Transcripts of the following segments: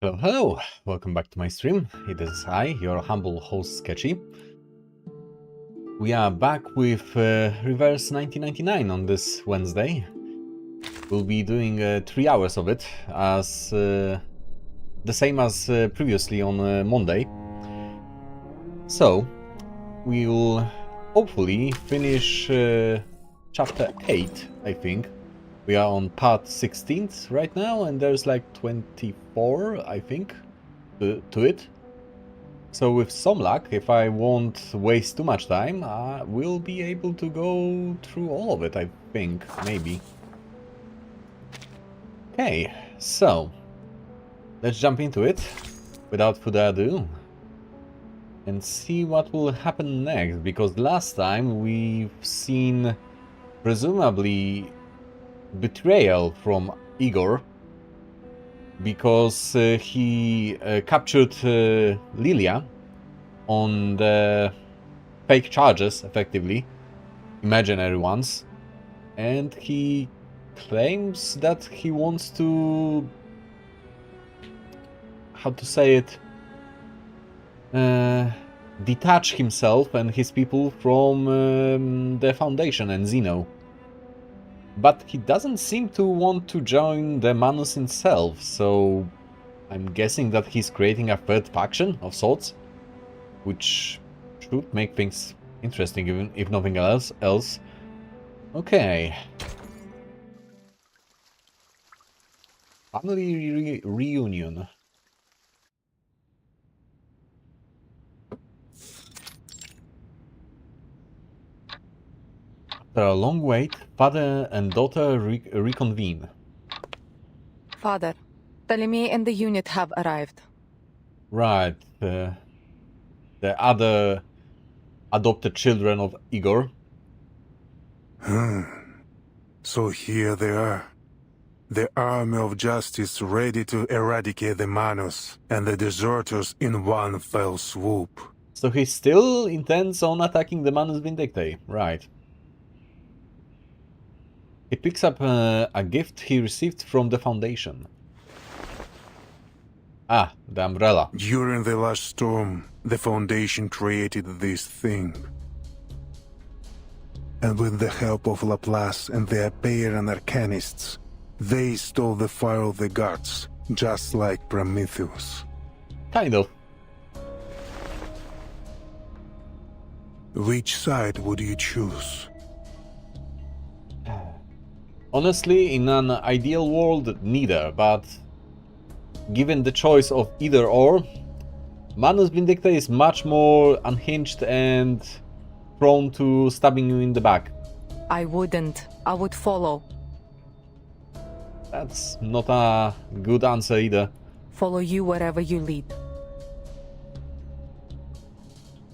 Hello, hello! Welcome back to my stream. It is I, your humble host Sketchy. We are back with Reverse 1999 on this Wednesday. We'll be doing 3 hours of it, as the same as previously on Monday. So, we'll hopefully finish chapter 8, I think. We are on part 16th right now, and there's like 24, I think, to it. So with some luck, if I won't waste too much time, we'll be able to go through all of it, I think, maybe. Okay, so let's jump into it, without further ado, and see what will happen next, because last time we've seen, presumably, betrayal from Igor, because he captured Lilia on the fake charges, effectively, imaginary ones, and he claims that he wants to, how to say it, detach himself and his people from the Foundation and Zeno. But he doesn't seem to want to join the Manus himself, so I'm guessing that he's creating a third faction of sorts, which should make things interesting, even if nothing else. Okay. Family reunion. After a long wait, father and daughter reconvene. Father, Ptolemy and the unit have arrived. Right. The other adopted children of Igor. So here they are. The army of justice ready to eradicate the Manus and the deserters in one fell swoop. So he still intends on attacking the Manus Vindictae, right. He picks up a gift he received from the Foundation. Ah, the umbrella. During the last storm, the Foundation created this thing. And with the help of Laplace and the Apeiran Arcanists, they stole the fire of the gods, just like Prometheus. Kind of. Which side would you choose? Honestly, in an ideal world, neither, but given the choice of either or, Manus Vindictae is much more unhinged and prone to stabbing you in the back. I wouldn't. I would follow. That's not a good answer either. Follow you wherever you lead.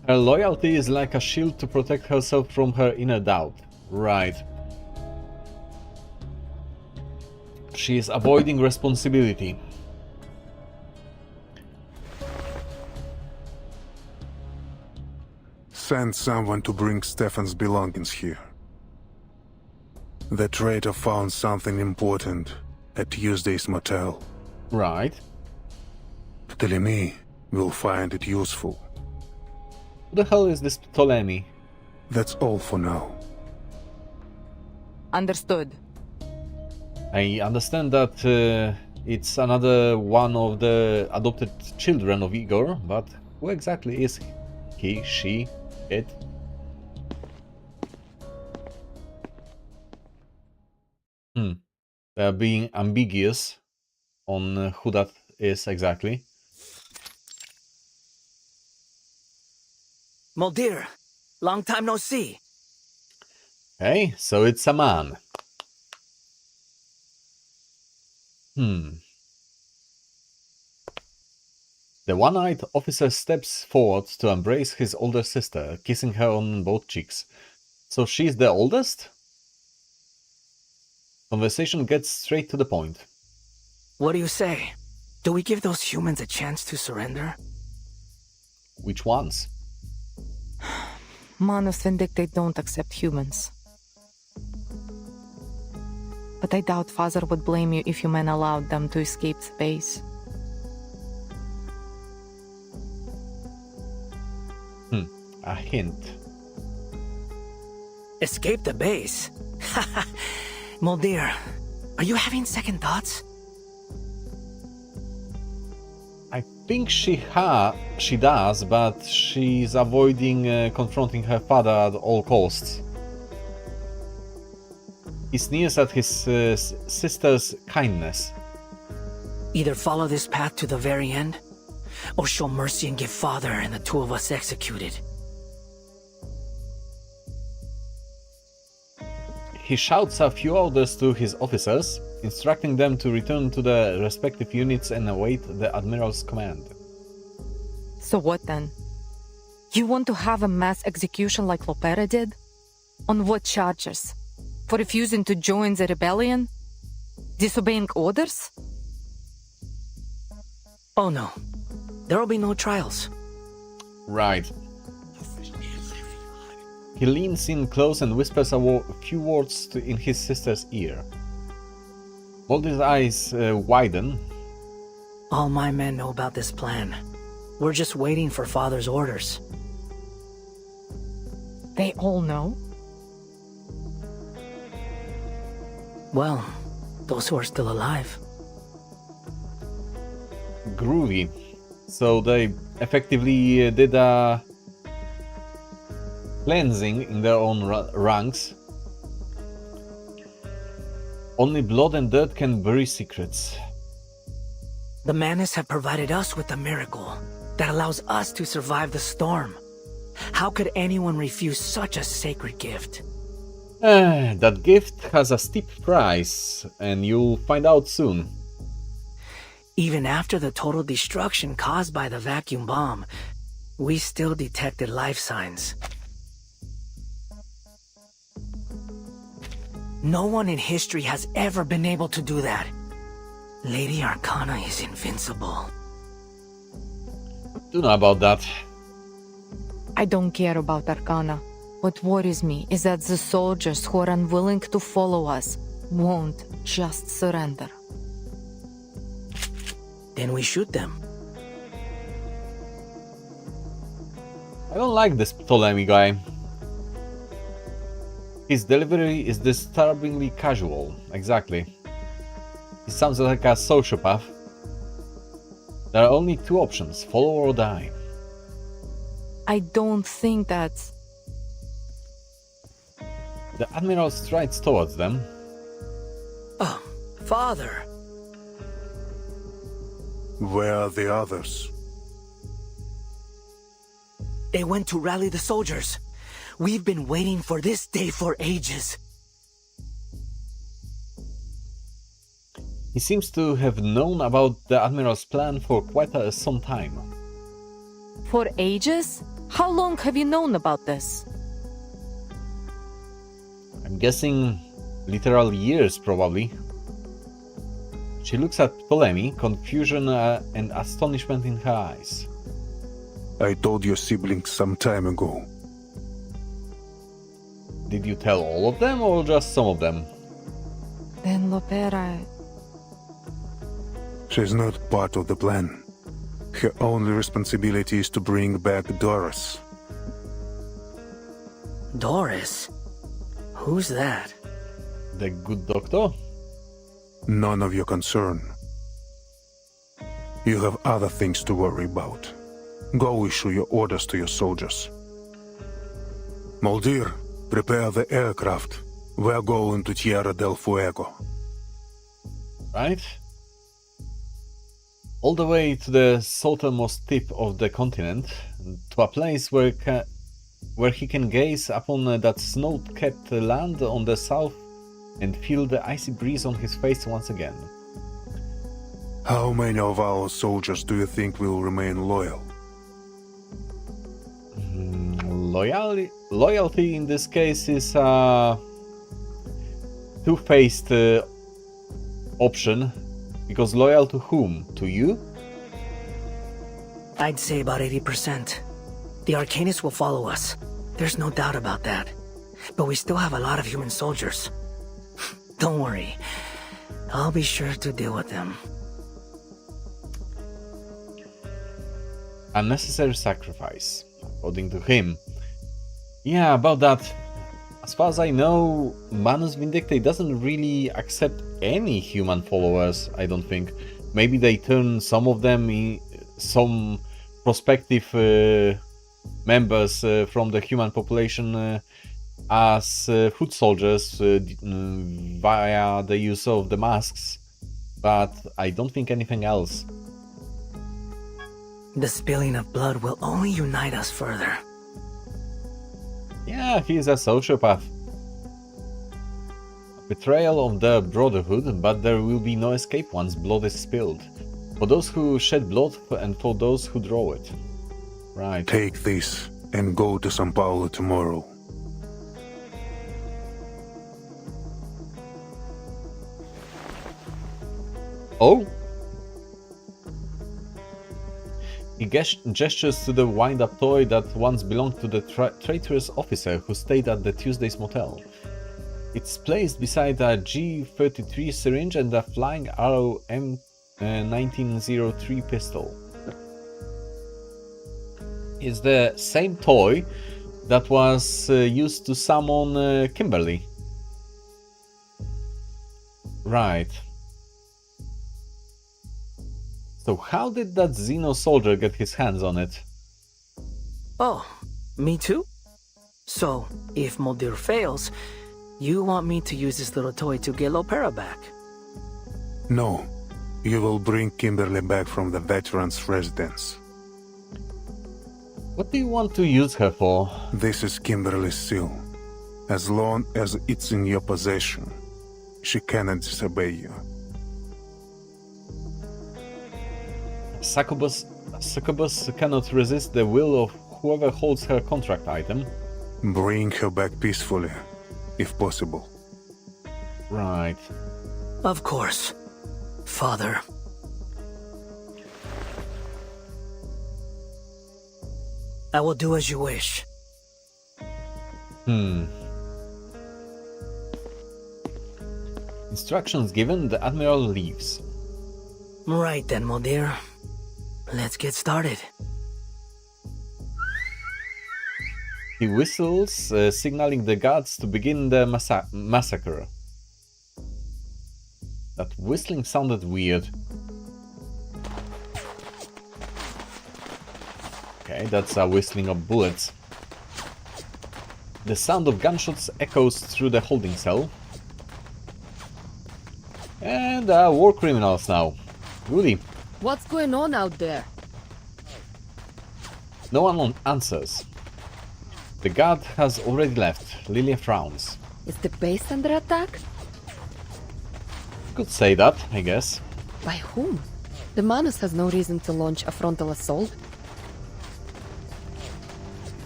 Her loyalty is like a shield to protect herself from her inner doubt. Right. She is avoiding responsibility. Send someone to bring Stefan's belongings here. The traitor found something important at Tuesday's motel. Right. Ptolemy will find it useful. Who the hell is this Ptolemy? That's all for now. Understood. I understand that it's another one of the adopted children of Igor, but who exactly is he, she, it? They're being ambiguous on who that is exactly. Muldir, long time no see. Okay, so it's a man. The one-eyed officer steps forward to embrace his older sister, kissing her on both cheeks. So she's the oldest? Conversation gets straight to the point. What do you say? Do we give those humans a chance to surrender? Which ones? Manus Vindictae don't accept humans. But I doubt Father would blame you if you men allowed them to escape space. A hint. Escape the base? Moldir, are you having second thoughts? I think she does, but she's avoiding confronting her father at all costs. He sneers at his sister's kindness. Either follow this path to the very end, or show mercy and get father and the two of us executed. He shouts a few orders to his officers, instructing them to return to their respective units and await the Admiral's command. So what then? You want to have a mass execution like Lopera did? On what charges? For refusing to join the rebellion? Disobeying orders? Oh no. There will be no trials. Right. He leans in close and whispers a few words in his sister's ear. Moldir's eyes widen. All my men know about this plan. We're just waiting for father's orders. They all know? Well, those who are still alive. Groovy. So they effectively did a cleansing in their own ranks. Only blood and dirt can bury secrets. The Manus have provided us with a miracle that allows us to survive the storm. How could anyone refuse such a sacred gift? That gift has a steep price, and you'll find out soon. Even after the total destruction caused by the vacuum bomb, we still detected life signs. No one in history has ever been able to do that. Lady Arcana is invincible. Don't know about that. I don't care about Arcana. What worries me is that the soldiers who are unwilling to follow us won't just surrender. Then we shoot them. I don't like this Ptolemy guy. His delivery is disturbingly casual. Exactly. He sounds like a sociopath. There are only two options, follow or die. I don't think that's... The Admiral strides towards them. Oh, father. Where are the others? They went to rally the soldiers. We've been waiting for this day for ages. He seems to have known about the Admiral's plan for quite some time. For ages? How long have you known about this? I'm guessing literal years, probably. She looks at Ptolemy, confusion and astonishment in her eyes. I told your siblings some time ago. Did you tell all of them or just some of them? Then Lopera... She's not part of the plan. Her only responsibility is to bring back Doris. Doris? Who's that? The good doctor? None of your concern. You have other things to worry about. Go issue your orders to your soldiers. Moldir, prepare the aircraft. We're going to Tierra del Fuego. Right? All the way to the southernmost tip of the continent, to a place where he can gaze upon that snow-capped land on the south and feel the icy breeze on his face once again. How many of our soldiers do you think will remain loyal? Loyalty in this case is a two-faced option, because loyal to whom? To you? I'd say about 80%. The Arcanists will follow us. There's no doubt about that. But we still have a lot of human soldiers. Don't worry. I'll be sure to deal with them. Unnecessary sacrifice. according to him. Yeah, about that. As far as I know, Manus Vindicta doesn't really accept any human followers, I don't think. Maybe they turn some of them, some prospective members from the human population as foot soldiers via the use of the masks, but I don't think anything else. The spilling of blood will only unite us further. Yeah, he is a sociopath. Betrayal of the Brotherhood, but there will be no escape once blood is spilled. For those who shed blood and for those who draw it. Right. Take this and go to São Paulo tomorrow. Oh? He gestures to the wind-up toy that once belonged to the traitorous officer who stayed at the Tuesday's motel. It's placed beside a G33 syringe and a Flying Arrow M1903 pistol. It's the same toy that was used to summon Kimberly. Right. So how did that Xeno soldier get his hands on it? Oh, me too? So, if Mulder fails, you want me to use this little toy to get Lopera back? No, you will bring Kimberly back from the veterans' residence. What do you want to use her for? This is Kimberly's seal. As long as it's in your possession, she cannot disobey you. Succubus cannot resist the will of whoever holds her contract item. Bring her back peacefully, if possible. Right. Of course, Father. I will do as you wish. Instructions given, the Admiral leaves. Right then, Mulder. Let's get started. He whistles, signaling the guards to begin the massacre. That whistling sounded weird. Okay, that's a whistling of bullets. The sound of gunshots echoes through the holding cell. And war criminals now. Goody. What's going on out there? No one answers. The guard has already left. Lilia frowns. Is the base under attack? Could say that, I guess. By whom? The Manus has no reason to launch a frontal assault.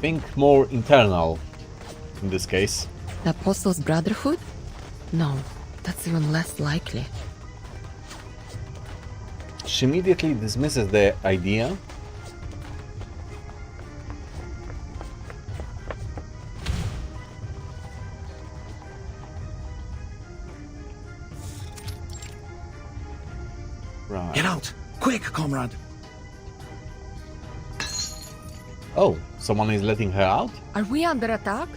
Think more internal in this case. The Apostles' Brotherhood? No, that's even less likely. She immediately dismisses the idea. Right. Get out! Quick, comrade! Oh, someone is letting her out? Are we under attack?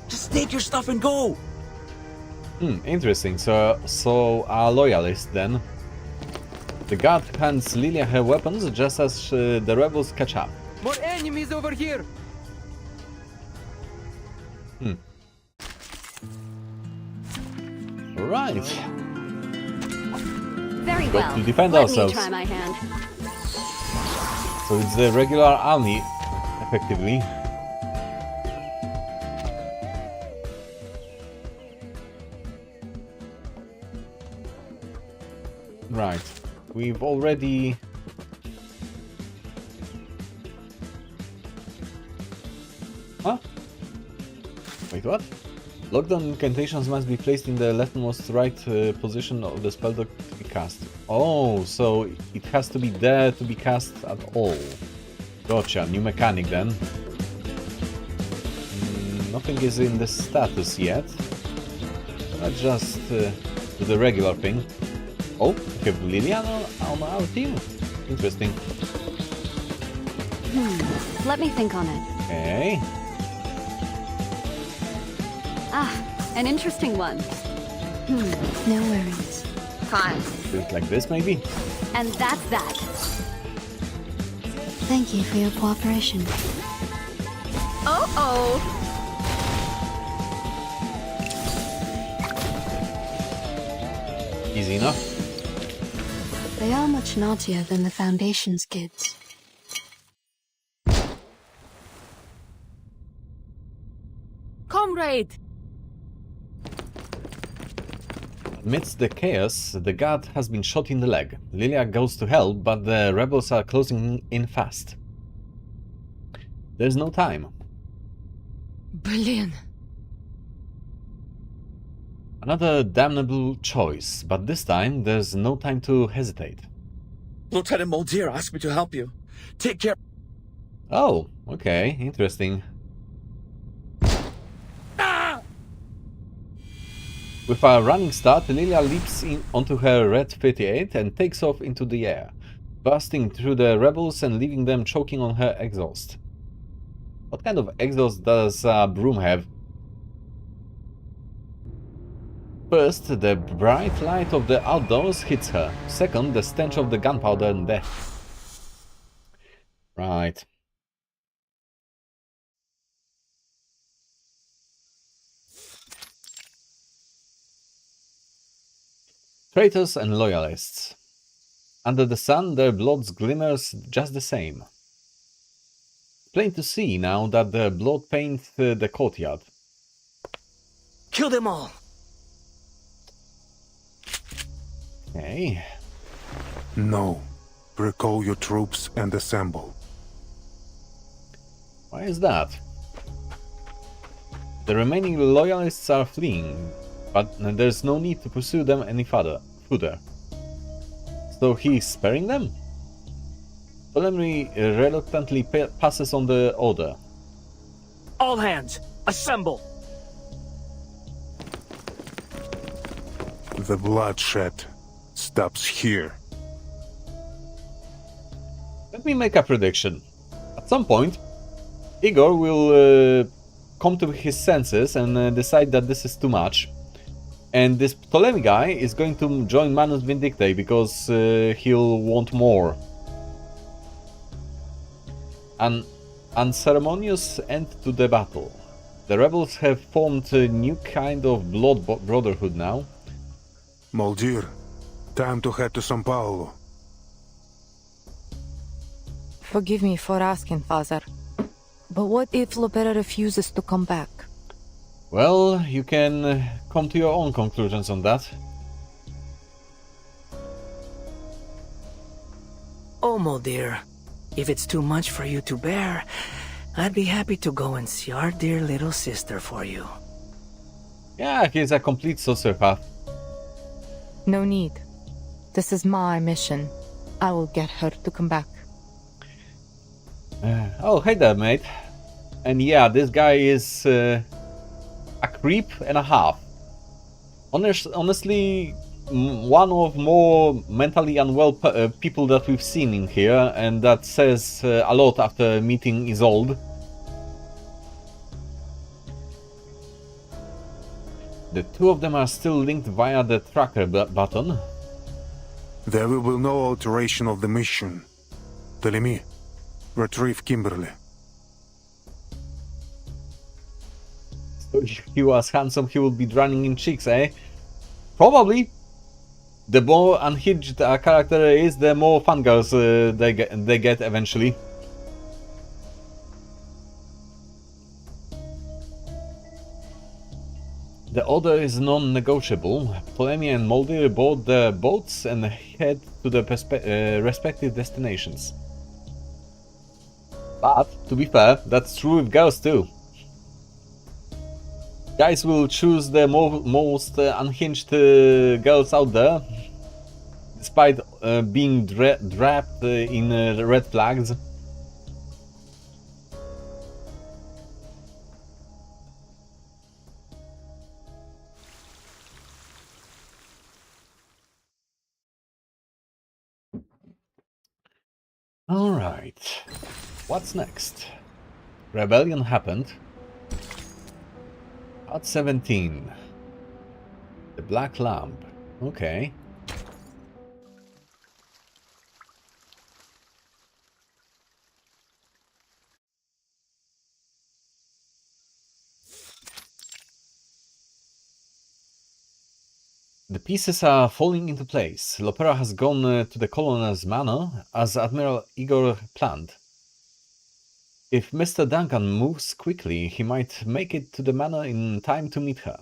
Just take your stuff and go! Interesting. So a loyalist then. The guard hands Lilia her weapons just as the rebels catch up. More enemies over here! Alright. Very Got well. to defend Let ourselves. me try my hand. So it's the regular army, effectively. Right. We've already... Huh? Wait, what? Lockdown incantations must be placed in the leftmost right position of the spell to be cast. Oh, so it has to be there to be cast at all. Gotcha, new mechanic then. Nothing is in the status yet. Let's just do the regular thing. Oh, we have Liliana on our team. Interesting. Let me think on it. Okay. An interesting one. No worries. Fine. Do it like this, maybe? And that's that. Thank you for your cooperation. Oh. Easy enough. They are much naughtier than the Foundation's kids. Comrade! Amidst the chaos, the guard has been shot in the leg. Lilia goes to help, but the rebels are closing in fast. There's no time. Brilliant. Another damnable choice, but this time there's no time to hesitate. Lieutenant Muldeer asked me to help you. Take care. Oh, okay, interesting. With a running start, Lilia leaps onto her red 38 and takes off into the air, bursting through the rebels and leaving them choking on her exhaust. What kind of exhaust does a broom have? First, the bright light of the outdoors hits her. Second, the stench of the gunpowder and death. Right. Traitors and loyalists. Under the sun, their blood glimmers just the same. Plain to see now that the blood paints the courtyard. Kill them all! Okay. No. Recall your troops and assemble. Why is that? The remaining loyalists are fleeing, but there's no need to pursue them any further. So he's sparing them? Solemnly reluctantly passes on the order. All hands, assemble! The bloodshed stops here. Let me make a prediction. At some point, Igor will come to his senses and decide that this is too much. And this Ptolemy guy is going to join Manus Vindictae because he'll want more. An unceremonious end to the battle. The rebels have formed a new kind of blood brotherhood now. Muldeer, time to head to São Paulo. Forgive me for asking, Father. But what if Lopera refuses to come back? Well, you can come to your own conclusions on that. Oh, Muldeer, if it's too much for you to bear, I'd be happy to go and see our dear little sister for you. Yeah, he's a complete sociopath. No need. This is my mission. I will get her to come back. Oh, hey there, mate. And yeah, this guy is a creep and a half. Honestly, one of more mentally unwell people that we've seen in here, and that says a lot after meeting Isolde. The two of them are still linked via the tracker button. There will be no alteration of the mission. Ptolemy, retrieve Kimberly. So if he was handsome, he would be drowning in chicks, eh? Probably. The more unhinged a character is, the more fangirls they get eventually. The order is non-negotiable. Ptolemy and Muldeer board the boats and head to the respective destinations. But, to be fair, that's true with girls too. Guys will choose the most unhinged girls out there, despite being draped in red flags. Alright. What's next? Rebellion happened. At 17. The Black Lamp. Okay. The pieces are falling into place. Lopera has gone to the colonel's manor as Admiral Igor planned. If Mr. Duncan moves quickly, he might make it to the manor in time to meet her.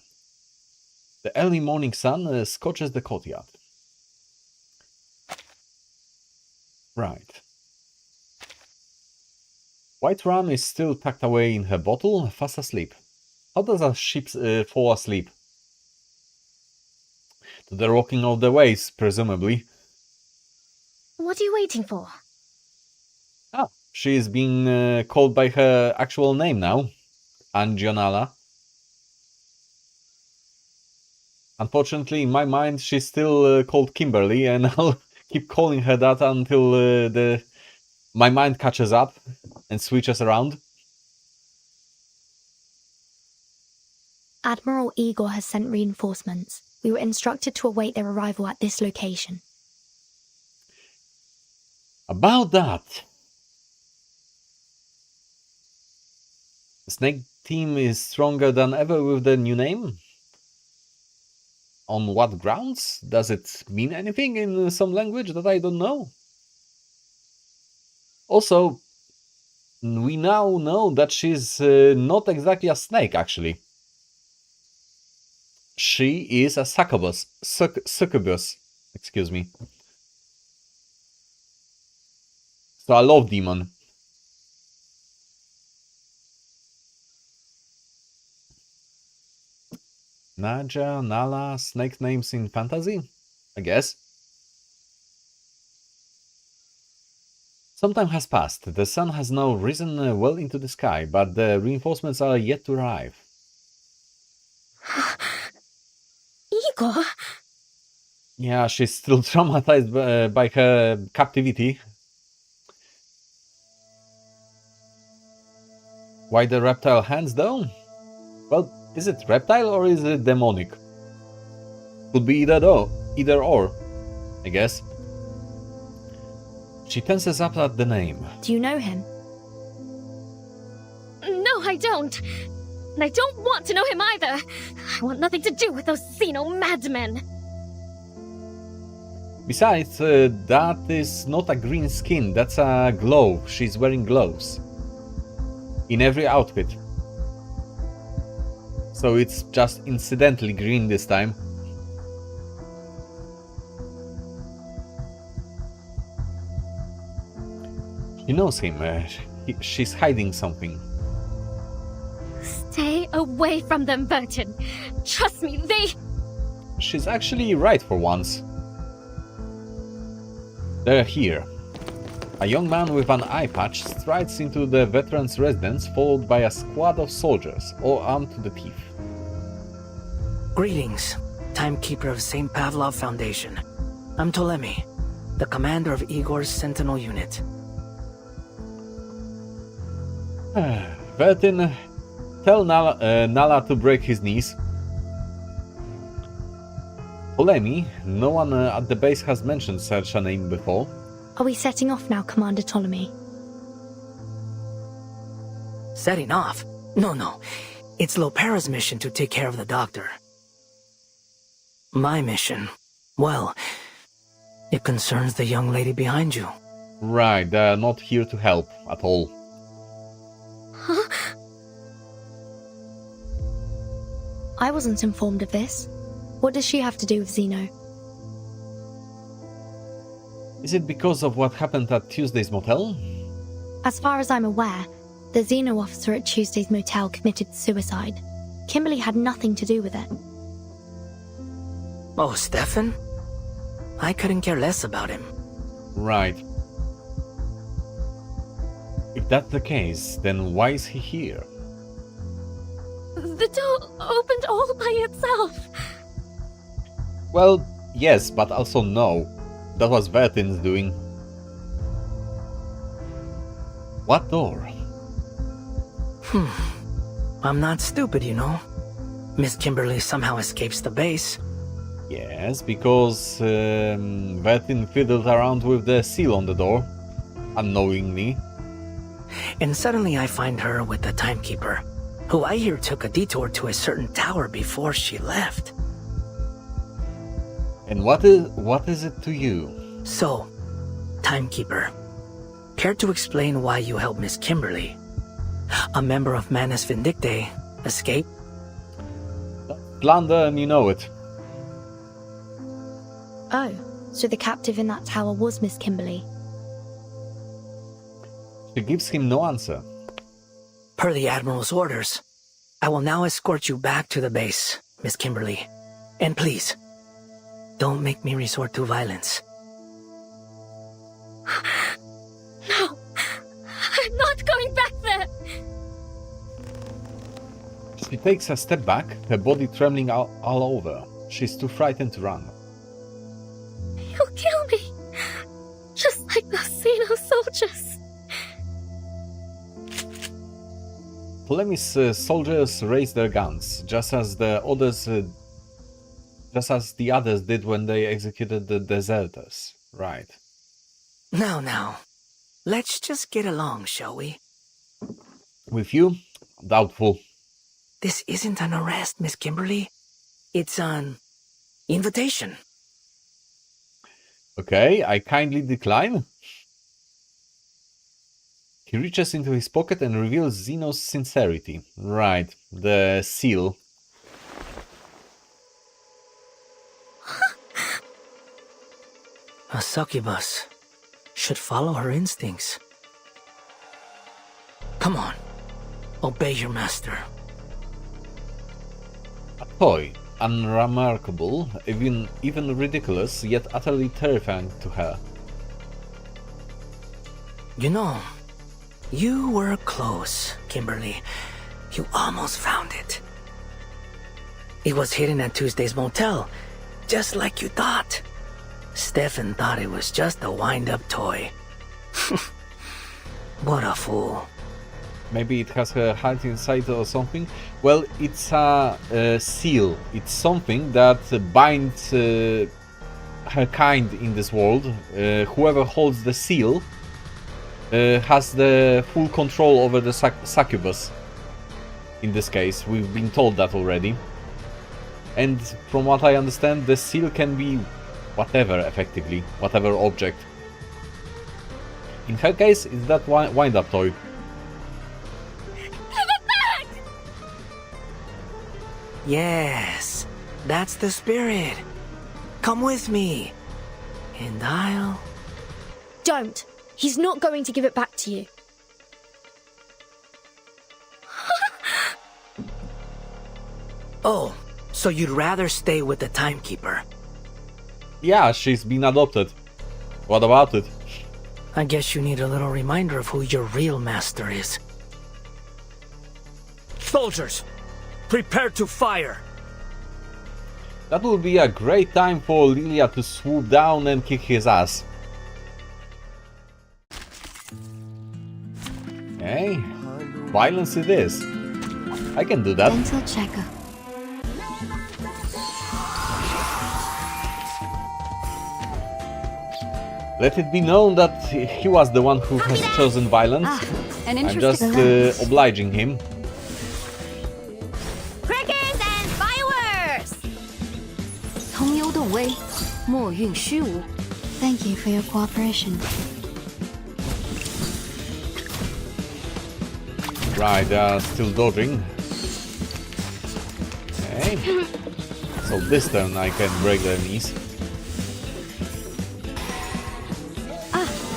The early morning sun scorches the courtyard. Right. White Ram is still tucked away in her bottle, fast asleep. How does a sheep fall asleep? To the rocking of the waves, presumably. What are you waiting for? Ah, she is being called by her actual name now. Anjonala. Unfortunately, in my mind, she's still called Kimberly, and I'll keep calling her that until my mind catches up and switches around. Admiral Igor has sent reinforcements. We were instructed to await their arrival at this location. About that. The Snake team is stronger than ever with the new name? On what grounds? Does it mean anything in some language that I don't know? Also, we now know that she's not exactly a snake, actually. She is a succubus. Succubus. Excuse me. So a love demon. Naja, Nala, snake names in fantasy? I guess. Some time has passed. The sun has now risen well into the sky, but the reinforcements are yet to arrive. Igor? Yeah, she's still traumatized by her captivity. Why the reptile hands, though? Well, is it reptile or is it demonic? Could be either or, I guess. She tenses up at the name. Do you know him? No, I don't. And I don't want to know him either. I want nothing to do with those Xeno madmen. Besides, that is not a green skin, that's a glove. She's wearing gloves. In every outfit. So it's just incidentally green this time. She knows him. She's hiding something. Stay away from them, Burton. Trust me, She's actually right for once. They're here. A young man with an eye patch strides into the veteran's residence, followed by a squad of soldiers, all armed to the teeth. Greetings, timekeeper of St. Pavlov Foundation. I'm Ptolemy, the commander of Igor's Sentinel unit. Vertin, tell Nala to break his knees. Ptolemy, no one at the base has mentioned such a name before. Are we setting off now, Commander Ptolemy? Setting off? No. It's Lopera's mission to take care of the doctor. My mission? Well, it concerns the young lady behind you. Right, they're not here to help at all. Huh? I wasn't informed of this. What does she have to do with Xeno? Is it because of what happened at Tuesday's motel? As far as I'm aware, the Xeno officer at Tuesday's motel committed suicide. Kimberly had nothing to do with it. Oh, Stefan? I couldn't care less about him. Right. If that's the case, then why is he here? The door opened all by itself. Well, yes, but also no. That was Vertin's doing. What door? I'm not stupid, you know. Miss Kimberly somehow escapes the base. Yes, because Vertin fiddled around with the seal on the door, unknowingly. And suddenly I find her with the timekeeper, who I hear took a detour to a certain tower before she left. And what is it to you? So, timekeeper, care to explain why you helped Miss Kimberly, a member of Manus Vindictae, escape? Plunder and you know it. Oh, so the captive in that tower was Miss Kimberly. She gives him no answer. Per the Admiral's orders, I will now escort you back to the base, Miss Kimberly. And please, don't make me resort to violence. No, I'm not going back there. She takes a step back, her body trembling all over. She's too frightened to run. You'll kill me, just like those Xeno soldiers. Polemis soldiers raise their guns, just as the others did when they executed the deserters. Right. Now, let's just get along, shall we? With you? Doubtful. This isn't an arrest, Miss Kimberly. It's an invitation. Okay, I kindly decline. He reaches into his pocket and reveals Zeno's sincerity. Right, the seal. A succubus should follow her instincts. Come on, obey your master. A toy, unremarkable, even ridiculous, yet utterly terrifying to her. You know, you were close, Kimberly. You almost found it. It was hidden at Tuesday's motel, just like you thought. Stefan thought it was just a wind-up toy. What a fool. Maybe it has her heart inside or something. Well, it's a seal. It's something that binds her kind in this world. Whoever holds the seal has the full control over the succubus. In this case, we've been told that already. And from what I understand, the seal can be whatever, effectively. Whatever object. In her case, it's that wind-up toy. Yes, that's the spirit. Come with me, and I'll... Don't. He's not going to give it back to you. Oh, so you'd rather stay with the timekeeper? Yeah, she's been adopted. What about it? I guess you need a little reminder of who your real master is. Soldiers, prepare to fire! That would be a great time for Lilia to swoop down and kick his ass. Okay, violence it is. I can do that. Dental checker. Let it be known that he was the one who has chosen violence. I'm just obliging him. Crickets and fireworks! Thank you for your cooperation. Right, they are still dodging. Okay. So this turn I can break their knees.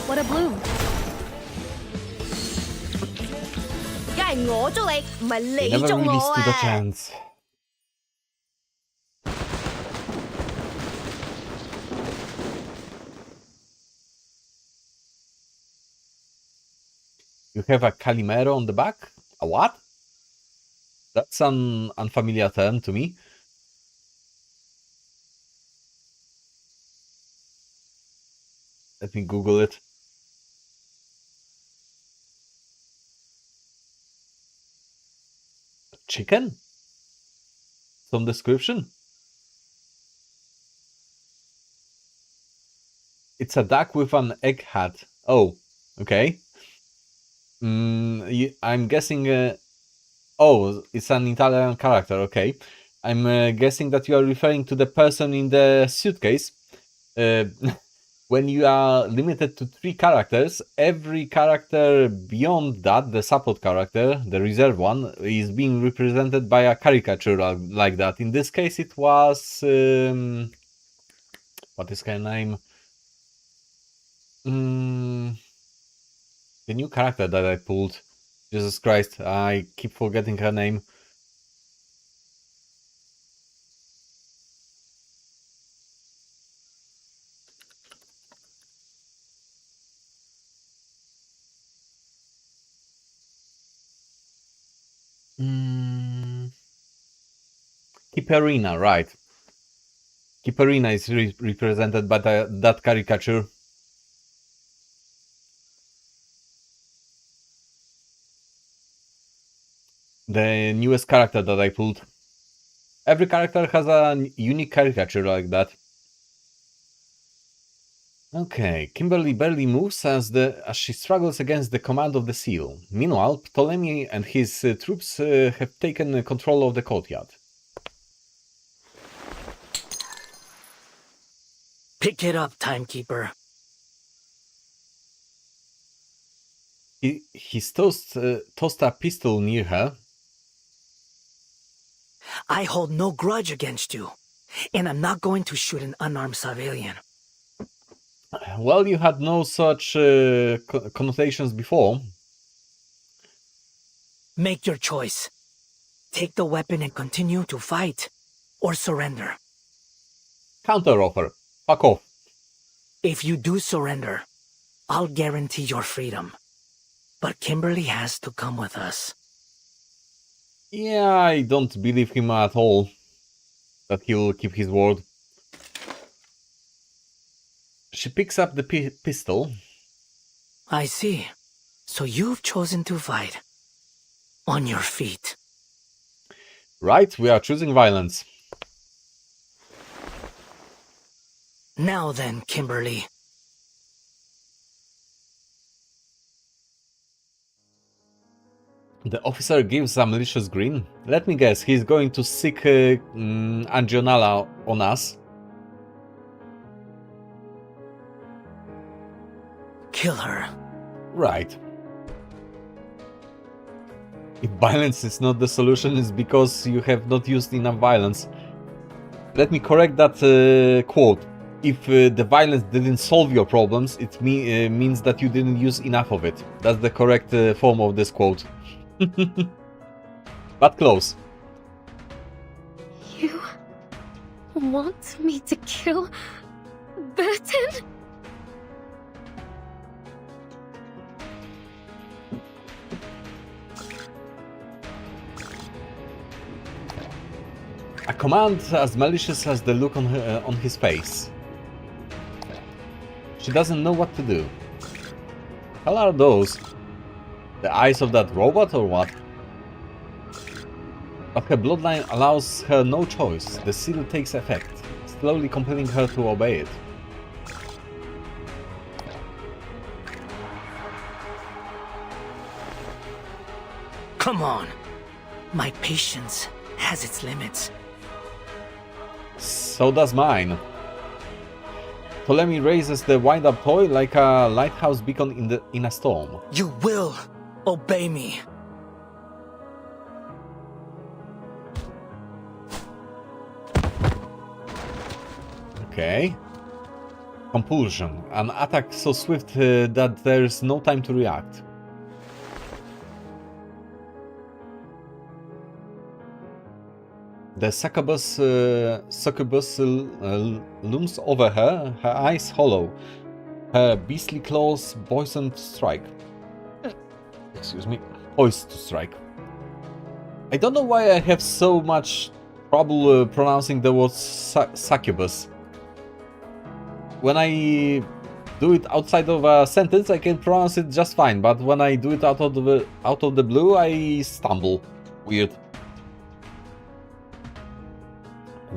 What a bloom! They never really stood a chance. You have a Calimero on the back? A what? That's an unfamiliar term to me. Let me Google it. chicken? Some description? It's a duck with an egg hat. Oh, okay. I'm guessing... oh, it's an Italian character, okay. I'm guessing that you are referring to the person in the suitcase. When you are limited to 3 characters, every character beyond that, the support character, the reserve one, is being represented by a caricature like that. In this case, it was... what is her name? The new character that I pulled. Jesus Christ, I keep forgetting her name. Kiperina, right. Kiperina is represented by that caricature. The newest character that I pulled. Every character has a unique caricature like that. Okay, Kimberly barely moves as she struggles against the command of the seal. Meanwhile, Ptolemy and his troops have taken control of the courtyard. Pick it up, timekeeper. He's tossed a pistol near her. I hold no grudge against you, and I'm not going to shoot an unarmed civilian. Well, you had no such connotations before. Make your choice. Take the weapon and continue to fight, or surrender. Counter offer. Fuck off. If you do surrender, I'll guarantee your freedom. But Kimberly has to come with us. Yeah, I don't believe him at all. That he'll keep his word. She picks up the pistol. I see. So you've chosen to fight. On your feet. Right, we are choosing violence. Now then, Kimberly. The officer gives a malicious grin. Let me guess, he's going to sick Anjonala on us. Kill her. Right. If violence is not the solution, it's because you have not used enough violence. Let me correct that quote. If the violence didn't solve your problems, it means that you didn't use enough of it. That's the correct form of this quote. But close. You want me to kill Burton? A command as malicious as the look on his face. She doesn't know what to do. Hell are those? The eyes of that robot or what? But her bloodline allows her no choice. The seal takes effect, slowly compelling her to obey it. Come on. My patience has its limits. So does mine. Ptolemy raises the wind-up toy like a lighthouse beacon in a storm. You will obey me. Okay. Compulsion. An attack so swift that there's no time to react. The succubus looms over her, her eyes hollow, her beastly claws poised to strike. Excuse me, poised to strike. I don't know why I have so much trouble pronouncing the word succubus. When I do it outside of a sentence, I can pronounce it just fine, but when I do it out of the blue, I stumble. Weird.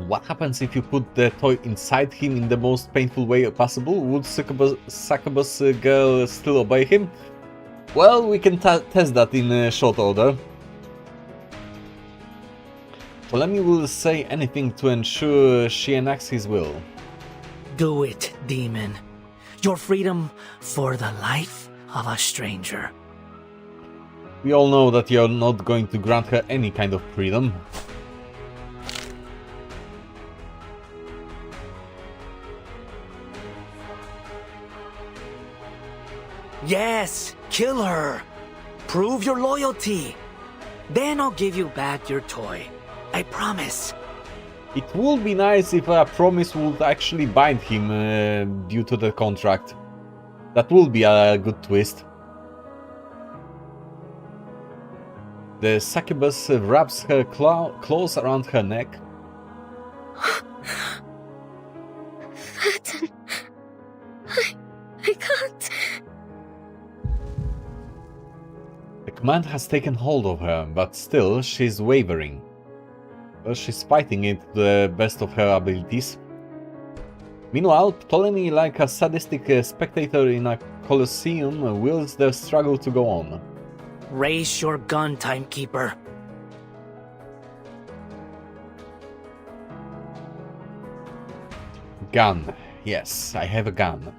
What happens if you put the toy inside him in the most painful way possible? Would Succubus girl still obey him? Well, we can test that in short order. Polemy will say anything to ensure she enacts his will. Do it, demon. Your freedom for the life of a stranger. We all know that you're not going to grant her any kind of freedom. Yes, kill her. Prove your loyalty. Then I'll give you back your toy. I promise. It would be nice if a promise would actually bind him due to the contract. That would be a good twist. The succubus wraps her claws around her neck. Vertin. I can't. The command has taken hold of her, but still she's wavering. Well, she's fighting it to the best of her abilities. Meanwhile, Ptolemy, like a sadistic spectator in a coliseum, wills the struggle to go on. Raise your gun, timekeeper. Gun. Yes, I have a gun.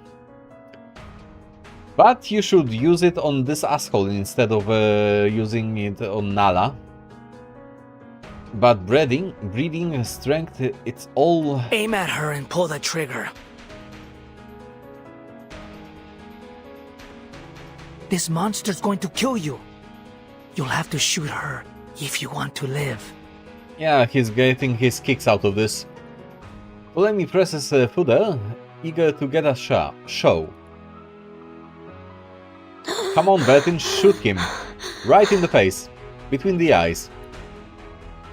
But you should use it on this asshole instead of using it on Nala. But breeding strength, it's all... Aim at her and pull the trigger. This monster's going to kill you. You'll have to shoot her if you want to live. Yeah, he's getting his kicks out of this. Polemy presses footer, eager to get a show. Come on, Vertin, shoot him. Right in the face. Between the eyes.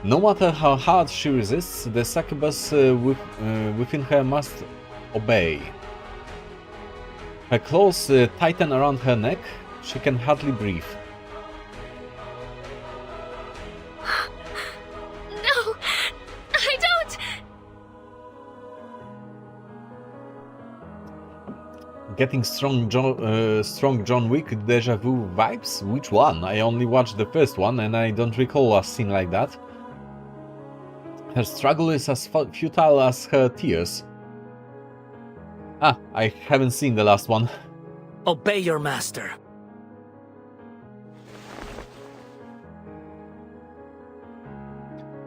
No matter how hard she resists, the succubus within her must obey. Her claws tighten around her neck. She can hardly breathe. No, I don't. Getting strong John Wick deja vu vibes? Which one? I only watched the first one and I don't recall a scene like that. Her struggle is as futile as her tears. Ah, I haven't seen the last one. Obey your master.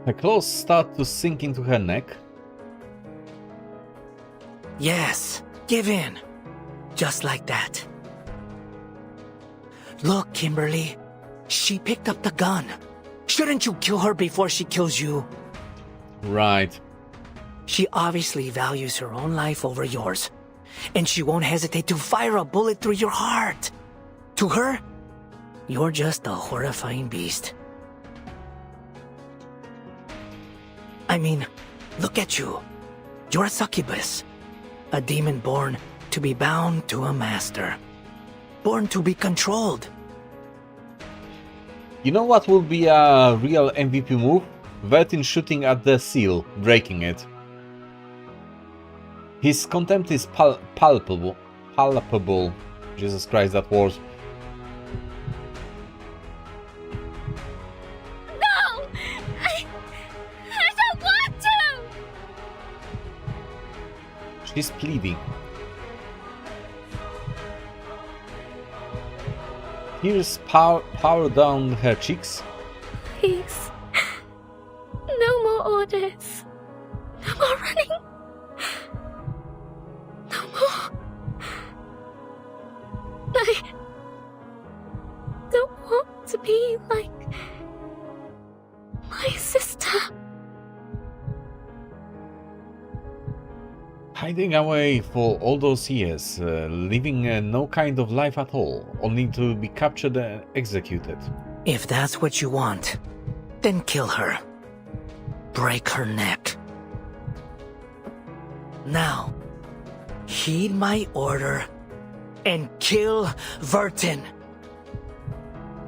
Her claws start to sink into her neck. Yes, give in. Just like that. Look, Kimberly. She picked up the gun. Shouldn't you kill her before she kills you? Right. She obviously values her own life over yours. And she won't hesitate to fire a bullet through your heart. To her, you're just a horrifying beast. I mean, look at you. You're a succubus. A demon born to be bound to a master. Born to be controlled. You know what will be a real MVP move? Vertin shooting at the seal, breaking it. His contempt is palpable. Jesus Christ, that word. No! I don't want to! She's pleading. Tears power down her cheeks. Please. No more orders. No more running. No more. I don't want to be like my sister. Hiding away for all those years, living no kind of life at all, only to be captured and executed. If that's what you want, then kill her. Break her neck. Now, heed my order and kill Vertin.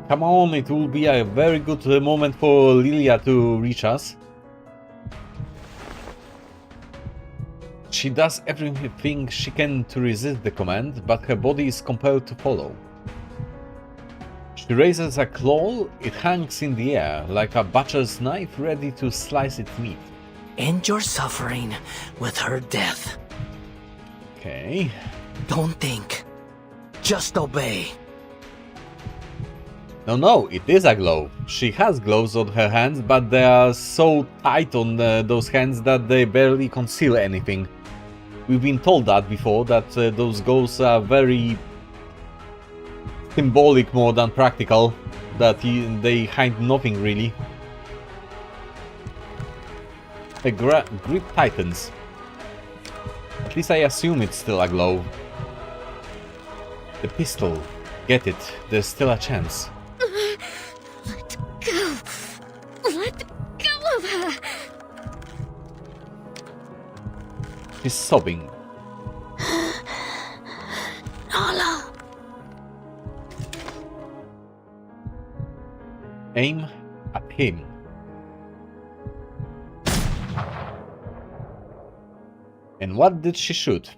Come on, it will be a very good moment for Lilia to reach us. She does everything she can to resist the command, but her body is compelled to follow. She raises a claw, it hangs in the air, like a butcher's knife ready to slice its meat. End your suffering with her death. Okay. Don't think. Just obey. No, it is a glove. She has gloves on her hands, but they are so tight on those hands that they barely conceal anything. We've been told that before, that those gloves are very symbolic more than practical, that they hide nothing really. The grip tightens. At least I assume it's still a glove. The pistol. Get it. There's still a chance. Let go. Let go of her. She's sobbing. Nala. Aim at him. And what did she shoot?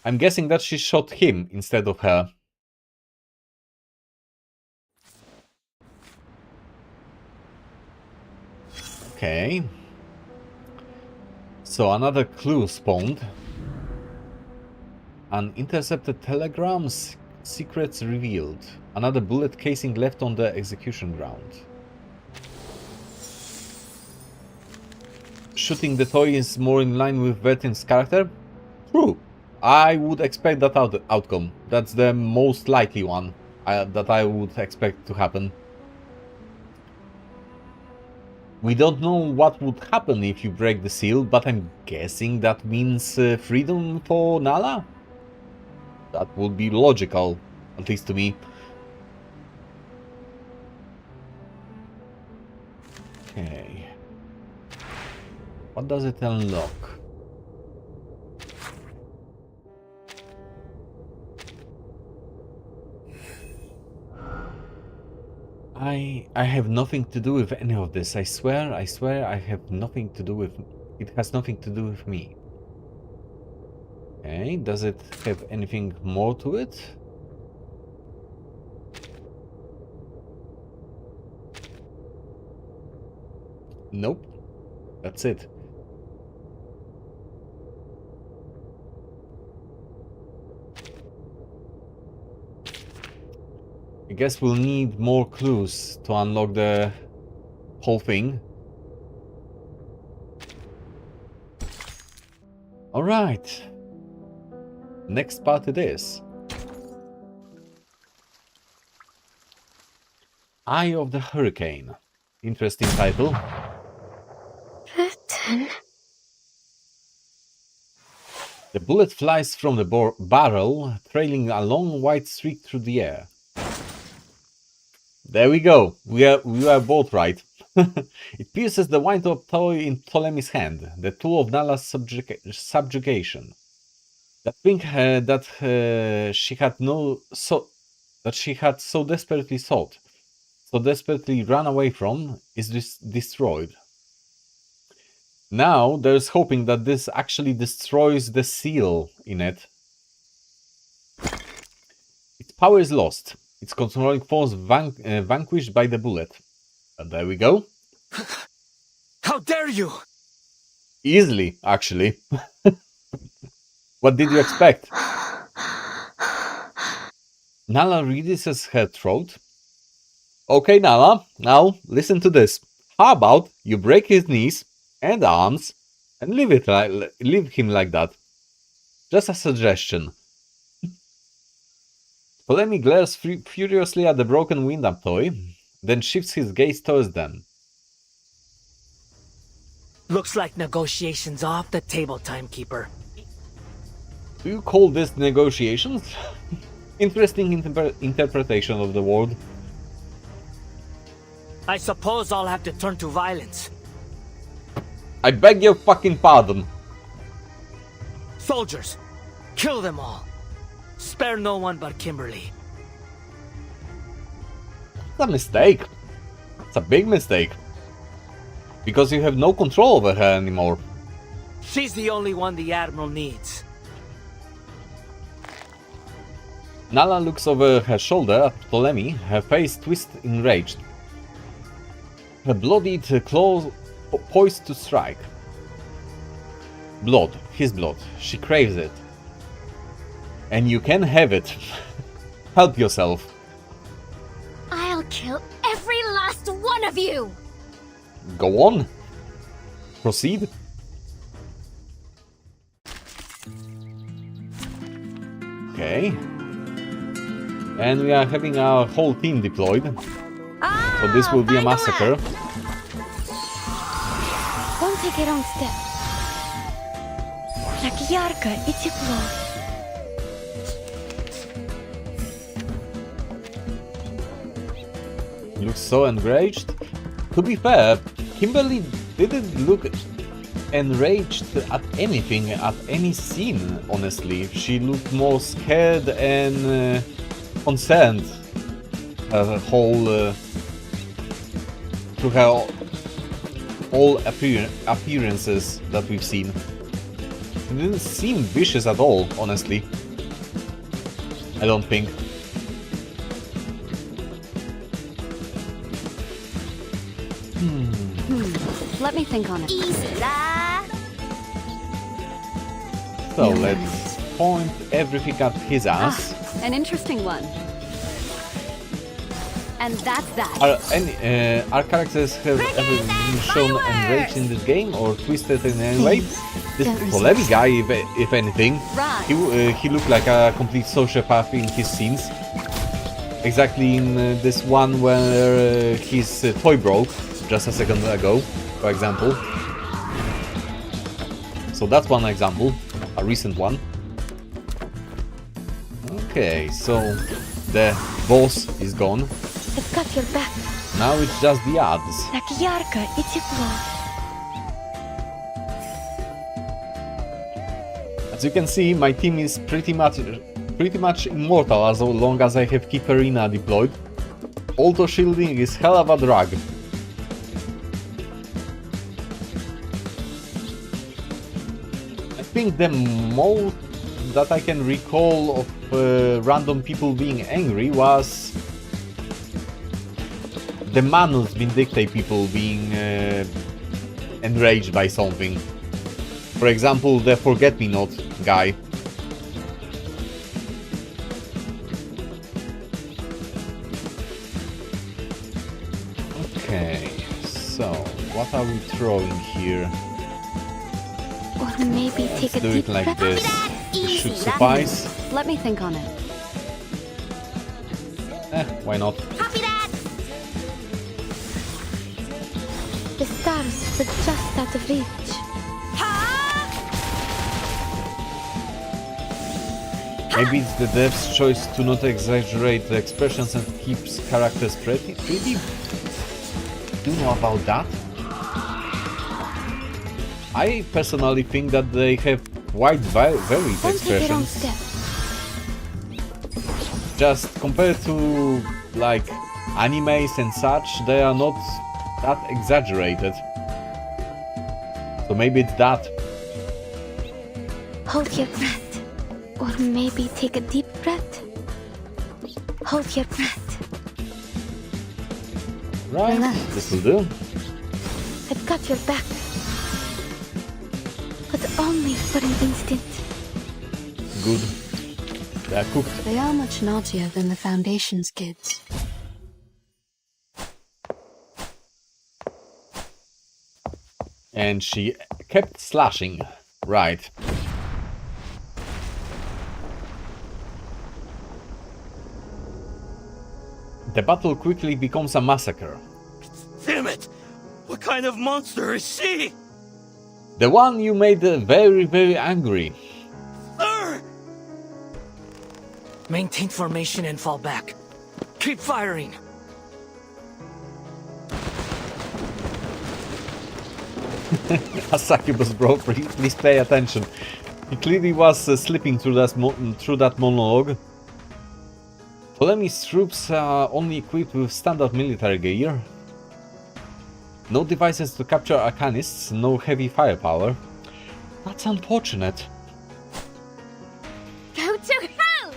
I'm guessing that she shot him instead of her. Okay. So another clue spawned. An intercepted telegram, secrets revealed. Another bullet casing left on the execution ground. Shooting the toy is more in line with Vertin's character? True. I would expect that outcome. That's the most likely one that I would expect to happen. We don't know what would happen if you break the seal, but I'm guessing that means freedom for Nala? That would be logical, at least to me. Okay. What does it unlock? I have nothing to do with any of this. I swear I have nothing to do with... It has nothing to do with me. Okay, does it have anything more to it? Nope. That's it. I guess we'll need more clues to unlock the whole thing. Alright. Next part it is. Eye of the Hurricane. Interesting title. The bullet flies from the barrel, trailing a long white streak through the air. There we go. We are both right. It pierces the wind-up toy in Ptolemy's hand, the tool of Nala's subjugation. That thing that she had so desperately sought, so desperately run away from, is destroyed. Now there's hoping that this actually destroys the seal in it. Its power is lost. Its controlling force vanquished by the bullet. And there we go. How dare you! Easily, actually. What did you expect? Nala releases her throat. Okay, Nala, now listen to this. How about you break his knees and arms and leave him like that? Just a suggestion. Ptolemy glares furiously at the broken wind-up toy, then shifts his gaze towards them. Looks like negotiations off the table, timekeeper. Do you call this negotiations? Interesting interpretation of the word. I suppose I'll have to turn to violence. I beg your fucking pardon. Soldiers, kill them all. Spare no one but Kimberly. It's a mistake. It's a big mistake. Because you have no control over her anymore. She's the only one the Admiral needs. Nala looks over her shoulder at Ptolemy, her face twisted enraged. Her bloodied claws poised to strike. Blood, his blood, she craves it. And you can have it. Help yourself. I'll kill every last one of you! Go on. Proceed. Okay. And we are having our whole team deployed. So this will be a massacre. Don't take a wrong step. Так ярко и тепло. Looks so enraged. To be fair, Kimberly didn't look enraged at anything, at any scene, honestly. She looked more scared and concerned. Her whole... through her all appearances that we've seen. It didn't seem vicious at all, honestly. I don't think. Let me think on it. So let's point everything at his ass. An interesting one. And that's that. Our characters have ever been shown enraged in this game or twisted in any way? This Ptolemy guy, if anything, he looked like a complete sociopath in his scenes. Exactly in this one where his toy broke just a second ago, for example. So that's one example, a recent one. Okay, so the boss is gone. I've got your back. Now it's just the ads. Так ярко и тепло. As you can see, my team is pretty much immortal as long as I have Keep Arena deployed. Auto shielding is hell of a drag. I think the most that I can recall of random people being angry was the Manus Vindictae people being enraged by something. For example, the Forget-Me-Not guy. Okay, so what are we throwing here? Or maybe take a Do deep it like breath. this. This should suffice. Let me think on it. Why not? Copy that! The stars were just out of reach. Maybe it's the dev's choice to not exaggerate the expressions and keeps characters pretty? Do you know about that? I personally think that they have quite varied Don't take a wrong expressions. step. Just compared to like animes and such, they are not that exaggerated. So maybe it's that. Hold your breath. Or maybe take a deep breath. Hold your breath. Right, Relax. this will do. I've got your back. But only for an instant. Good. They are cooked. They are much naughtier than the Foundation's kids. And she kept slashing. Right. The battle quickly becomes a massacre. Damn it! What kind of monster is she? The one you made very, very angry. Sir! Maintain formation and fall back. Keep firing. A succubus, bro, please pay attention. He clearly was slipping through that monologue. Ptolemy's troops are only equipped with standard military gear. No devices to capture Arcanists, no heavy firepower. That's unfortunate. Go to hell!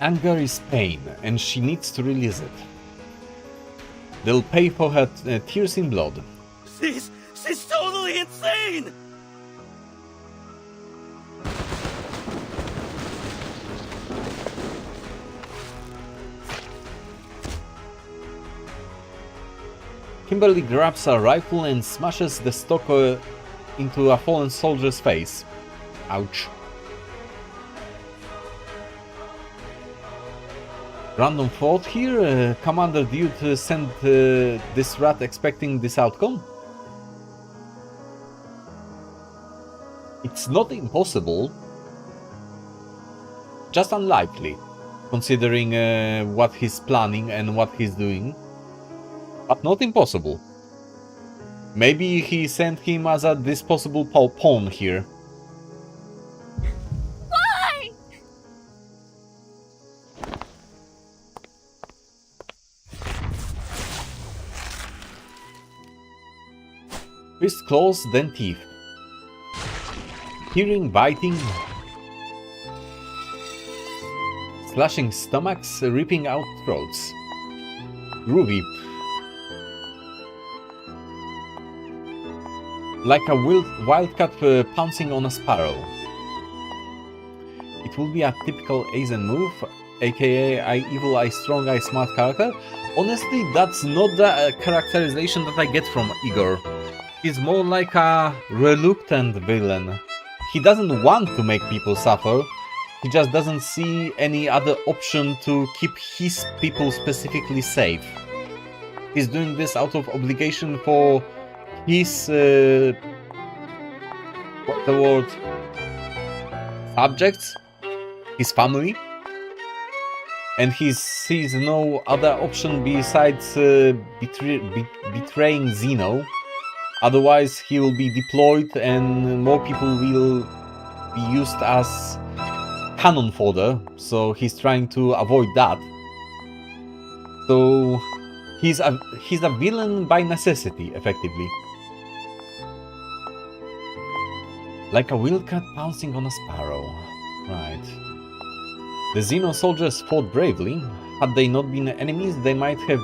Anger is pain, and she needs to release it. They'll pay for her tears in blood. She's totally insane! Kimberly grabs a rifle and smashes the stock into a fallen soldier's face. Ouch. Random thought here, Commander, do you send this rat expecting this outcome? It's not impossible, just unlikely, considering what he's planning and what he's doing, but not impossible. Maybe he sent him as a disposable pawn here. Why? Fist claws, then teeth. Hearing, biting, slashing stomachs, ripping out throats. Groovy. Like a wildcat pouncing on a sparrow. It will be a typical Aizen move, aka Evil Eye, Strong Eye, Smart character. Honestly, that's not the characterization that I get from Igor. He's more like a reluctant villain. He doesn't want to make people suffer, he just doesn't see any other option to keep his people specifically safe. He's doing this out of obligation for his... what's the word? Subjects? His family? And he sees no other option besides betraying Zeno. Otherwise, he will be deployed and more people will be used as cannon fodder, so he's trying to avoid that. So he's a villain by necessity, effectively. Like a wildcat pouncing on a sparrow. Right. The Zeno soldiers fought bravely. Had they not been enemies, they might have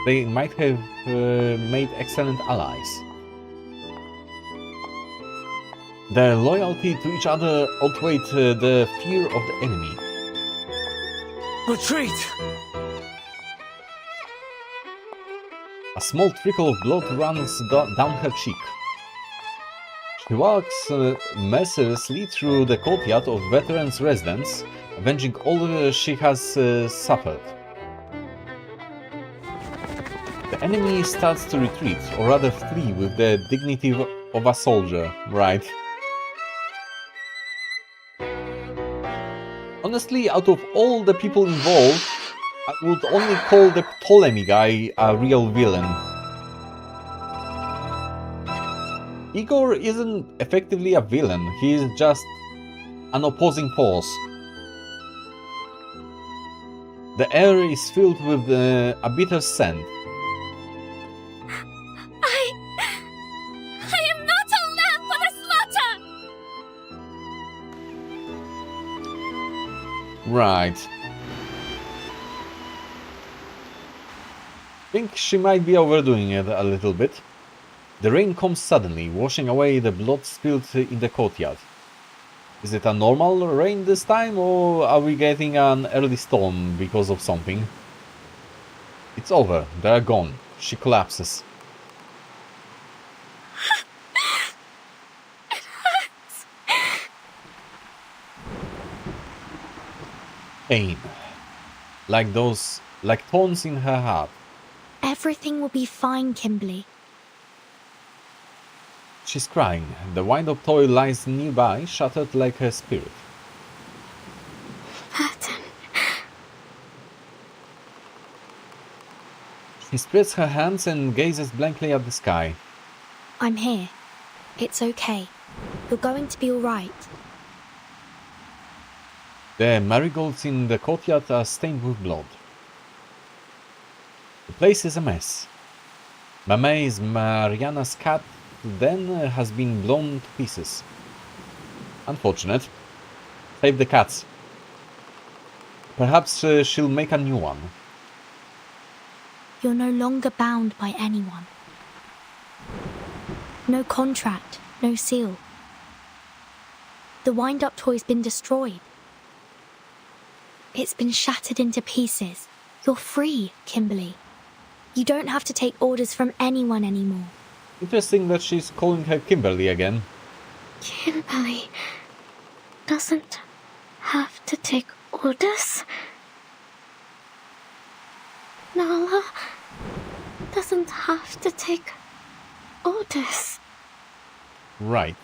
made excellent allies. Their loyalty to each other outweighed the fear of the enemy. Retreat! A small trickle of blood runs down her cheek. She walks mercilessly through the courtyard of veterans' residence, avenging all she has suffered. The enemy starts to retreat, or rather flee, with the dignity of a soldier, right? Honestly, out of all the people involved, I would only call the Ptolemy guy a real villain. Igor isn't effectively a villain, he is just an opposing force. The air is filled with a bitter scent. I am not a lamb for the slaughter! Right. Think she might be overdoing it a little bit. The rain comes suddenly, washing away the blood spilled in the courtyard. Is it a normal rain this time, or are we getting an early storm because of something? It's over, they're gone. She collapses. It hurts. Pain. Like thorns in her heart. Everything will be fine, Kimberly. She's crying. The wind-up toy lies nearby, shattered like her spirit. Burton. She spreads her hands and gazes blankly at the sky. I'm here. It's okay. You're going to be alright. The marigolds in the courtyard are stained with blood. The place is a mess. Mame's Mariana's cat then has been blown to pieces. Unfortunate. Save the cats. Perhaps she'll make a new one. You're no longer bound by anyone. No contract, no seal. The wind-up toy's been destroyed. It's been shattered into pieces. You're free, Kimberly. You don't have to take orders from anyone anymore. Interesting that she's calling her Kimberly again. Kimberly doesn't have to take orders. Nala doesn't have to take orders. Right.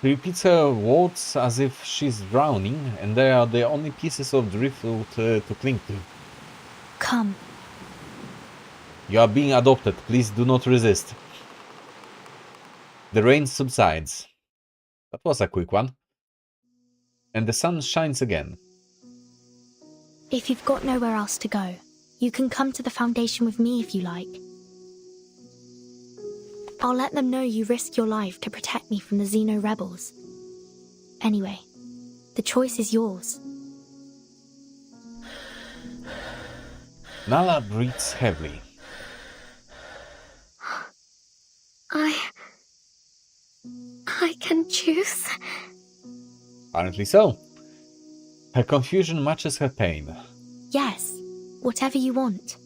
She repeats her words as if she's drowning, and they are the only pieces of driftwood to cling to. Come. You are being adopted. Please do not resist. The rain subsides. That was a quick one. And the sun shines again. If you've got nowhere else to go, you can come to the Foundation with me if you like. I'll let them know you risked your life to protect me from the Xeno rebels. Anyway, the choice is yours. Nala breathes heavily. I can choose. Apparently so. Her confusion matches her pain. Yes, whatever you want.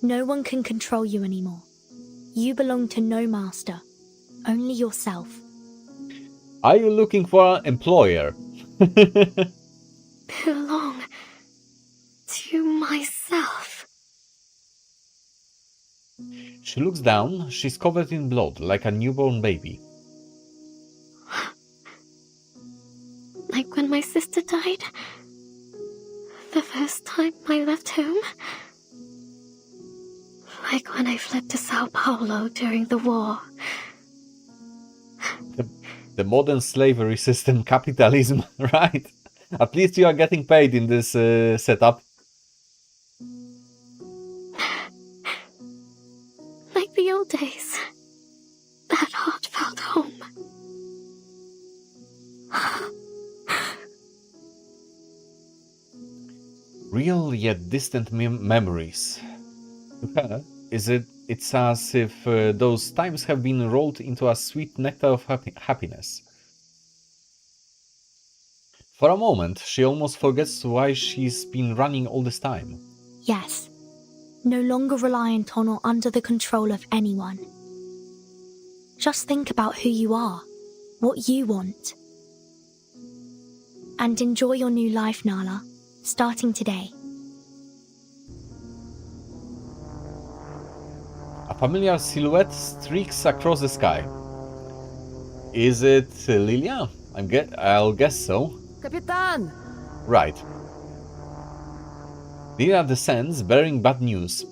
No one can control you anymore. You belong to no master, only yourself. Are you looking for an employer? Belong to myself. She looks down. She's covered in blood, like a newborn baby. Like when my sister died. The first time I left home. Like when I fled to Sao Paulo during the war. The modern slavery system, capitalism, right? At least you are getting paid in this setup. Like the old days. That heartfelt home. Real yet distant memories. To her, it's as if those times have been rolled into a sweet nectar of happiness. For a moment, she almost forgets why she's been running all this time. Yes, no longer reliant on or under the control of anyone. Just think about who you are, what you want. And enjoy your new life, Nala, starting today. A familiar silhouette streaks across the sky. Is it Lilia? I'll guess so. Capitan! Right. Lilia descends, bearing bad news.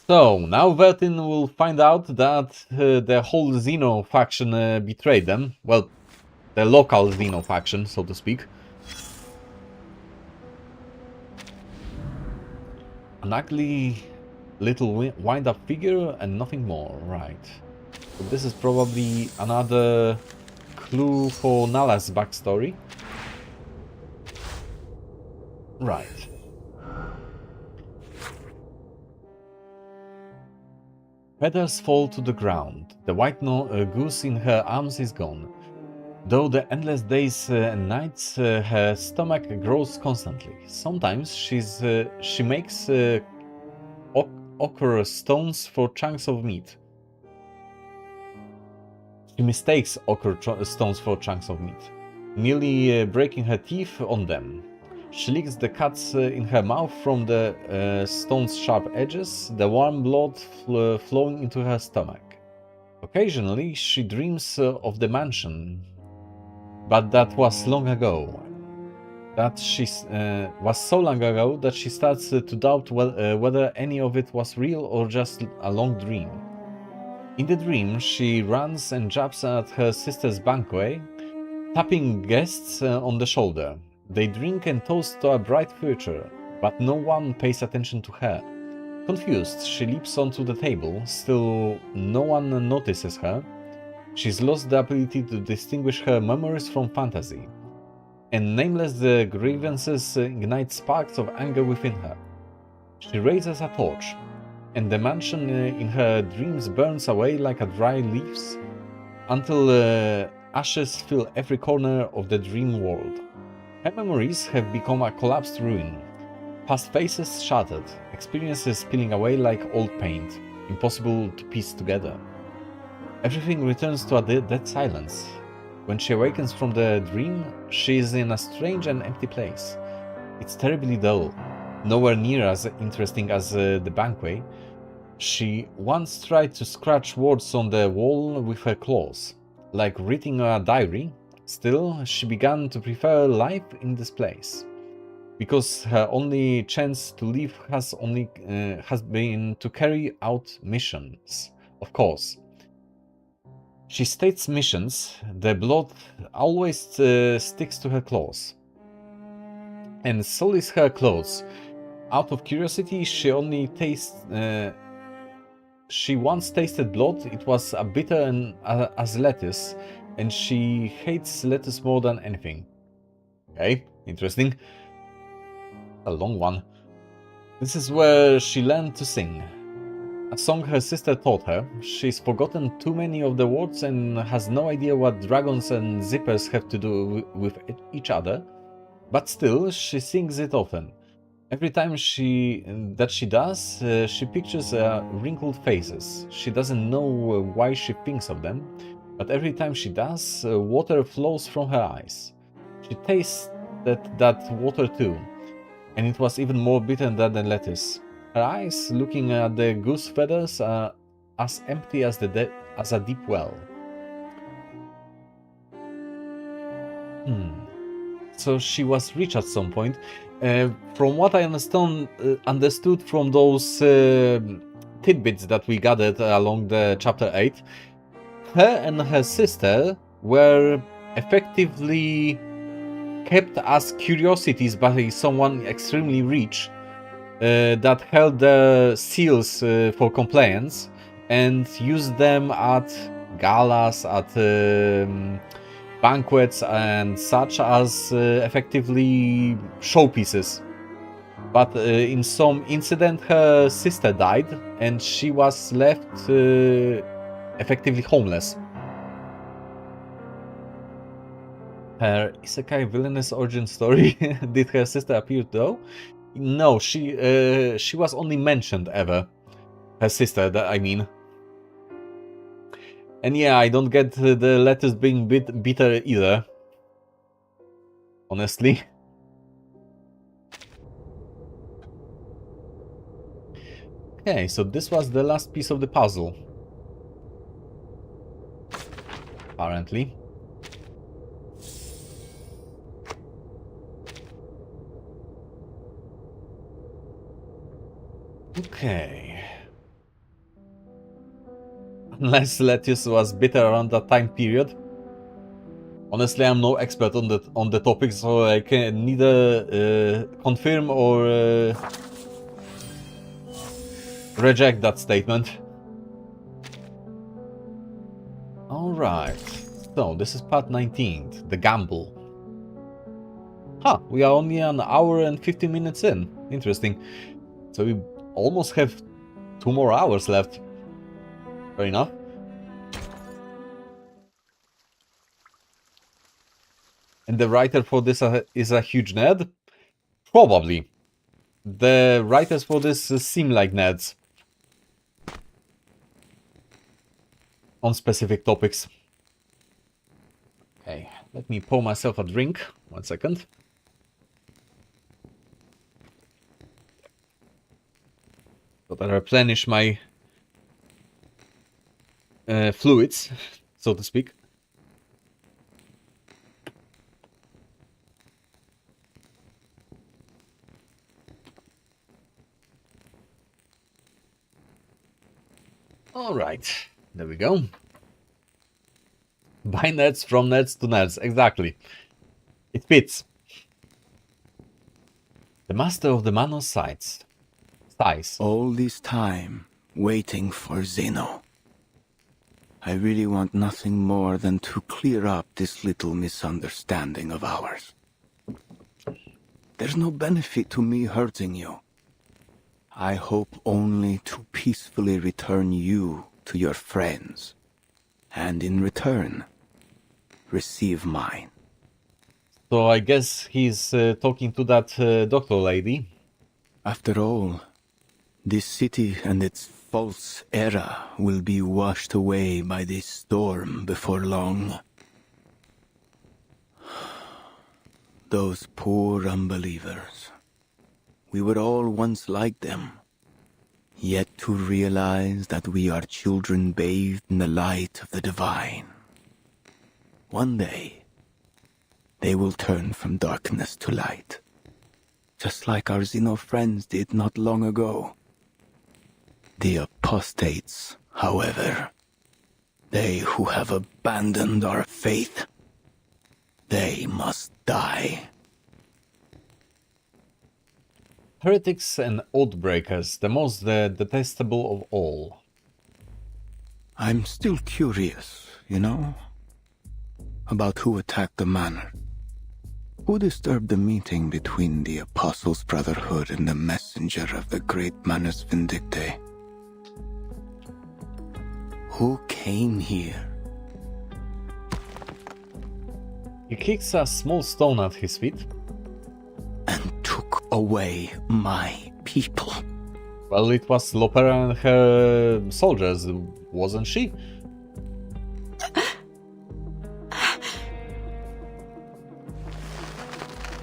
So, now Vertin will find out that the whole Xeno faction betrayed them. Well, the local Xeno faction, so to speak. An ugly little wind-up figure and nothing more, right. So this is probably another clue for Nala's backstory. Right. Feathers fall to the ground. The white goose in her arms is gone. Though the endless days and nights, her stomach grows constantly. Sometimes she makes ochre stones for chunks of meat. She mistakes ochre stones for chunks of meat, nearly breaking her teeth on them. She licks the cuts in her mouth from the stone's sharp edges, the warm blood flowing into her stomach. Occasionally, she dreams of the mansion, but that was long ago. that was so long ago that she starts to doubt whether any of it was real or just a long dream. In the dream, she runs and jabs at her sister's banquet, tapping guests on the shoulder. They drink and toast to a bright future, but no one pays attention to her. Confused, she leaps onto the table, still no one notices her. She's lost the ability to distinguish her memories from fantasy, and nameless grievances ignite sparks of anger within her. She raises a torch, and the mansion in her dreams burns away like a dry leaves, until ashes fill every corner of the dream world. Her memories have become a collapsed ruin, past faces shattered, experiences peeling away like old paint, impossible to piece together. Everything returns to a dead silence. When she awakens from the dream, she is in a strange and empty place. It's terribly dull, nowhere near as interesting as the banquet. She once tried to scratch words on the wall with her claws, like reading a diary. Still, she began to prefer life in this place, because her only chance to live has been to carry out missions. Of course, she states missions. The blood always sticks to her claws, and sullies her clothes. Out of curiosity, she only tastes. She once tasted blood. It was as bitter as lettuce, and she hates lettuce more than anything. Okay, interesting. A long one. This is where she learned to sing. A song her sister taught her. She's forgotten too many of the words and has no idea what dragons and zippers have to do with each other. But still, she sings it often. Every time she does, she pictures wrinkled faces. She doesn't know why she thinks of them, but every time she does, water flows from her eyes. She tastes that water too, and it was even more bitter than the lettuce. Her eyes, looking at the goose feathers, are as empty as a deep well. So she was rich at some point. From what I understood from those tidbits that we gathered along the chapter 8, her and her sister were effectively kept as curiosities by someone extremely rich that held the seals for compliance and used them at galas, at banquets and such as effectively showpieces. But in some incident her sister died and she was left effectively homeless. Her isekai villainous origin story. Did her sister appear though? No, she was only mentioned ever. Her sister, I mean. And yeah, I don't get the lettuce being bitter either. Honestly. Okay, so this was the last piece of the puzzle. Apparently. Okay. Unless lettuce was bitter around that time period. Honestly, I'm no expert on the topic, so I can neither confirm or reject that statement. Alright, so this is part 19, the gamble. Huh, we are only an hour and 15 minutes in. Interesting. So we almost have 2 more hours left. Fair enough. And the writer for this is a huge nerd? Probably. The writers for this seem like nerds. On specific topics. Okay, let me pour myself a drink. 1 second. So that I replenish my fluids, so to speak. Alright, there we go. Buy nets from nets to nets, exactly. It fits. The master of the Manos sighs. All this time, waiting for Zeno. I really want nothing more than to clear up this little misunderstanding of ours. There's no benefit to me hurting you. I hope only to peacefully return you to your friends, and in return, receive mine. So I guess he's talking to that doctor lady. After all, this city and its false era will be washed away by this storm before long. Those poor unbelievers. We were all once like them. Yet to realize that we are children bathed in the light of the divine. One day, they will turn from darkness to light. Just like our Xeno friends did not long ago. The apostates, however, they who have abandoned our faith, they must die. Heretics and oathbreakers, the most detestable of all. I'm still curious, you know, about who attacked the manor. Who disturbed the meeting between the Apostles' Brotherhood and the messenger of the great Manus Vindictae? Who came here? He kicks a small stone at his feet. And took away my people. Well, it was Lopera and her soldiers, wasn't she?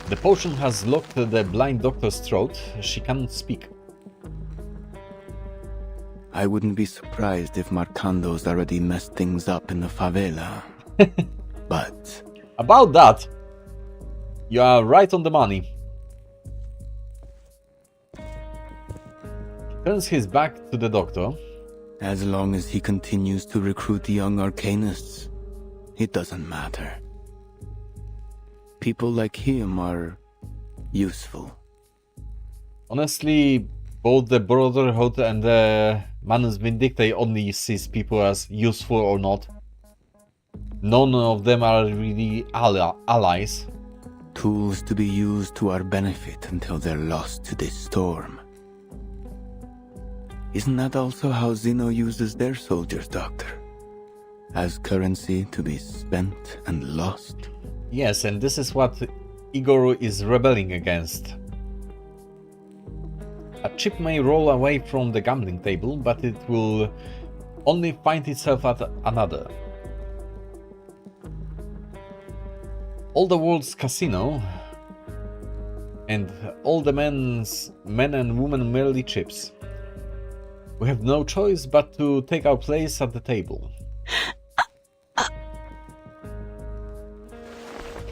The potion has locked the blind doctor's throat. She cannot speak. I wouldn't be surprised if Marcando's already messed things up in the favela. But... About that, you are right on the money. He turns his back to the doctor. As long as he continues to recruit the young arcanists, it doesn't matter. People like him are useful. Honestly, both the Brotherhood and the Manus Vindictae only sees people as useful or not. None of them are really allies. Tools to be used to our benefit until they're lost to this storm. Isn't that also how Zeno uses their soldiers, Doctor? As currency to be spent and lost? Yes, and this is what Igor is rebelling against. A chip may roll away from the gambling table, but it will only find itself at another. All the world's casino, and all the men and women merely chips. We have no choice but to take our place at the table.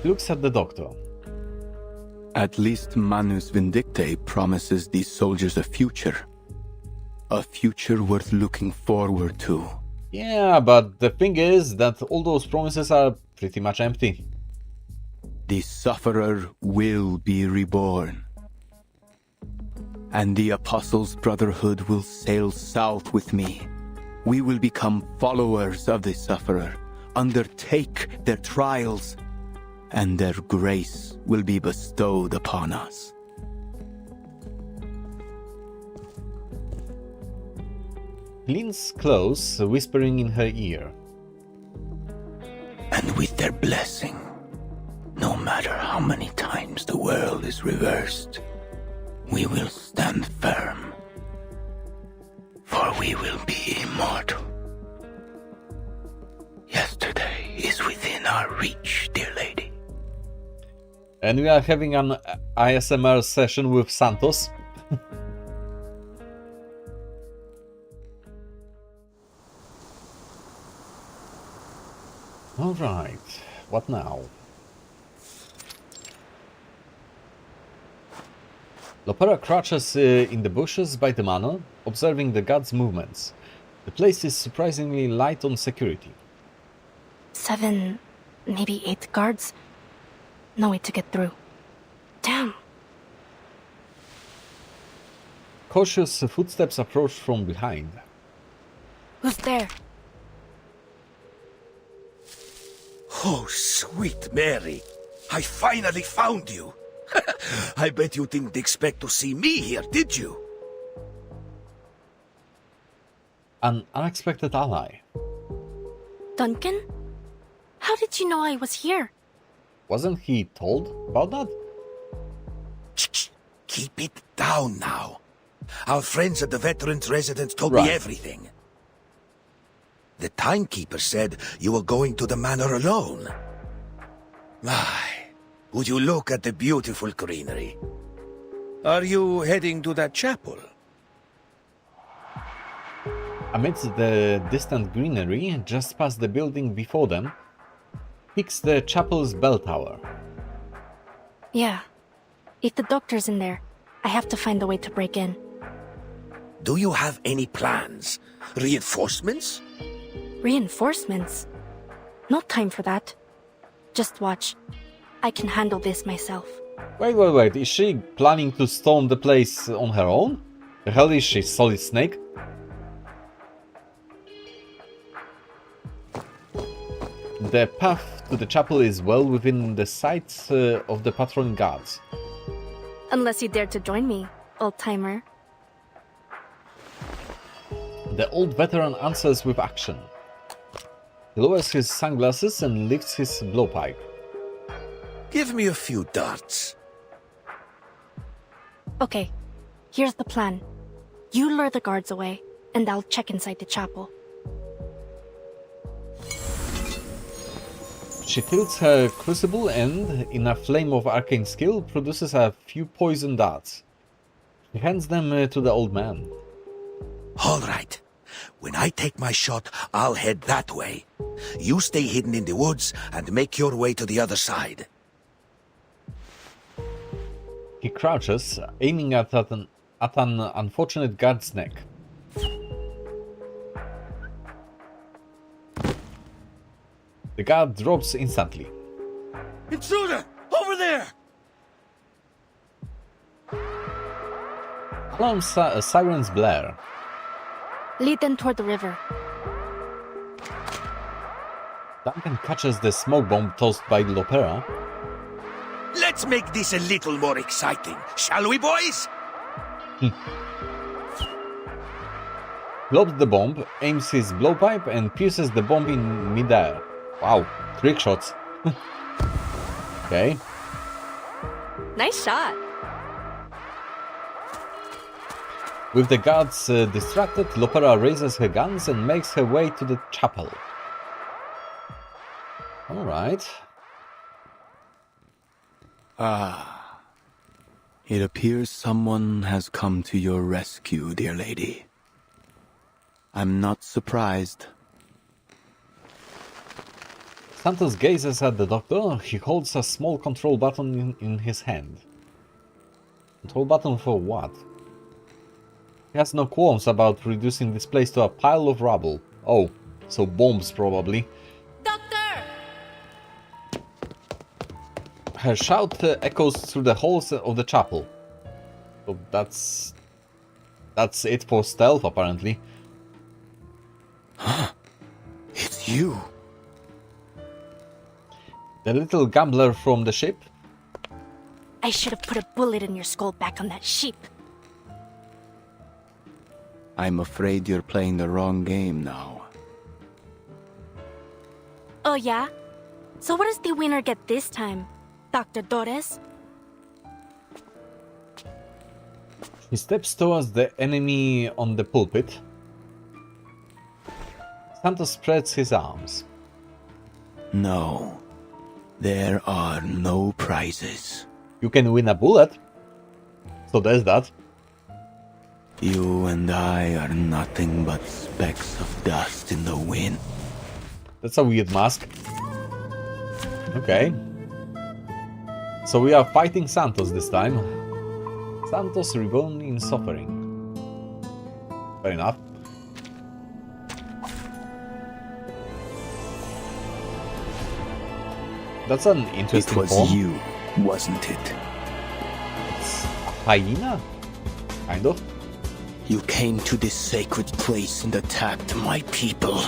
He looks at the doctor. At least Manus Vindictae promises these soldiers a future. A future worth looking forward to. Yeah, but the thing is that all those promises are pretty much empty. The Sufferer will be reborn. And the Apostles' Brotherhood will sail south with me. We will become followers of the Sufferer, undertake their trials, and their grace will be bestowed upon us. He leans close, whispering in her ear. And with their blessing, no matter how many times the world is reversed, we will stand firm, for we will be immortal. Yesterday is within our reach, dear lady. And we are having an ASMR session with Santos. Alright, what now? Lopera crouches in the bushes by the manor, observing the god's movements. The place is surprisingly light on security. 7, maybe 8 guards. No way to get through. Damn. Cautious footsteps approach from behind. Who's there? Oh, sweet Mary. I finally found you. I bet you didn't expect to see me here, did you? An unexpected ally. Duncan? How did you know I was here? Wasn't he told about that? Shh, keep it down now. Our friends at the veterans' residence told Right. me everything. The timekeeper said you were going to the manor alone. My, would you look at the beautiful greenery? Are you heading to that chapel? Amidst the distant greenery, just past the building before them, peeks the chapel's bell tower. Yeah. If the doctor's in there, I have to find a way to break in. Do you have any plans? Reinforcements? Reinforcements? No time for that. Just watch. I can handle this myself. Wait, is she planning to storm the place on her own? The hell is she, Solid Snake? The path to the chapel is well within the sight of the patrolling guards. Unless you dare to join me, old-timer. The old veteran answers with action. He lowers his sunglasses and lifts his blowpipe. Give me a few darts. Okay, here's the plan. You lure the guards away, and I'll check inside the chapel. She tilts her crucible and, in a flame of arcane skill, produces a few poison darts. She hands them to the old man. All right. When I take my shot, I'll head that way. You stay hidden in the woods and make your way to the other side. He crouches, aiming at an unfortunate guard's neck. The guard drops instantly. Intruder! Over there! Alarm sirens blare. Lead them toward the river. Duncan catches the smoke bomb tossed by Lopera. Let's make this a little more exciting, shall we, boys? Lobs the bomb, aims his blowpipe, and pierces the bomb in midair. Wow, trick shots. Okay. Nice shot. With the guards distracted, Lopera raises her guns and makes her way to the chapel. Alright. Ah. It appears someone has come to your rescue, dear lady. I'm not surprised. Santos gazes at the doctor. He holds a small control button in his hand. Control button for what? He has no qualms about reducing this place to a pile of rubble. Oh, so bombs probably. Doctor! Her shout echoes through the halls of the chapel. So that's it for stealth, apparently. It's you. The little gambler from the ship. I should have put a bullet in your skull back on that sheep. I'm afraid you're playing the wrong game now. Oh yeah? So what does the winner get this time, Dr. Torres? He steps towards the enemy on the pulpit. Santos spreads his arms. No. There are no prizes. You can win a bullet. So there's that. You and I are nothing but specks of dust in the wind. That's a weird mask. Okay. So we are fighting Santos this time. Santos reborn in suffering. Fair enough. That's an It interesting was form. you, wasn't it? It's a hyena? Kind of. You came to this sacred place and attacked my people.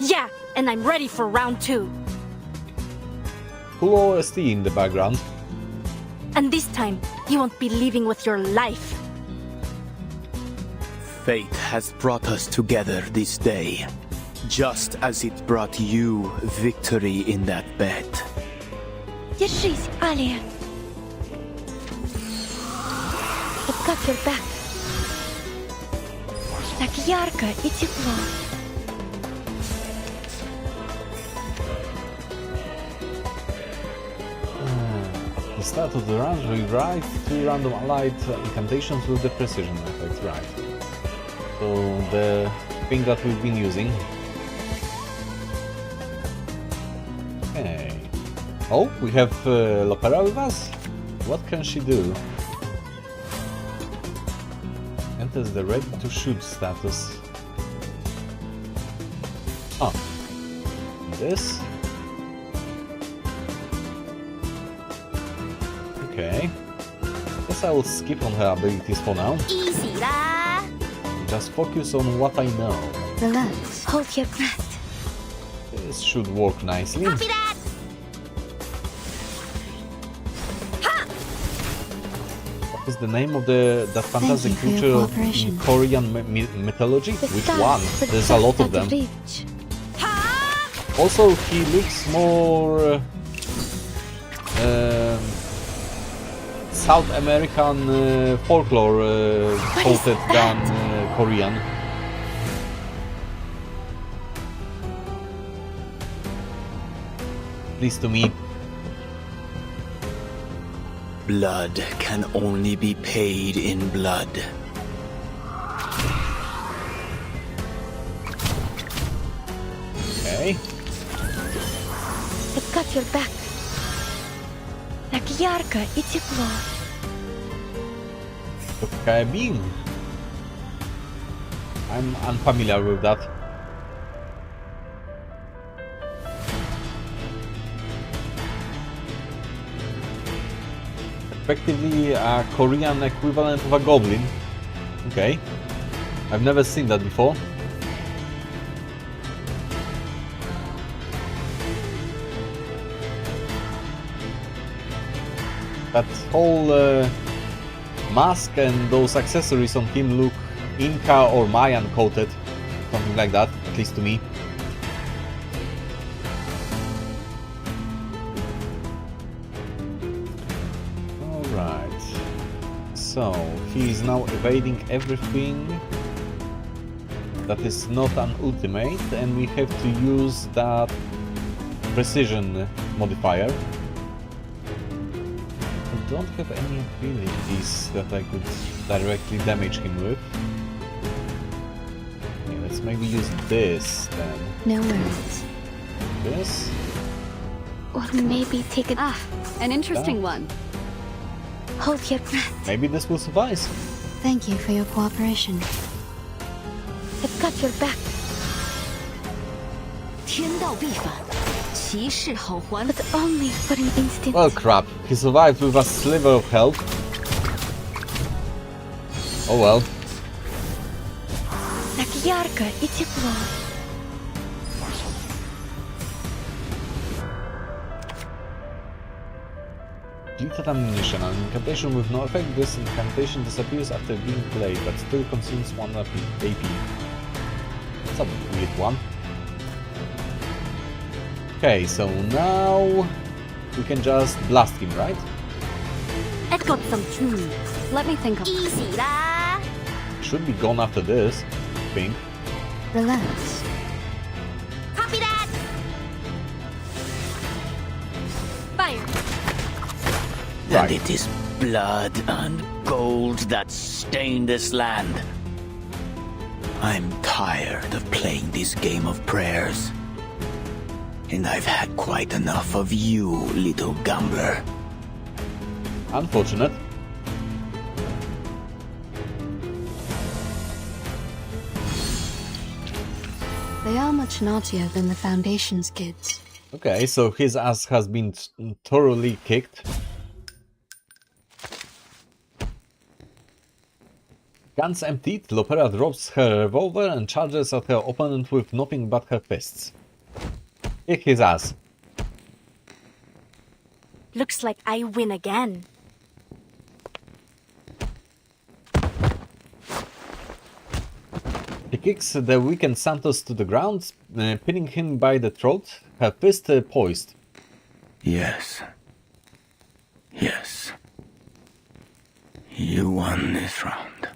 Yeah, and I'm ready for round 2. Cool OST in the background. And this time, you won't be leaving with your life. Fate has brought us together this day, just as it brought you victory in that bed. Держись, Алия. I've got your back. Так ярко и тепло. At the start of the round, we write 2 random allied incantations with the precision effect, right? So the thing that we've been using. Okay. Oh, we have Lopera with us? What can she do? Enters the ready to shoot status. Oh. This? Okay. Guess I will skip on her abilities for now. Easy lah. Just focus on what I know. Relax. Hold your breath. This should work nicely. Copy that. What is the name of that fantastic Thank you for creature your in cooperation. Korean mythology? The Which stars one? for the There's a lot of first out them. reach. Also, he looks more South American folklore coated than Korean. At least to me. Blood can only be paid in blood. Okay. I've got your back. Так ярко и тепло. Okay, beam. I'm unfamiliar with that. Effectively a Korean equivalent of a goblin. Okay. I've never seen that before. That whole mask and those accessories on him look Inca or Mayan coated. Something like that, at least to me. Alright. So, he is now evading everything that is not an ultimate, and we have to use that precision modifier. I don't have any abilities that I could directly damage him with. Okay, let's maybe use this then. No worries. This? Or maybe take it. An interesting Yeah. one. Hold your breath. Maybe this will suffice. Thank you for your cooperation. I've got your back. 天道必反，其势好还。 But only for an instant. Well, crap. He survived with a sliver of health. Oh well. Так ярко и тепло. Deleted ammunition. An incantation with no effect. This incantation disappears after being played, but still consumes 1 AP. That's a weird one. Okay, so now we can just blast him, right? I've got some too. Let me think of Easy lah. Should be gone after this, I think. Relax. Copy that. Fire. Right. And it is blood and gold that stain this land. I'm tired of playing this game of prayers. And I've had quite enough of you, little gambler. Unfortunate. They are much naughtier than the Foundation's kids. Okay, so his ass has been thoroughly kicked. Guns emptied, Lopera drops her revolver and charges at her opponent with nothing but her fists. Kick his ass. Looks like I win again. She kicks the weakened Santos to the ground, pinning him by the throat, her fist poised. Yes. Yes. You won this round.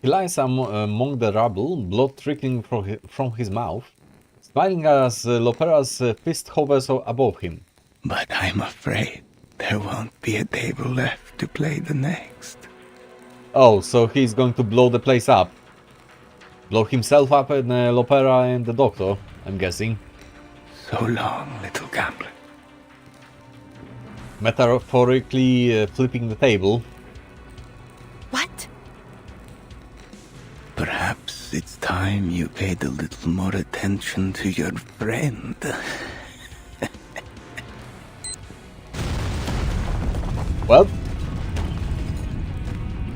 He lies among the rubble, blood trickling from his mouth, smiling as Lopera's fist hovers above him. But I'm afraid there won't be a table left to play the next. Oh, so he's going to blow the place up. Blow himself up and Lopera and the doctor, I'm guessing. So long, little gambler. Metaphorically flipping the table. What? Perhaps it's time you paid a little more attention to your friend. Well,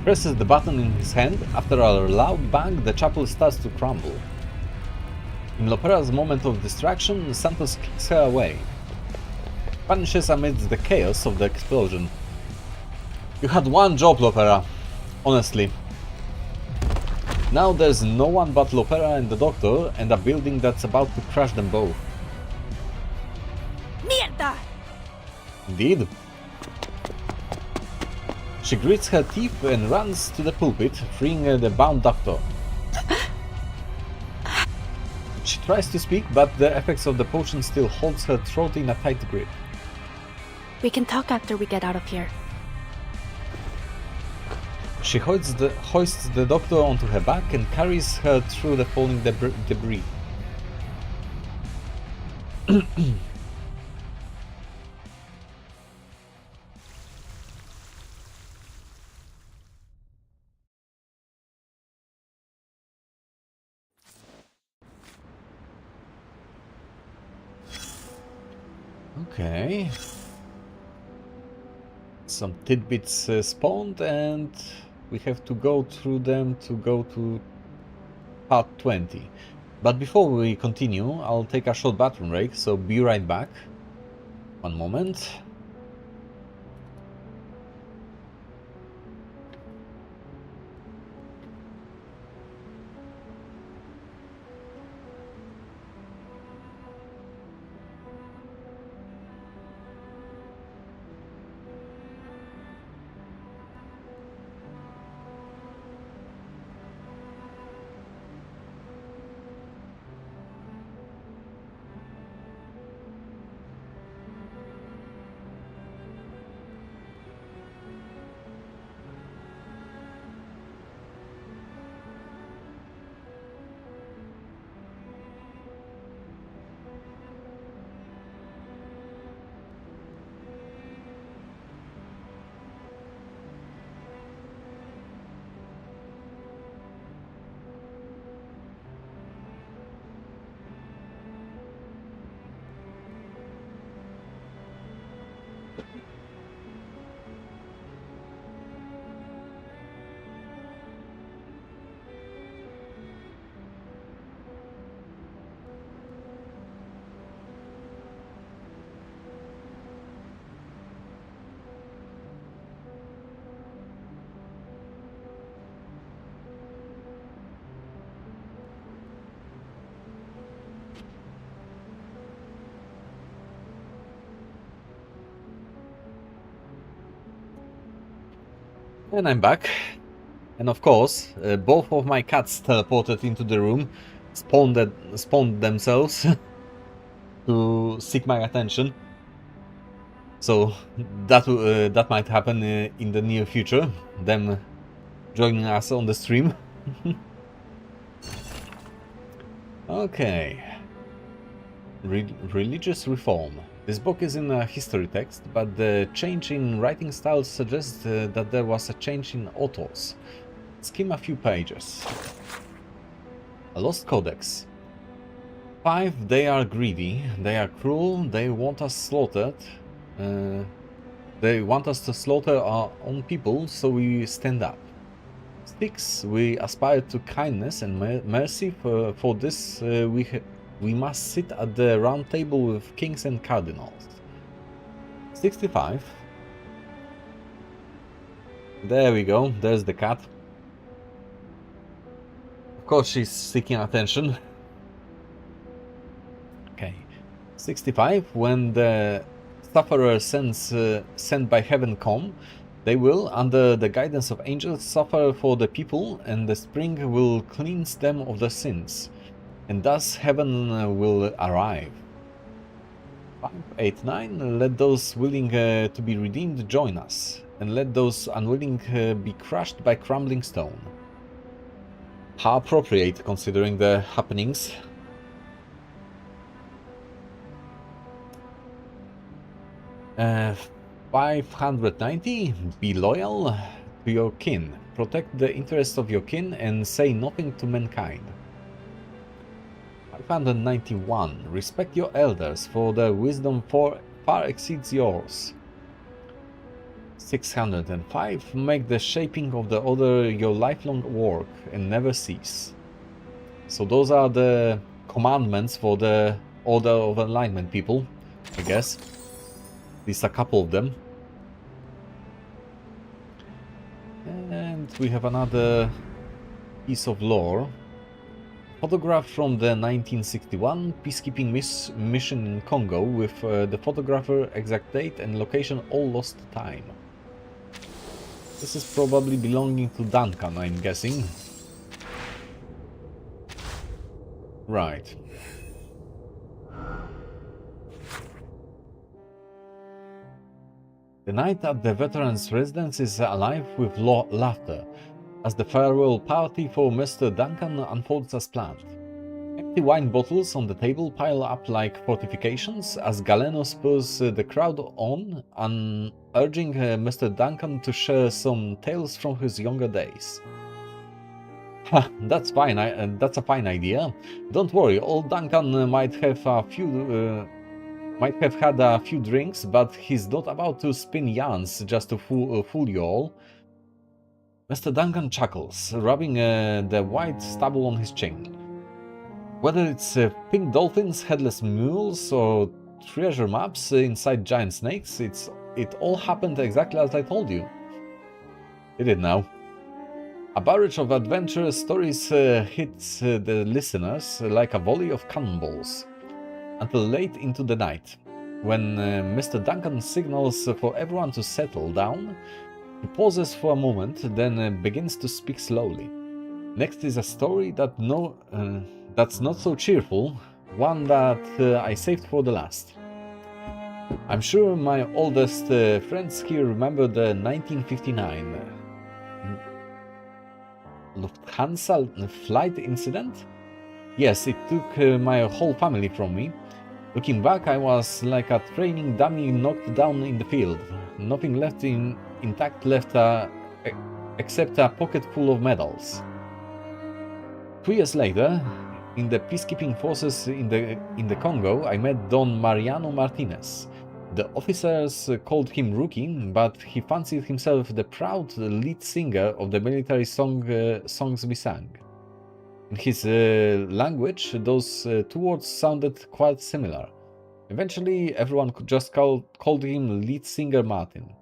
presses the button in his hand. After a loud bang, the chapel starts to crumble. In Lopera's moment of distraction, Santos kicks her away. Vanishes amidst the chaos of the explosion. You had one job, Lopera. Honestly. Now there's no one but Lopera and the doctor, and a building that's about to crush them both. Mierda! Indeed. She grits her teeth and runs to the pulpit, freeing the bound doctor. She tries to speak, but the effects of the potion still holds her throat in a tight grip. We can talk after we get out of here. She hoists the doctor onto her back and carries her through the falling debris. Okay. Some tidbits spawned, and we have to go through them to go to part 20. But before we continue, I'll take a short bathroom break, so be right back. One moment. And I'm back. And of course, both of my cats teleported into the room, spawned themselves to seek my attention. So that might happen in the near future, them joining us on the stream. Okay. Religious reform. This book is in a history text, but the change in writing style suggests that there was a change in authors. Skim a few pages. A lost codex. 5, they are greedy, they are cruel, they want us slaughtered. They want us to slaughter our own people, so we stand up. 6, we aspire to kindness and mercy. For this, we must sit at the round table with kings and cardinals. 65. There we go, there's the cat. Of course, she's seeking attention. Okay. 65, when the sufferer sent by heaven come, they will, under the guidance of angels, suffer for the people, and the spring will cleanse them of their sins, and thus heaven will arrive. 5, 8, 9, let those willing to be redeemed join us, and let those unwilling be crushed by crumbling stone. How appropriate, considering the happenings. 590, be loyal to your kin, protect the interests of your kin, and say nothing to mankind. 591, respect your elders, for their wisdom far exceeds yours. 605, make the shaping of the order your lifelong work, and never cease. So those are the commandments for the Order of Alignment people, I guess. At least a couple of them. And we have another piece of lore. Photograph from the 1961 peacekeeping mission in Congo, with the photographer, exact date and location all lost to time. This is probably belonging to Duncan, I'm guessing. Right. The night at the veterans' residence is alive with laughter, as the farewell party for Mr. Duncan unfolds as planned. Empty wine bottles on the table pile up like fortifications, as Galeno spurs the crowd on, urging Mr. Duncan to share some tales from his younger days. Ha, that's fine. That's a fine idea. Don't worry, old Duncan might have had a few drinks, but he's not about to spin yarns just to fool you all. Mr. Duncan chuckles, rubbing the white stubble on his chin. Whether it's pink dolphins, headless mules, or treasure maps inside giant snakes, it all happened exactly as I told you. Did it now? A barrage of adventurous stories hits the listeners like a volley of cannonballs, until late into the night, when Mr. Duncan signals for everyone to settle down. He pauses for a moment, then begins to speak slowly. Next is a story that's not so cheerful, one that I saved for the last. I'm sure my oldest friends here remember the 1959 Lufthansa flight incident? Yes, it took my whole family from me. Looking back, I was like a training dummy knocked down in the field. Nothing left intact except a pocket full of medals. 2 years later, in the peacekeeping forces in the Congo, I met Don Mariano Martinez. The officers called him Rookie, but he fancied himself the proud lead singer of the military songs we sang. In his language, those two words sounded quite similar. Eventually, everyone just called him Lead Singer Martin.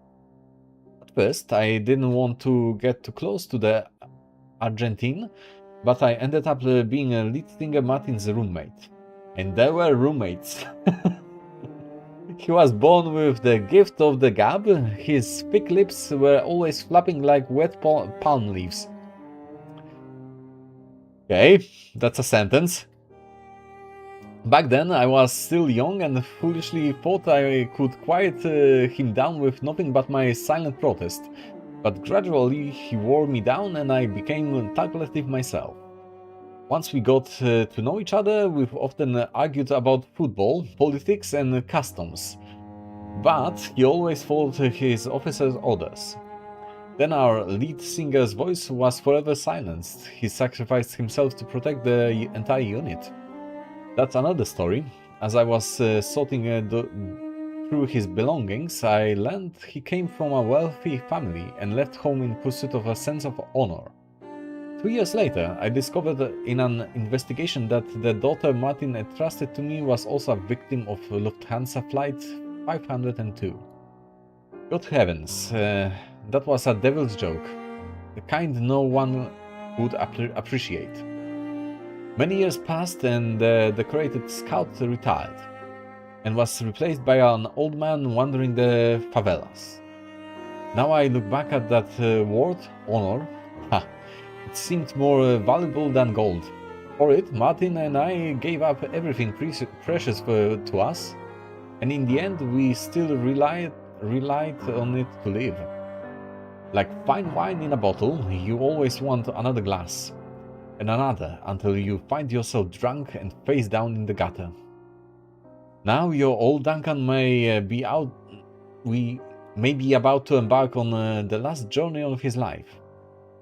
At first, I didn't want to get too close to the Argentine, but I ended up being Lead Singer Martin's roommate. And there were roommates. He was born with the gift of the gab. His thick lips were always flapping like wet palm leaves. Okay, that's a sentence. Back then, I was still young and foolishly thought I could quiet him down with nothing but my silent protest. But gradually, he wore me down and I became talkative myself. Once we got to know each other, we've often argued about football, politics and customs. But he always followed his officer's orders. Then our lead singer's voice was forever silenced. He sacrificed himself to protect the entire unit. That's another story. As I was sorting through his belongings, I learned he came from a wealthy family and left home in pursuit of a sense of honor. 2 years later, I discovered in an investigation that the daughter Martin entrusted to me was also a victim of Lufthansa Flight 502. Good heavens, that was a devil's joke, the kind no one would appreciate. Many years passed and the decorated scout retired, and was replaced by an old man wandering the favelas. Now I look back at that word, honor. It seemed more valuable than gold. For it, Martin and I gave up everything precious to us, and in the end we still relied on it to live. Like fine wine in a bottle, you always want another glass, and another, until you find yourself drunk and face down in the gutter. Now your old Duncan may be about to embark on the last journey of his life.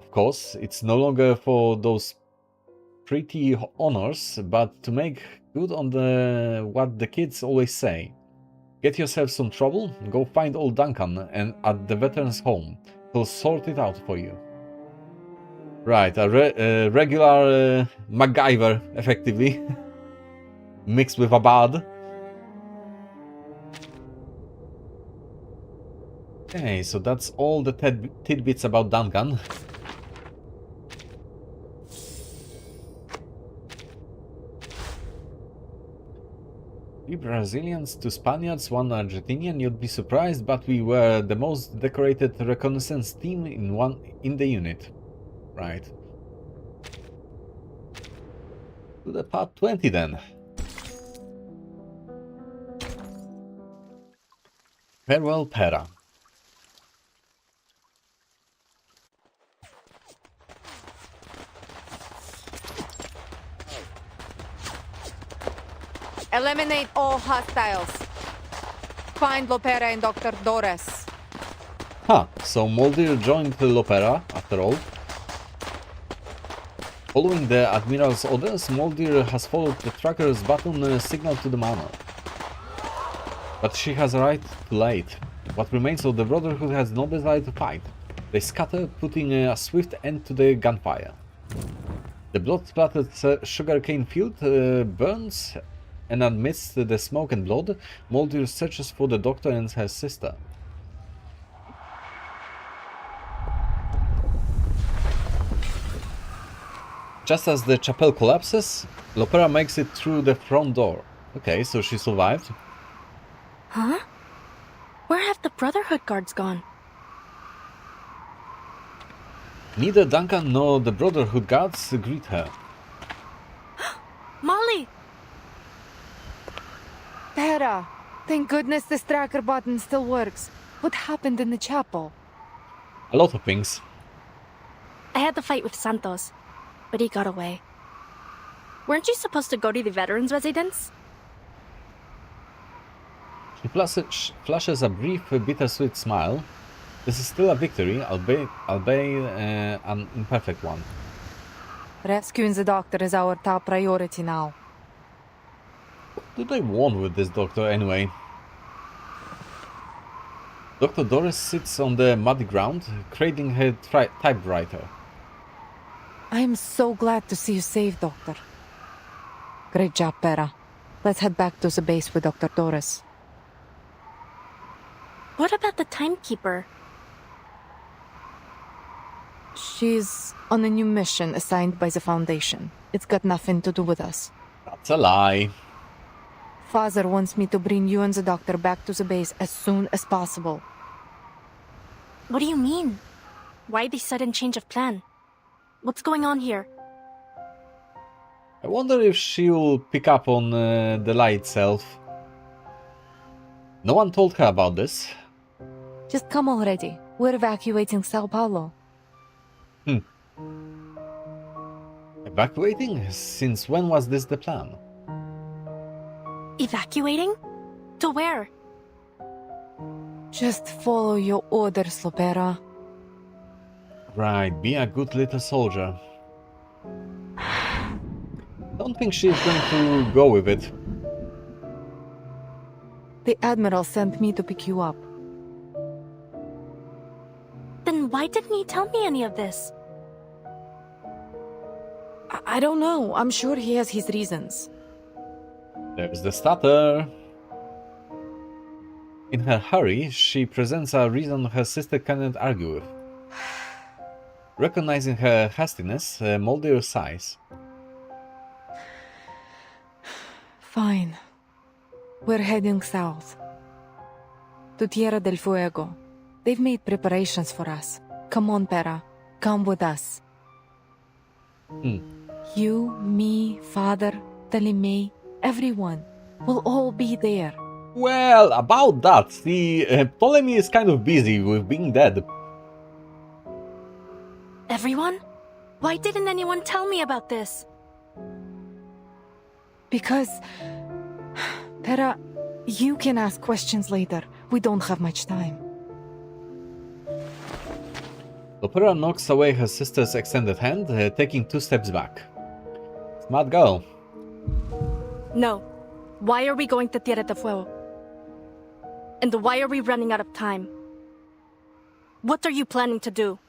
Of course, it's no longer for those pretty honors, but to make good on what the kids always say. Get yourself some trouble, go find old Duncan and at the veterans home. He'll sort it out for you. Right, a regular MacGyver, effectively, mixed with a bard. Okay, so that's all the tidbits about Duncan. Three Brazilians, 2 Spaniards, 1 Argentinian. You'd be surprised, but we were the most decorated reconnaissance team in the unit. Right. To the part 20 then. Farewell, Pera. Eliminate all hostiles. Find Lopera and Dr. Doris. So Moldir joined Lopera, after all. Following the Admiral's orders, Moldir has followed the tracker's button signal to the manor. But she has arrived too late. What remains of the Brotherhood has no desire to fight. They scatter, putting a swift end to the gunfire. The blood-splattered sugarcane field burns, and amidst the smoke and blood, Moldir searches for the doctor and her sister. Just as the chapel collapses, Lopera makes it through the front door. Okay, so she survived. Huh? Where have the Brotherhood guards gone? Neither Duncan nor the Brotherhood guards greet her. Molly! Pera, thank goodness this tracker button still works. What happened in the chapel? A lot of things. I had to fight with Santos, but he got away. Weren't you supposed to go to the veterans' residence? She flashes a brief, bittersweet smile. This is still a victory, albeit an imperfect one. Rescuing the doctor is our top priority now. What do they want with this doctor anyway? Dr. Doris sits on the muddy ground, cradling her typewriter. I am so glad to see you safe, Doctor. Great job, Pera. Let's head back to the base with Dr. Doris. What about the timekeeper? She's on a new mission assigned by the Foundation. It's got nothing to do with us. That's a lie. Father wants me to bring you and the doctor back to the base as soon as possible. What do you mean? Why the sudden change of plan? What's going on here? I wonder if she'll pick up on the lie itself. No one told her about this. Just come already. We're evacuating Sao Paulo. Evacuating? Since when was this the plan? Evacuating? To where? Just follow your orders, Lopera. Right, be a good little soldier. Don't think she's going to go with it. The Admiral sent me to pick you up. Then why didn't he tell me any of this? I don't know. I'm sure he has his reasons. There's the stutter. In her hurry, she presents a reason her sister cannot argue with. Recognizing her hastiness, Moldir sighs. Fine. We're heading south. To Tierra del Fuego. They've made preparations for us. Come on, Pera. Come with us. You, me, Father, Talimei, everyone. We'll all be there. Well, about that, the Ptolemy is kind of busy with being dead. Everyone? Why didn't anyone tell me about this? Because... Pera, you can ask questions later. We don't have much time. Lopera knocks away her sister's extended hand, taking 2 steps back. Smart girl. No. Why are we going to Tierra del Fuego? And why are we running out of time? What are you planning to do?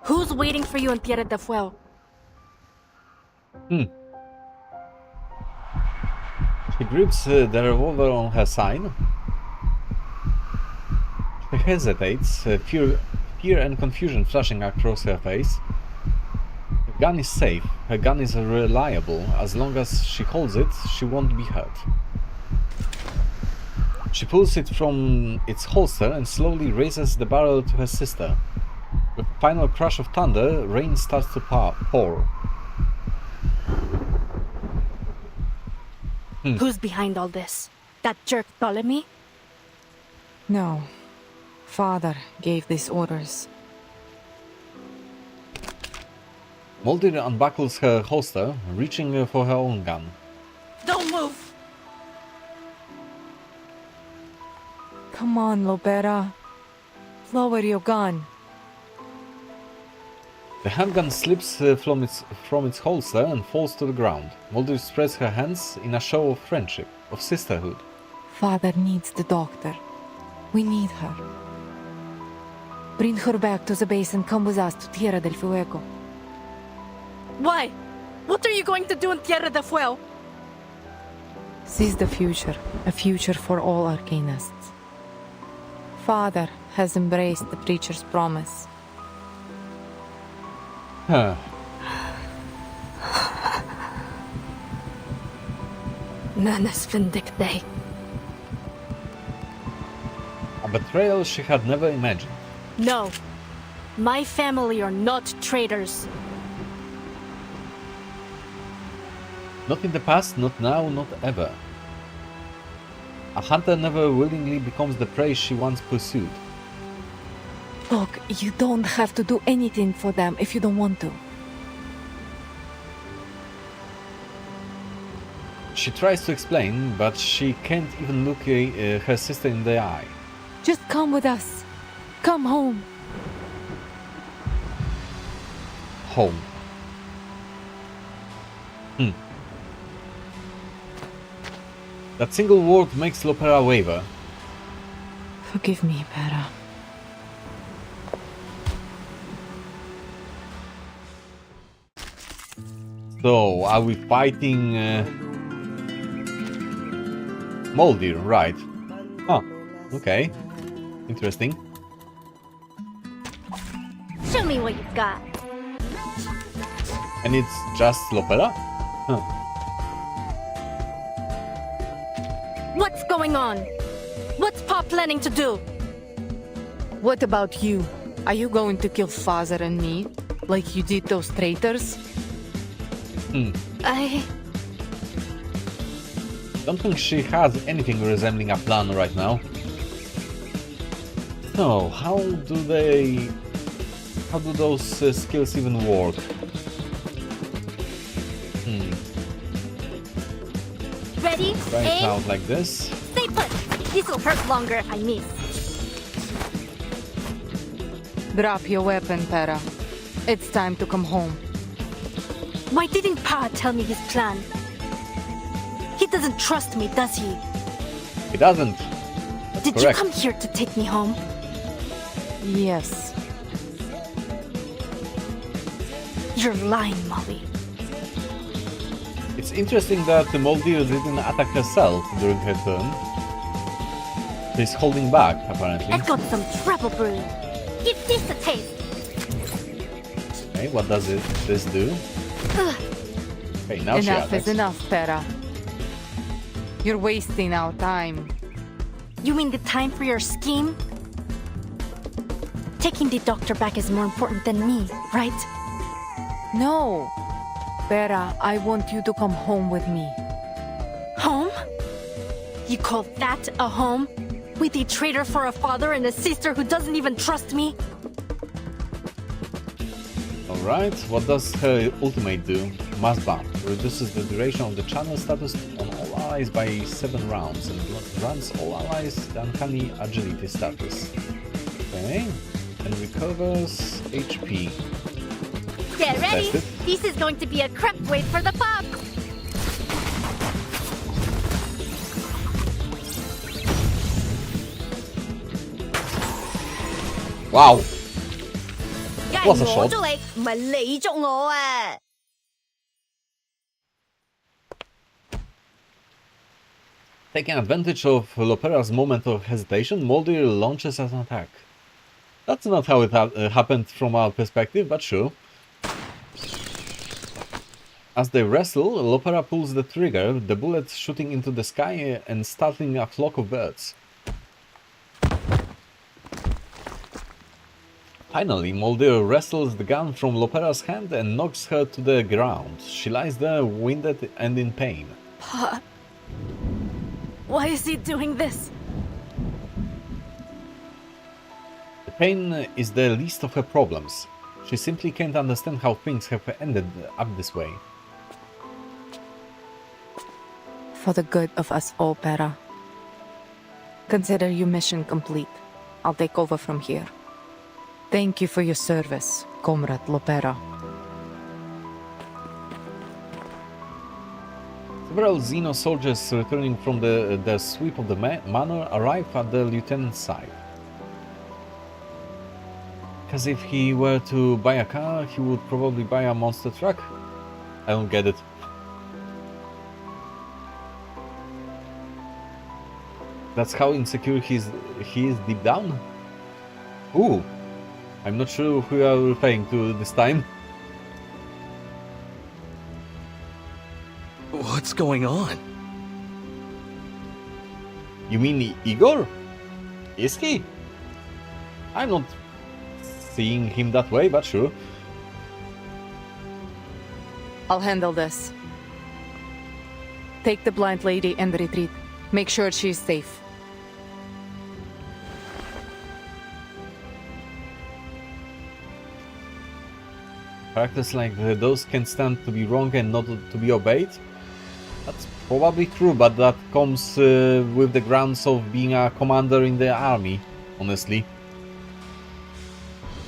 Who's waiting for you in Tierra del Fuego? She grips the revolver on her side. She hesitates, fear and confusion flashing across her face. Her gun is safe, her gun is reliable. As long as she holds it, she won't be hurt. She pulls it from its holster and slowly raises the barrel to her sister. With a final crash of thunder, rain starts to pour. Who's behind all this? That jerk Ptolemy? No. Father gave these orders. Moldir unbuckles her holster, reaching for her own gun. Don't move! Come on, Lopera. Lower your gun. The handgun slips from its holster and falls to the ground. Moldir spreads her hands in a show of friendship, of sisterhood. Father needs the doctor. We need her. Bring her back to the base and come with us to Tierra del Fuego. Why? What are you going to do in Tierra del Fuego? Seize the future, a future for all Arcanists. Father has embraced the preacher's promise. Nanas Vindicte. A betrayal she had never imagined. No. My family are not traitors. Not in the past, not now, not ever. A hunter never willingly becomes the prey she once pursued. Look, you don't have to do anything for them if you don't want to. She tries to explain, but she can't even look her sister in the eye. Just come with us. Come home. Home. That single word makes Lopera waver. Forgive me, Pera. So, are we fighting Moldir, right? Oh, okay. Interesting. Show me what you've got. And it's just Lopera? Huh. What's going on? What's Pa planning to do? What about you? Are you going to kill Father and me, like you did those traitors? I don't think she has anything resembling a plan right now. So, how do those skills even work? Ready? Try it Aim. out like this. Stay put. This'll hurt longer if I miss. Drop your weapon, Pera. It's time to come home. Why didn't Pa tell me his plan? He doesn't trust me, does he? He doesn't. That's Did correct. you come here to take me home? Yes. You're lying, Molly. It's interesting that Moldir didn't attack herself during her turn. She's holding back, apparently. I've got some trouble brewing. Give this a taste. Okay, what does this do? Okay, now she Enough attacks. is enough, Pera. You're wasting our time. You mean the time for your scheme? Taking the doctor back is more important than me, right? No. Pera, I want you to come home with me. Home? You call that a home? With a traitor for a father and a sister who doesn't even trust me? Alright, what does her ultimate do? Mass bump. Reduces the duration of the channel status on all allies by 7 rounds and grants all allies the uncanny agility status. Okay, and recovers HP. Get ready! Tested. This is going to be a crap wait for the pop! Wow! 梗 Was a 係我 shot. 捉你，唔係你捉我啊！ Taking advantage of Lopera's moment of hesitation, Moldir launches an attack. That's not how it happened from our perspective, but sure. As they wrestle, Lopera pulls the trigger, the bullet shooting into the sky and startling a flock of birds. Finally, Moldir wrestles the gun from Lopera's hand and knocks her to the ground. She lies there, winded and in pain. Pa, why is he doing this? The pain is the least of her problems. She simply can't understand how things have ended up this way. For the good of us all, Pera. Consider your mission complete. I'll take over from here. Thank you for your service, Comrade Lopera. Several Xeno soldiers returning from the sweep of the manor arrive at the lieutenant's side. Because if he were to buy a car, he would probably buy a monster truck? I don't get it. That's how insecure he is deep down? Ooh, I'm not sure who you are referring to this time. What's going on? You mean Igor? Is he? I'm not seeing him that way, but sure. I'll handle this. Take the blind lady and retreat. Make sure she's safe. Characters like those can stand to be wrong and not to be obeyed? That's probably true, but that comes with the grounds of being a commander in the army, honestly.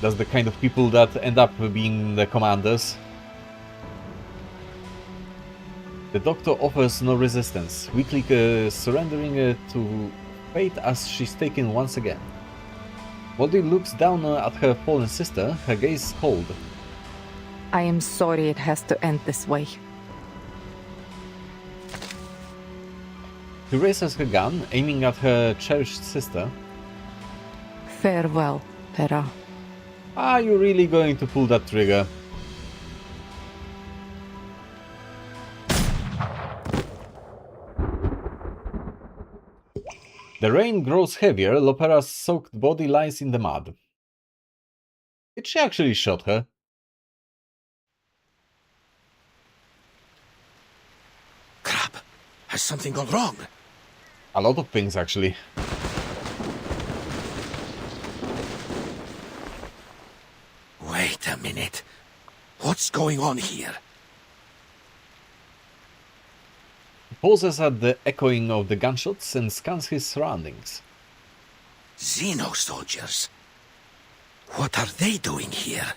That's the kind of people that end up being the commanders. The doctor offers no resistance, weakly surrendering to fate as she's taken once again. Moldy looks down at her fallen sister, her gaze cold. I am sorry it has to end this way. She raises her gun, aiming at her cherished sister. Farewell, Pera. Are you really going to pull that trigger? The rain grows heavier, Lopera's soaked body lies in the mud. Did she actually shot her? Crap! Has something gone wrong? A lot of things, actually. Wait a minute. What's going on here? He pauses at the echoing of the gunshots and scans his surroundings. Xeno soldiers. What are they doing here?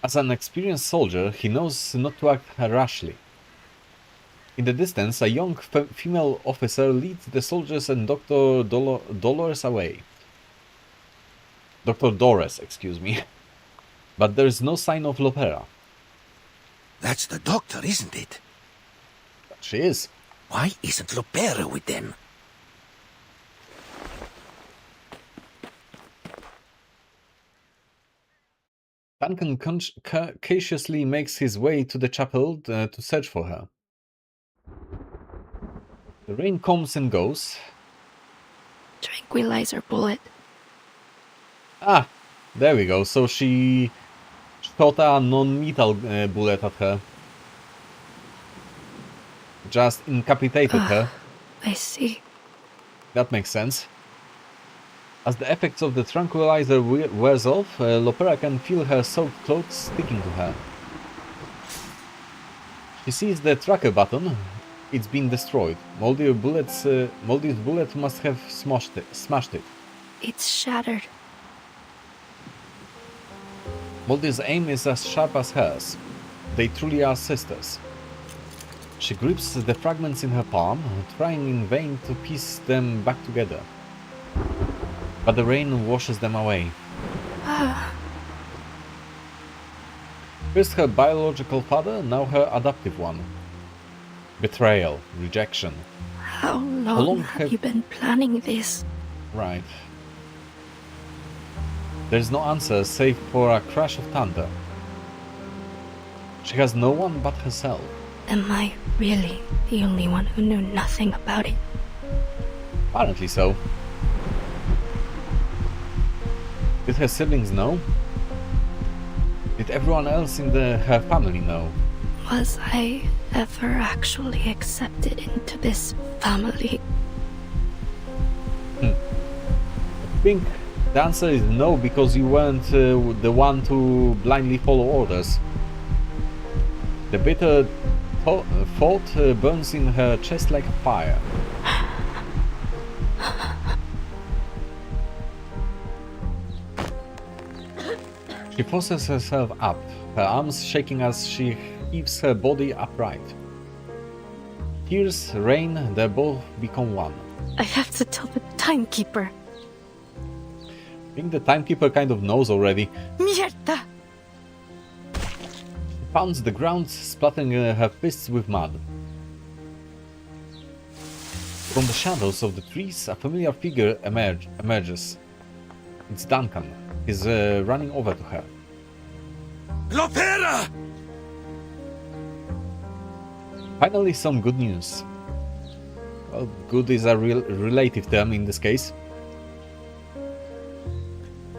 As an experienced soldier, he knows not to act rashly. In the distance, a young female officer leads the soldiers and Dr. Dolores away. Dr. Doris, excuse me. But there is no sign of Lopera. That's the doctor, isn't it? She is. Why isn't Lopera with them? Duncan cautiously makes his way to the chapel to search for her. The rain comes and goes. Tranquilizer bullet. Ah, there we go. So she shot a non-lethal bullet at her. Just incapacitated her. I see. That makes sense. As the effects of the tranquilizer wears off, Lopera can feel her soaked clothes sticking to her. She sees the tracker button. It's been destroyed. Moldy's bullet must have smashed it. It's shattered. Moldy's aim is as sharp as hers. They truly are sisters. She grips the fragments in her palm, trying in vain to piece them back together. But the rain washes them away. First her biological father, now her adoptive one. Betrayal, rejection. How long have you been planning this? Right. There's no answer save for a crash of thunder. She has no one but herself. Am I really the only one who knew nothing about it? Apparently so. Did her siblings know? Did everyone else in her family know? Was I ever actually accepted into this family? I think the answer is no, because you weren't the one to blindly follow orders. The bitter thought burns in her chest like a fire. She forces herself up, her arms shaking as she heaves her body upright. Tears, rain, they both become one. I have to tell the timekeeper. I think the timekeeper kind of knows already. Mierda! She pounds the ground, splattering her fists with mud. From the shadows of the trees, a familiar figure emerges. It's Duncan. He's running over to her. Lopera! Finally, some good news. Well, good is a relative term in this case.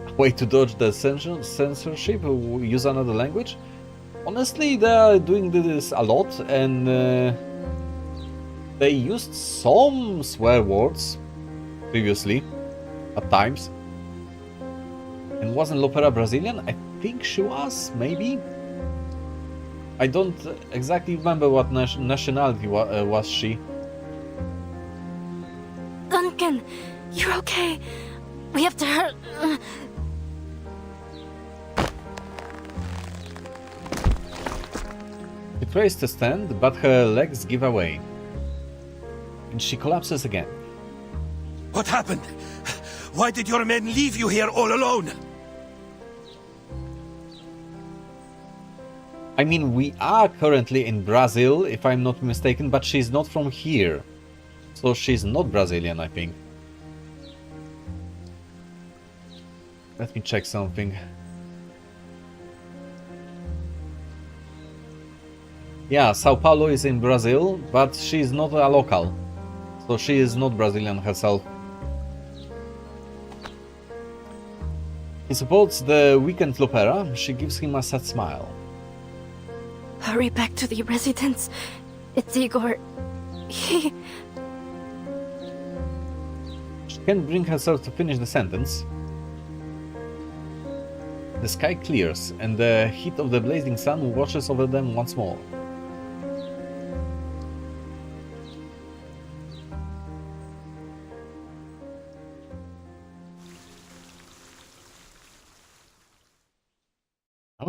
A way to dodge the censorship, use another language? Honestly, they are doing this a lot, and they used some swear words previously, at times. And wasn't Lopera Brazilian? I think she was, maybe? I don't exactly remember what nationality was she. Duncan, you're okay. We have to hurt. She tries to stand, but her legs give away. And she collapses again. What happened? Why did your men leave you here all alone? I mean, we are currently in Brazil, if I'm not mistaken, but she's not from here. So she's not Brazilian, I think. Let me check something. Yeah, Sao Paulo is in Brazil, but she's not a local. So she is not Brazilian herself. He supports the weakened Lopera. She gives him a sad smile. Hurry back to the residence. It's Igor. He... She can't bring herself to finish the sentence. The sky clears, and the heat of the blazing sun washes over them once more.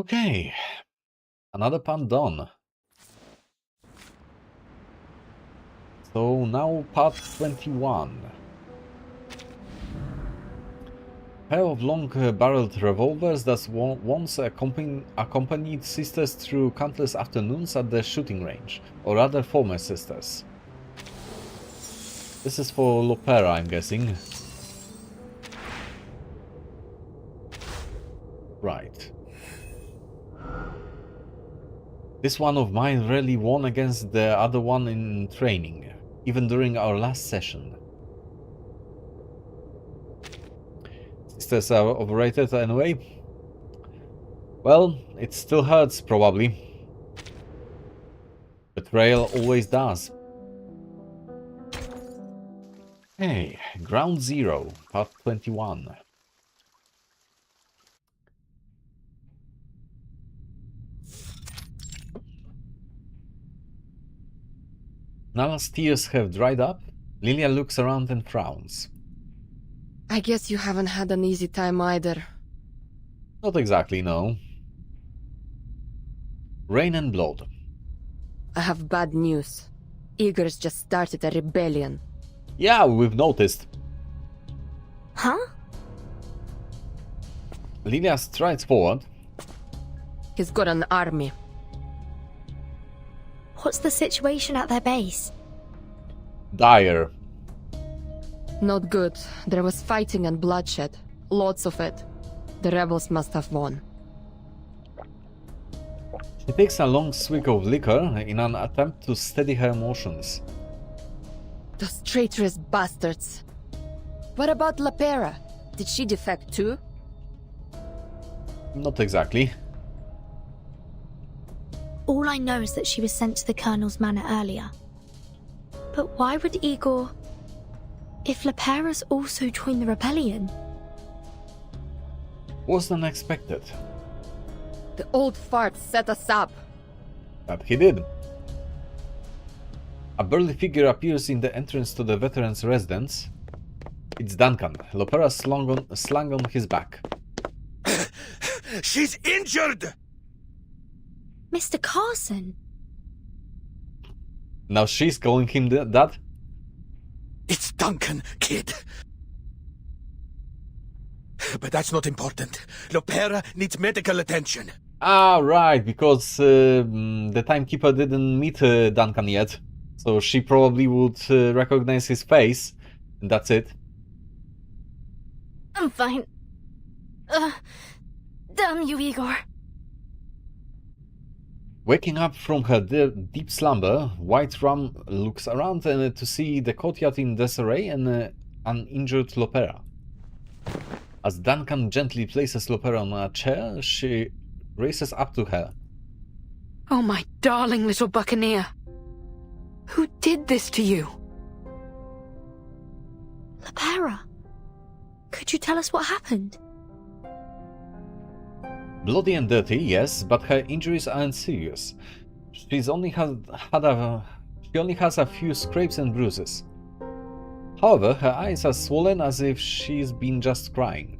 Okay, another part done. So now part 21. Pair of long-barreled revolvers that once accompanied sisters through countless afternoons at the shooting range, or rather former sisters. This is for Lopera, I'm guessing. Right. This one of mine rarely won against the other one in training, even during our last session. Sisters are overrated anyway. Well, it still hurts, probably. Betrayal always does. Hey, Ground Zero, part 21. Nala's tears have dried up. Lilia looks around and frowns. I guess you haven't had an easy time either. Not exactly, no. Rain and blood. I have bad news. Igor's just started a rebellion. Yeah, we've noticed. Huh? Lilia strides forward. He's got an army. What's the situation at their base? Dire. Not good. There was fighting and bloodshed. Lots of it. The rebels must have won. She takes a long swig of liquor in an attempt to steady her emotions. Those traitorous bastards. What about Lopera? Did she defect too? Not exactly. All I know is that she was sent to the Colonel's manor earlier. But why would Igor... If Lopera's also joined the rebellion? Wasn't expected. The old fart set us up. That he did. A burly figure appears in the entrance to the veteran's residence. It's Duncan. Lopera slung on his back. She's injured! Mr. Carson? Now she's calling him that? It's Duncan, kid. But that's not important. Lopera needs medical attention. Ah, right, because the timekeeper didn't meet Duncan yet. So she probably would recognize his face, and that's it. I'm fine. Damn you, Igor. Waking up from her deep slumber, White Rum looks around to see the courtyard in disarray and an injured Lopera. As Duncan gently places Lopera on a chair, she races up to her. Oh, my darling little buccaneer. Who did this to you? Lopera, could you tell us what happened? Bloody and dirty, yes, but her injuries aren't serious. She only has a few scrapes and bruises. However, her eyes are swollen as if she's been just crying.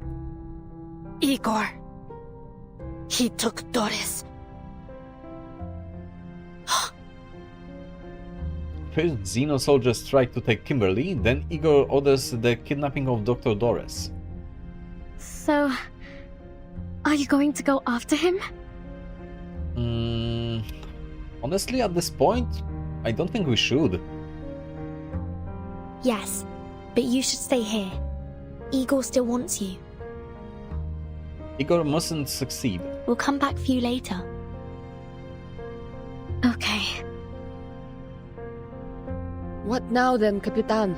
Igor. He took Doris. First, Xeno soldiers try to take Kimberly, then Igor orders the kidnapping of Dr. Doris. So, are you going to go after him? Honestly, at this point, I don't think we should. Yes, but you should stay here. Igor still wants you. Igor mustn't succeed. We'll come back for you later. Okay. What now then, Capitan?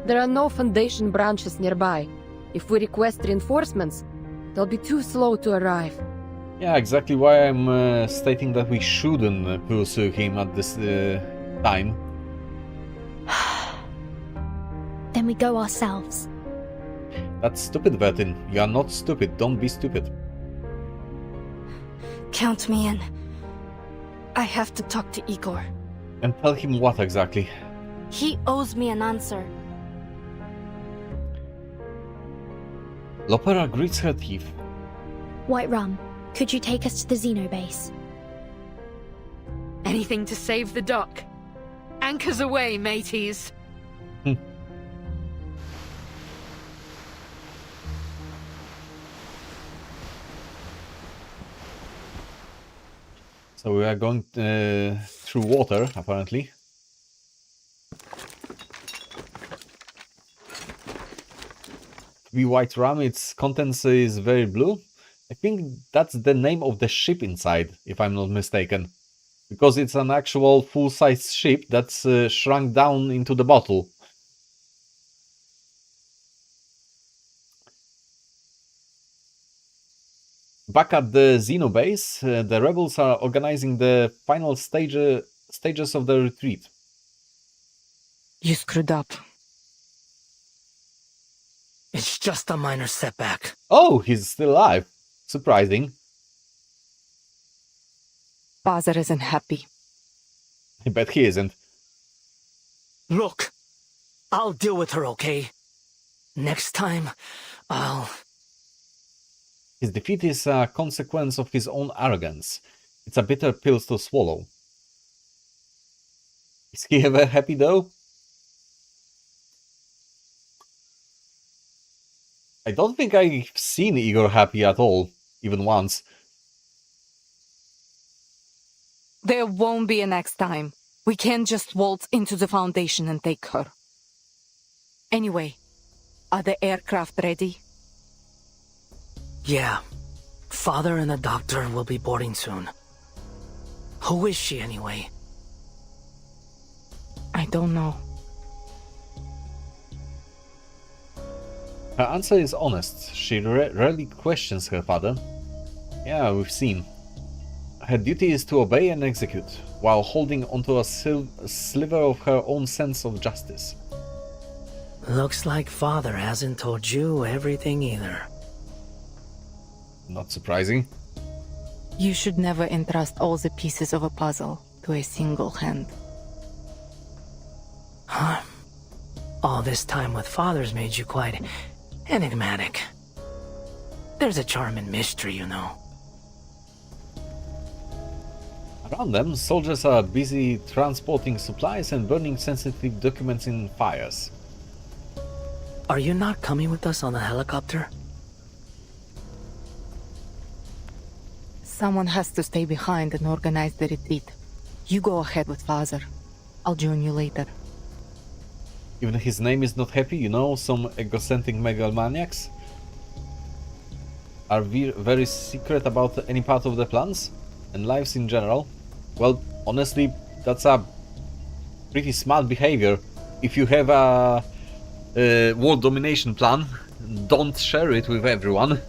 There are no Foundation branches nearby. If we request reinforcements, they'll be too slow to arrive. Yeah, exactly why I'm stating that we shouldn't pursue him at this time. Then we go ourselves. That's stupid, Vertin. You are not stupid. Don't be stupid. Count me in. I have to talk to Igor. And tell him what exactly? He owes me an answer. Lopera grits her teeth. White Rum, Could you take us to the Xeno base? Anything to save the duck. Anchors away, mateys. So we are going through water, apparently. The white rum, its contents is very blue. I think that's the name of the ship inside, if I'm not mistaken. Because it's an actual full-size ship that's shrunk down into the bottle. Back at the Xeno base, the rebels are organizing the final stages of the retreat. You screwed up. It's just a minor setback. Oh, he's still alive. Surprising. Father isn't happy. I bet he isn't. Look, I'll deal with her, okay? Next time, I'll... His defeat is a consequence of his own arrogance. It's a bitter pill to swallow. Is he ever happy though? I don't think I've seen Igor happy at all, even once. There won't be a next time. We can't just waltz into the Foundation and take her. Anyway, are the aircraft ready? Yeah. Father and the doctor will be boarding soon. Who is she anyway? I don't know. Her answer is honest. She rarely questions her father. Yeah, we've seen. Her duty is to obey and execute, while holding onto a sliver of her own sense of justice. Looks like Father hasn't told you everything either. Not surprising. You should never entrust all the pieces of a puzzle to a single hand. Huh? All this time with Father's made you quite enigmatic. There's a charm in mystery, you know. Around them, soldiers are busy transporting supplies and burning sensitive documents in fires. Are you not coming with us on the helicopter? Someone has to stay behind and organize the retreat. You go ahead with Father. I'll join you later. Even his name is not happy, you know, some egocentric megalomaniacs are very secret about any part of the plans and lives in general. Well, honestly, that's a pretty smart behavior. If you have a world domination plan, don't share it with everyone.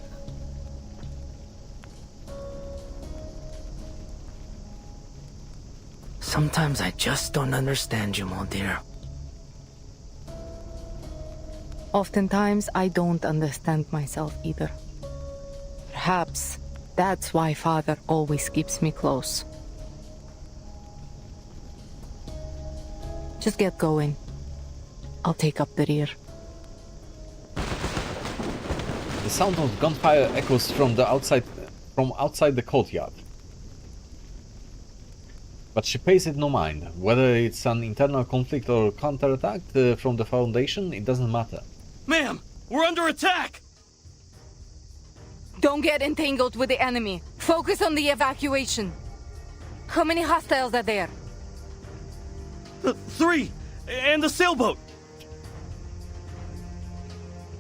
Sometimes I just don't understand you, mon dear. Oftentimes, I don't understand myself either. Perhaps that's why Father always keeps me close. Just get going. I'll take up the rear. The sound of gunfire echoes from outside the courtyard. But she pays it no mind. Whether it's an internal conflict or counterattack from the Foundation, it doesn't matter. Ma'am, we're under attack! Don't get entangled with the enemy. Focus on the evacuation. How many hostiles are there? 3! And the sailboat!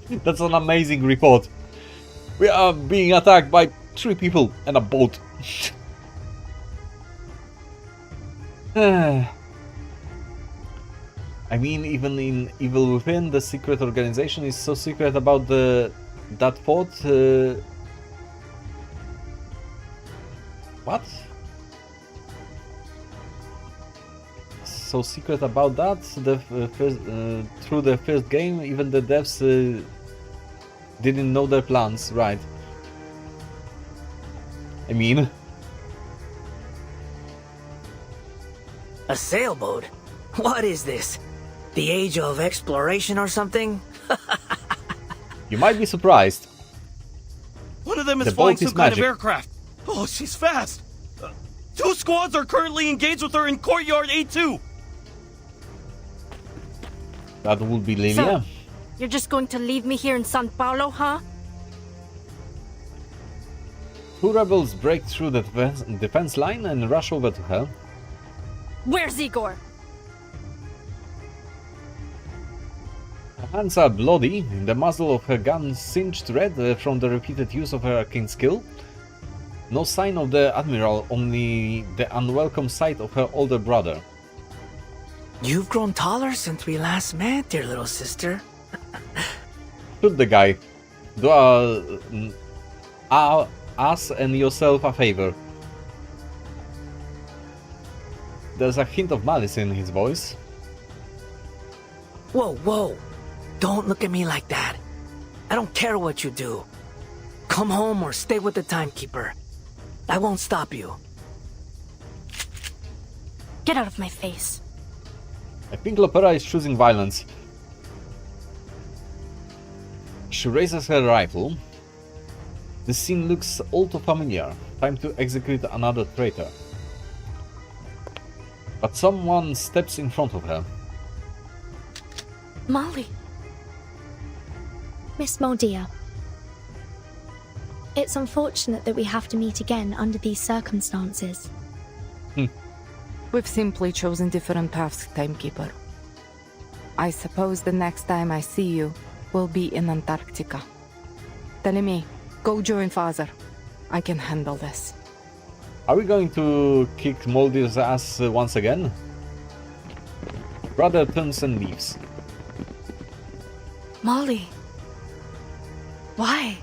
That's an amazing report. We are being attacked by 3 people and a boat. I mean, even in Evil Within, the secret organization is so secret about that fort. What? So secret about that. Through the first game, even the devs didn't know their plans, right? I mean, a sailboat? What is this? The age of exploration or something? You might be surprised. One of them is The flying boat is some kind of magic. aircraft. Oh, she's fast! 2 squads are currently engaged with her in Courtyard A2! That would be Lilia. So, you're just going to leave me here in San Paulo, huh? 2 rebels break through the defense line and rush over to her. Where's Igor? Her hands are bloody, the muzzle of her gun singed red from the repeated use of her arcane skill. No sign of the Admiral, only the unwelcome sight of her older brother. You've grown taller since we last met, dear little sister. Shoot the guy. Do us and yourself a favor. There's a hint of malice in his voice. Whoa, whoa. Don't look at me like that. I don't care what you do. Come home or stay with the timekeeper. I won't stop you. Get out of my face. I think Lopera is choosing violence. She raises her rifle. The scene looks all too familiar. Time to execute another traitor. But someone steps in front of her. Molly. Miss Moldia. It's unfortunate that we have to meet again under these circumstances. We've simply chosen different paths, Timekeeper. I suppose the next time I see you will be in Antarctica. Telemi, go join Father. I can handle this. Are we going to kick Moldy's ass once again? Brother turns and leaves. Molly. Why?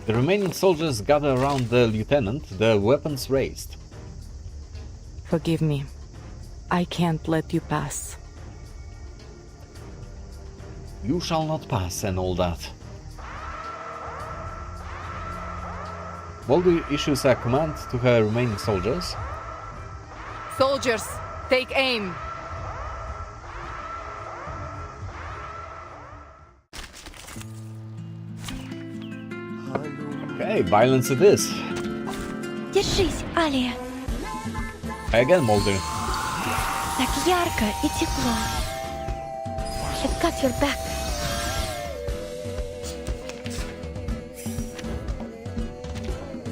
The remaining soldiers gather around the lieutenant, their weapons raised. Forgive me. I can't let you pass. You shall not pass and all that. Moldy issues a command to her remaining soldiers. Soldiers, take aim! Okay, violence it is. Держись, Алия. Again, Moldy. Так ярко и тепло. I've got your back.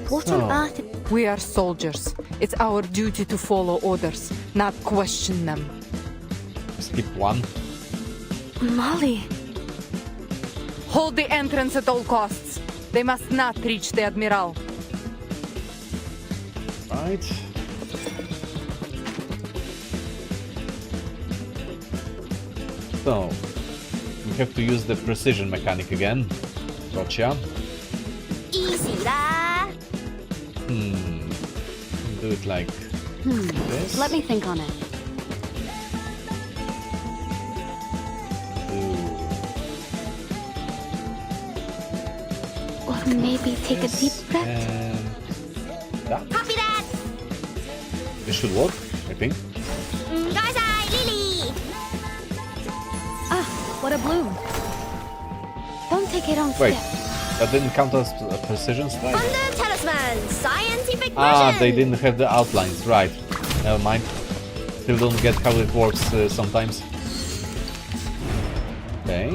What on earth? We are soldiers. It's our duty to follow orders, not question them. Skip one. Molly. Hold the entrance at all costs. They must not reach the Admiral. Right. So, we have to use the precision mechanic again. Gotcha. Easy lah. Do it like this. Let me think on it. Or maybe take a deep breath. And that. Copy that. This should work, I think. Guys, Lily. Ah, what a bloom. Don't take it on Wait, step. that didn't count as a precision strike? Thunder Talisman, scientific version. Ah, they didn't have the outlines, right. Never mind. Still don't get how it works sometimes. Okay.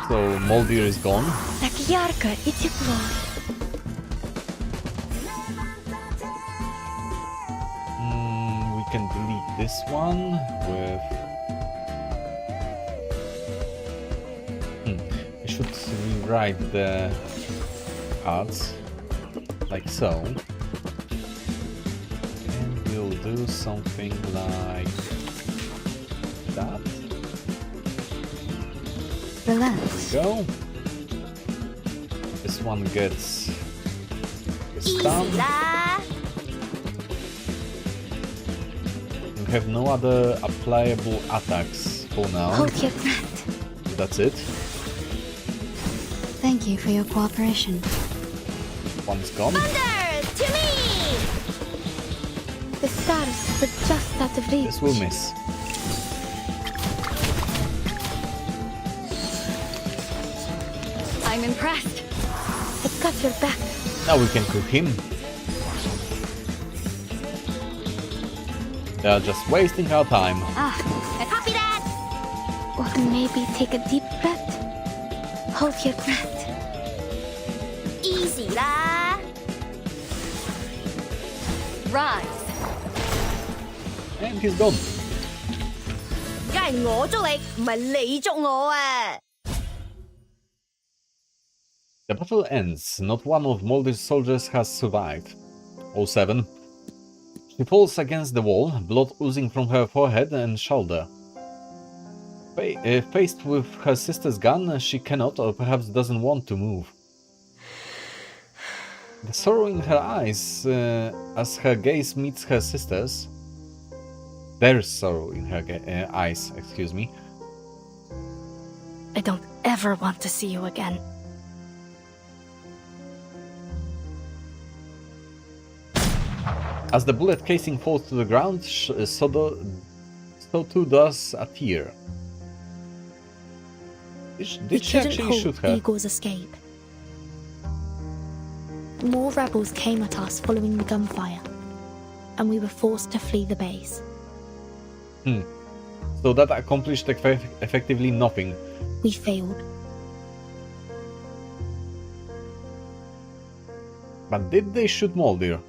So, Moldir is gone. Так ярко и тепло. We can delete this one with... I should rewrite the cards like so. And we'll do something like that. Relax. There we go. This one gets stunned. We have no other applicable attacks for now. Hold your breath. That's it. Thank you for your cooperation. One's gone. Thunder to me. The stars were just out of reach. This will miss. I'm impressed. Got your back. Now we can cook him. They are just wasting our time. Copy that! Or maybe take a deep breath. Hold your breath. Easy lah. Rise. And he's gone. 梗係我捉你，唔係你捉我啊！ The battle ends. Not one of Moldy's soldiers has survived. 07. She falls against the wall, blood oozing from her forehead and shoulder. Faced with her sister's gun, she cannot, or perhaps doesn't want to move. The sorrow in her eyes as her gaze meets her sister's. There's sorrow in her eyes, excuse me. I don't ever want to see you again. As the bullet casing falls to the ground, so too does a tear. Did she actually shoot her? Igor's escape. More rebels came at us following the gunfire, and we were forced to flee the base. So that accomplished effectively nothing. We failed. But did they shoot Moldir?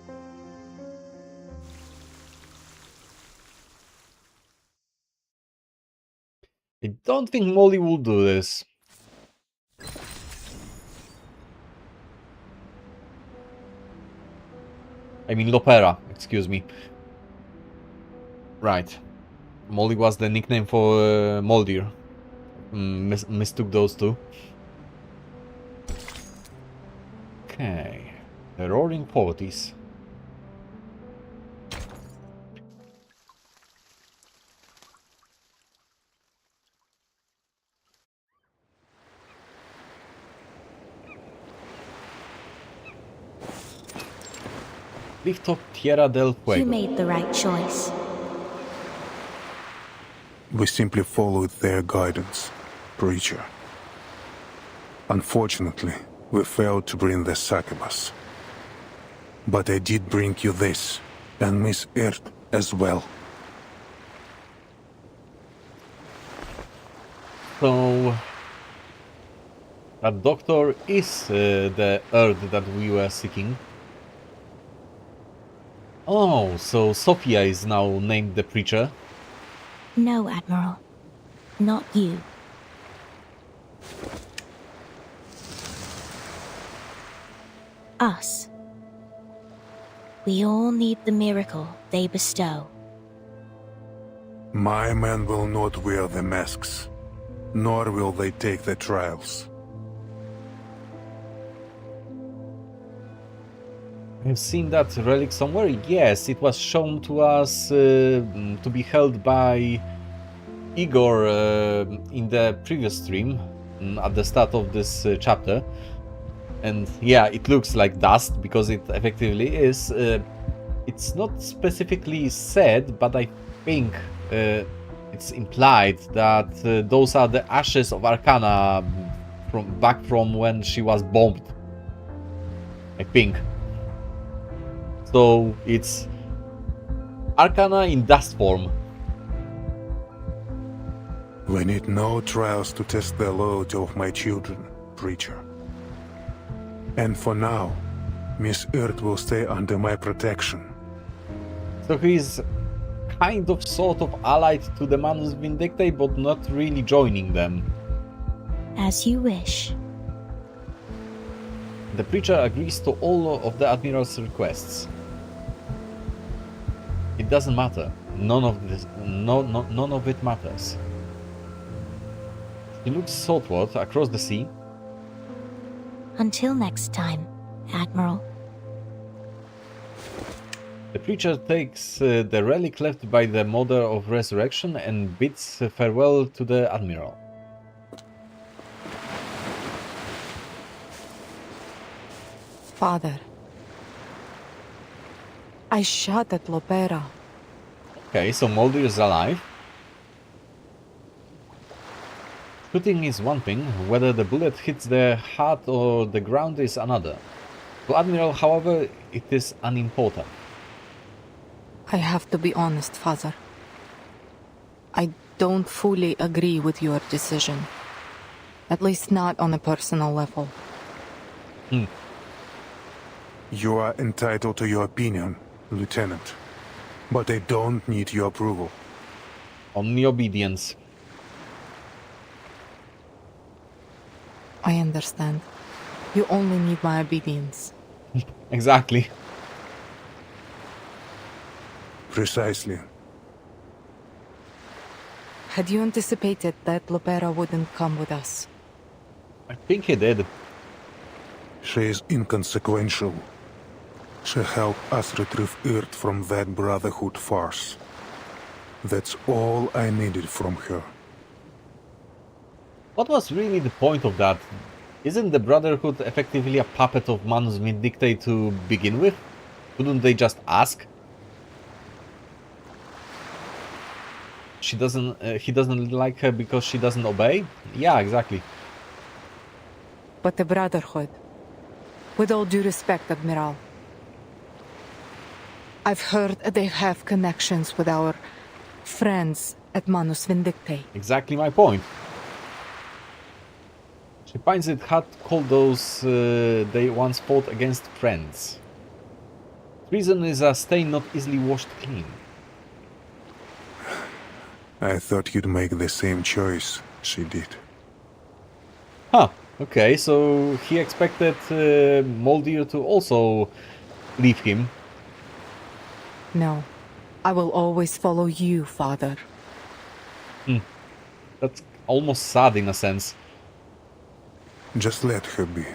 I don't think Molly will do this. I mean Lopera, excuse me. Right. Molly was the nickname for Moldir. Mistook those two. Okay. The Roaring Forties. Lift up Tierra del Fuego. You made the right choice. We simply followed their guidance, Preacher. Unfortunately, we failed to bring the succubus. But I did bring you this, and Miss Earth as well. So that doctor is the Earth that we were seeking. Oh, so Sophia is now named the Preacher. No, Admiral. Not you. Us. We all need the miracle they bestow. My men will not wear the masks, nor will they take the trials. I've seen that relic somewhere. Yes, it was shown to us to be held by Igor in the previous stream at the start of this chapter. And yeah, it looks like dust because it effectively is. It's not specifically said, but I think it's implied that those are the ashes of Arcana back from when she was bombed. I think. So it's Arcana in dust form. We need no trials to test the loyalty of my children, Preacher. And for now, Miss Earth will stay under my protection. So he's kind of sort of allied to the Manus Vindictae, but not really joining them. As you wish. The Preacher agrees to all of the Admiral's requests. It doesn't matter. None of it matters. He looks southward across the sea. Until next time, Admiral. The Preacher takes the relic left by the Mother of Resurrection and bids farewell to the Admiral. Father, I shot at Lopera. Okay, so Moldy is alive. Shooting is one thing, whether the bullet hits the heart or the ground is another. To Admiral, however, it is unimportant. I have to be honest, Father. I don't fully agree with your decision. At least not on a personal level. You are entitled to your opinion, Lieutenant. But I don't need your approval. Only obedience. I understand. You only need my obedience. Exactly. Precisely. Had you anticipated that Lopera wouldn't come with us? I think he did. She is inconsequential. She helped us retrieve Earth from that Brotherhood farce. That's all I needed from her. What was really the point of that? Isn't the Brotherhood effectively a puppet of Manus Vindictae to begin with? Couldn't they just ask? He doesn't like her because she doesn't obey? Yeah, exactly. But the Brotherhood, with all due respect, Admiral, I've heard they have connections with our friends at Manus Vindictae. Exactly my point. She finds it hard to call those they once fought against friends. Treason is a stain not easily washed clean. I thought you'd make the same choice she did. Huh, okay, so he expected Moldir to also leave him. No, I will always follow you, Father. That's almost sad in a sense. Just let her be.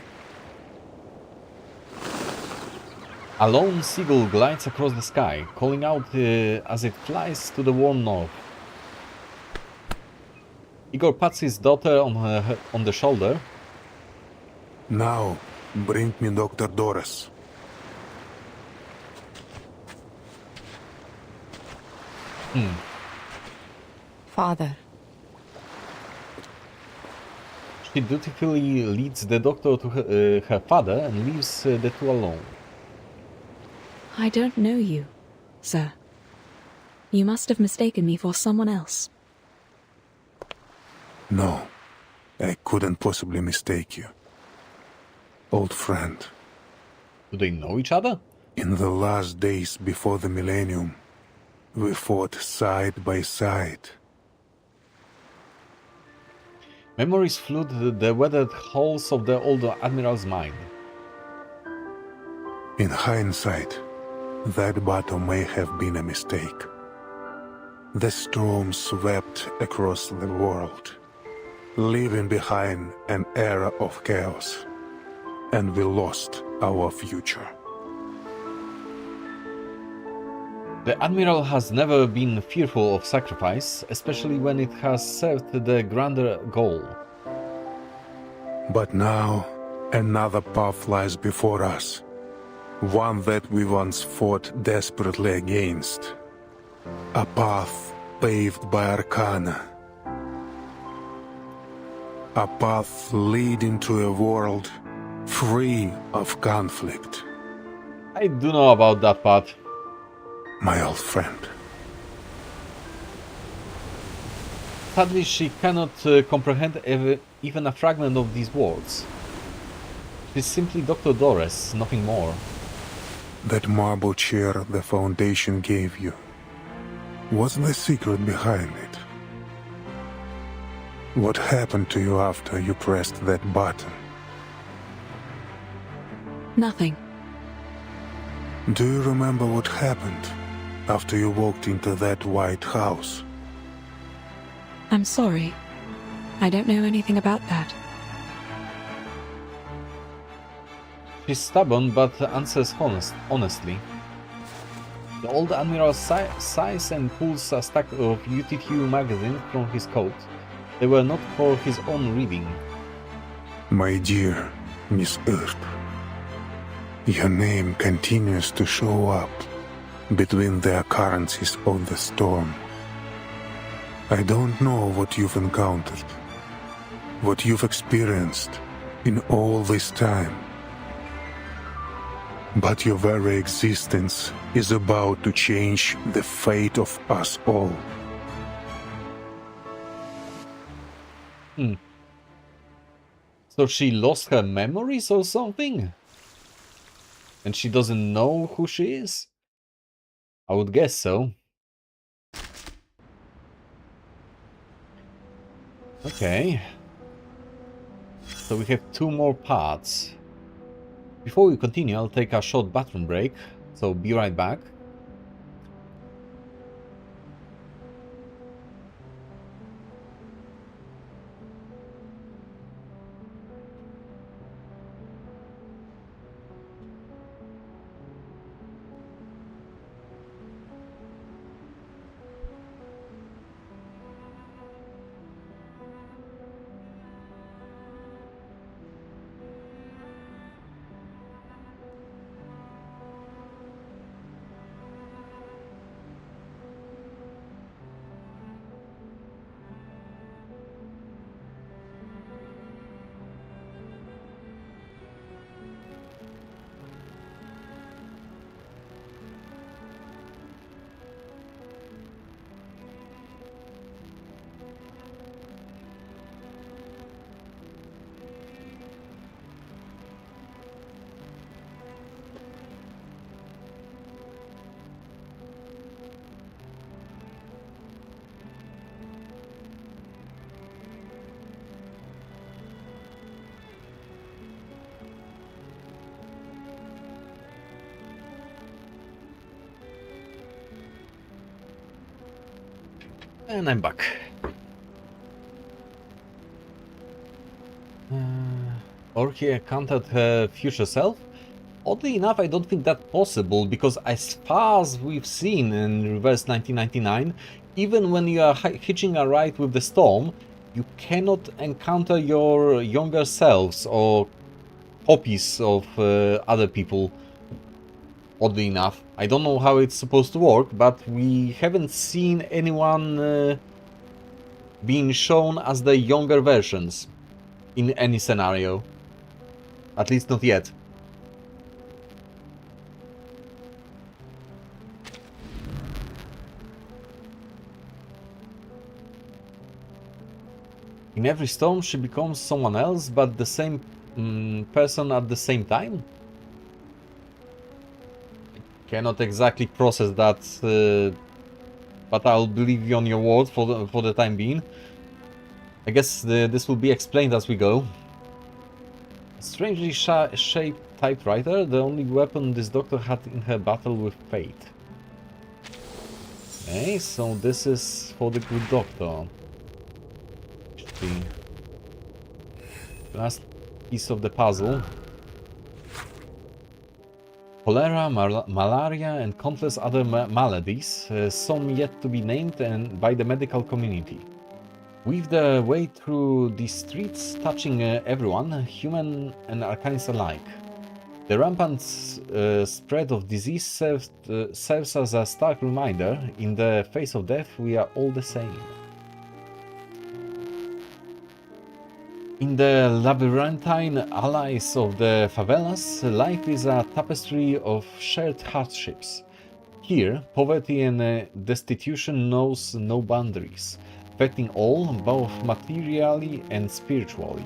A lone seagull glides across the sky, calling out as it flies to the warm north. Igor pats his daughter on the shoulder. Now, bring me Dr. Doris. Father. She dutifully leads the doctor to her father and leaves the two alone. I don't know you, sir. You must have mistaken me for someone else. No, I couldn't possibly mistake you. Old friend. Do they know each other? In the last days before the millennium, we fought side by side. Memories flood the weathered halls of the old admiral's mind. In hindsight, that battle may have been a mistake. The storm swept across the world, leaving behind an era of chaos, and we lost our future. The Admiral has never been fearful of sacrifice, especially when it has served the grander goal. But now, another path lies before us, one that we once fought desperately against. A path paved by Arcana. A path leading to a world free of conflict. I do know about that path. My old friend. Sadly, she cannot comprehend even a fragment of these words. She's simply Dr. Doris, nothing more. That marble chair the Foundation gave you. What's the secret behind it? What happened to you after you pressed that button? Nothing. Do you remember what happened after you walked into that white house? I'm sorry. I don't know anything about that. She's stubborn, but answers honestly. The old Admiral sighs and pulls a stack of UTTU magazines from his coat. They were not for his own reading. My dear Miss Earth, your name continues to show up between the occurrences of the storm. I don't know what you've encountered, what you've experienced in all this time. But your very existence is about to change the fate of us all. So she lost her memories or something? And she doesn't know who she is? I would guess so. Okay. So we have 2 more parts. Before we continue, I'll take a short bathroom break. So be right back. And I'm back. Orky encountered her future self? Oddly enough, I don't think that's possible, because as far as we've seen in Reverse 1999, even when you are hitching a ride with the Storm, you cannot encounter your younger selves or copies of other people. Oddly enough. I don't know how it's supposed to work, but we haven't seen anyone being shown as the younger versions in any scenario. At least not yet. In every storm she becomes someone else, but the same person at the same time? Cannot exactly process that, but I'll believe you on your word for the time being. I guess this will be explained as we go. A strangely shaped typewriter, the only weapon this doctor had in her battle with fate. Okay, so this is for the good doctor. The last piece of the puzzle. Cholera, malaria and countless other maladies, some yet to be named and by the medical community. Weave their way through these streets, touching everyone, human and arcanist alike. The rampant spread of disease serves as a stark reminder, in the face of death we are all the same. In the labyrinthine allies of the favelas, life is a tapestry of shared hardships. Here, poverty and destitution knows no boundaries, affecting all, both materially and spiritually.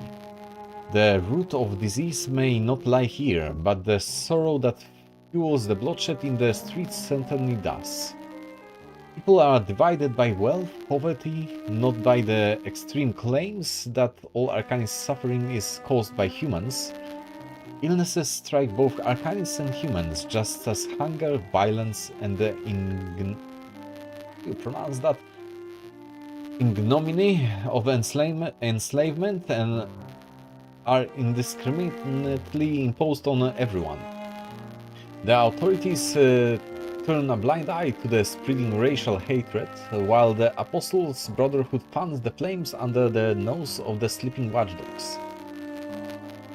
The root of disease may not lie here, but the sorrow that fuels the bloodshed in the streets certainly does. People are divided by wealth, poverty, not by the extreme claims that all arcanist suffering is caused by humans. Illnesses strike both arcanists and humans, just as hunger, violence, and the ignominy of enslavement and are indiscriminately imposed on everyone. The authorities turn a blind eye to the spreading racial hatred, while the Apostles' Brotherhood fans the flames under the nose of the sleeping watchdogs.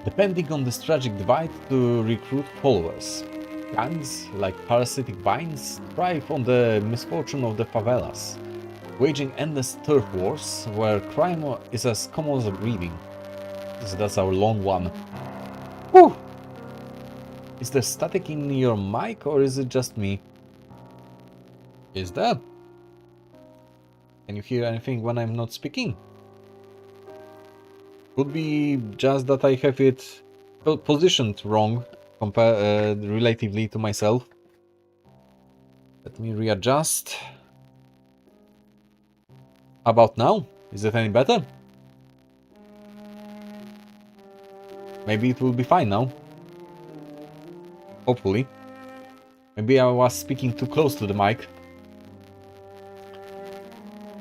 Depending on this tragic divide to recruit followers, gangs, like parasitic vines, thrive on the misfortune of the favelas, waging endless turf wars where crime is as common as breathing. So that's our long one. Whew. Is there static in your mic or is it just me? Is there? Can you hear anything when I'm not speaking? Could be just that I have it positioned wrong relatively to myself. Let me readjust. How about now? Is it any better? Maybe it will be fine now. Hopefully. Maybe I was speaking too close to the mic.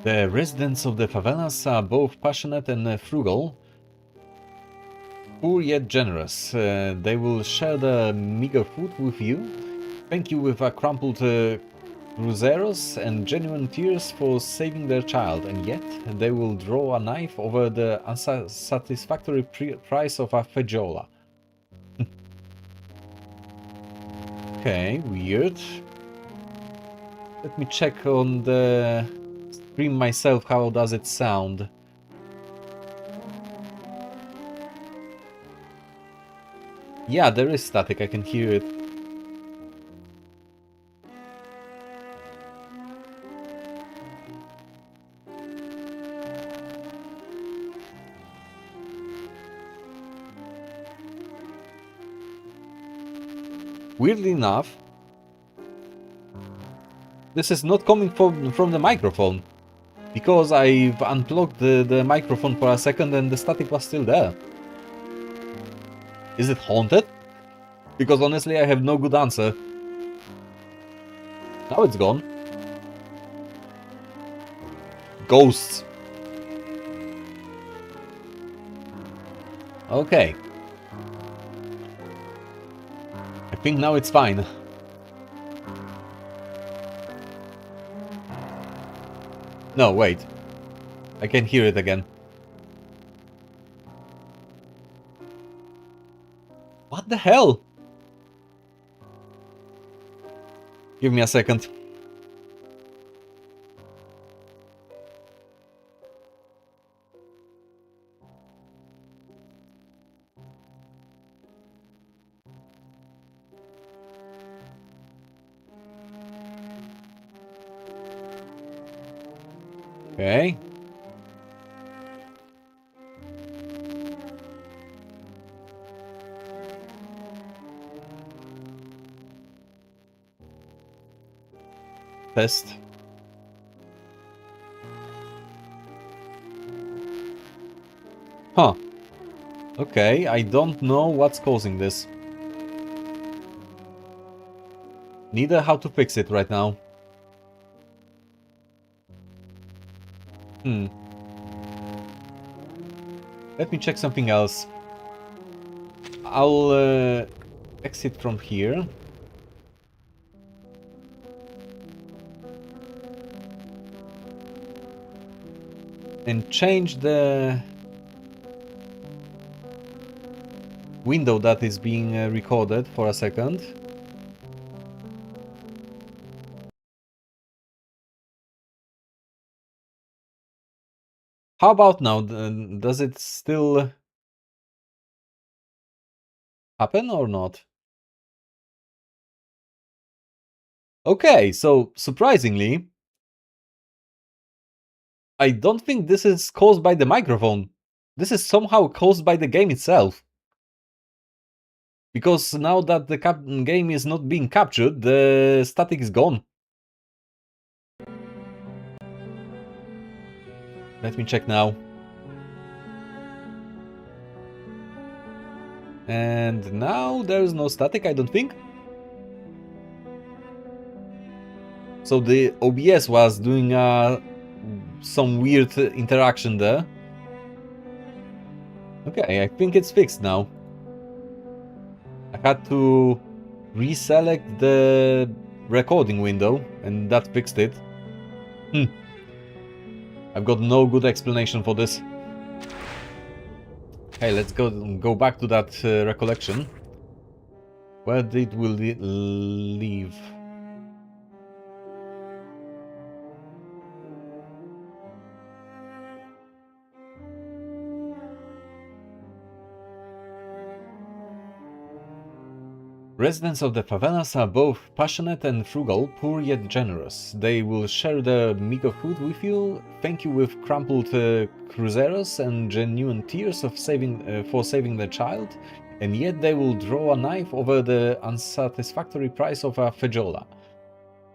The residents of the favelas are both passionate and frugal. Poor yet generous. They will share the meager food with you. Thank you with a crumpled cruceros and genuine tears for saving their child. And yet, they will draw a knife over the unsatisfactory price of a fajola. Okay, weird. Let me check on the stream myself. How does it sound? Yeah, there is static. I can hear it. Weirdly enough, this is not coming from the microphone. Because I've unplugged the microphone for a second and the static was still there. Is it haunted? Because honestly, I have no good answer. Now it's gone. Ghosts. Okay. I think now it's fine. No, wait. I can hear it again. What the hell? Give me a second. Okay. Test. Huh. Okay, I don't know what's causing this. Neither how to fix it right now. Let me check something else. I'll exit from here. And change the window that is being recorded for a second. How about now? Does it still happen or not? Okay, so surprisingly, I don't think this is caused by the microphone. This is somehow caused by the game itself. Because now that the game is not being captured, the static is gone. Let me check now. And now there's no static, I don't think. So the OBS was doing some weird interaction there. Okay, I think it's fixed now. I had to reselect the recording window and that fixed it. I've got no good explanation for this. Hey, let's go back to that recollection. Where did we leave? Residents of the favelas are both passionate and frugal, poor yet generous. They will share their meager food with you, thank you with crumpled cruzeros and genuine tears of for saving their child, and yet they will draw a knife over the unsatisfactory price of a fajola.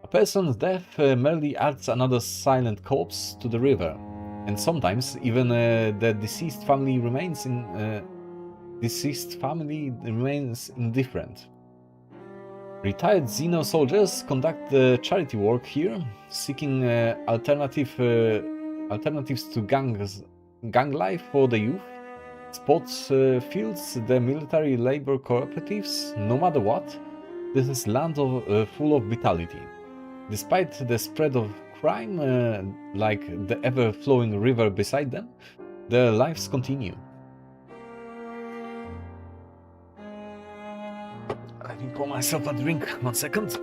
A person's death merely adds another silent corpse to the river, and sometimes even the deceased family remains indifferent. Retired Xeno soldiers conduct the charity work here, seeking alternatives to gang life for the youth. Sports fields, the military labor cooperatives, no matter what, this is land full of vitality. Despite the spread of crime, like the ever-flowing river beside them, their lives continue. Let me pour myself a drink, 1 second.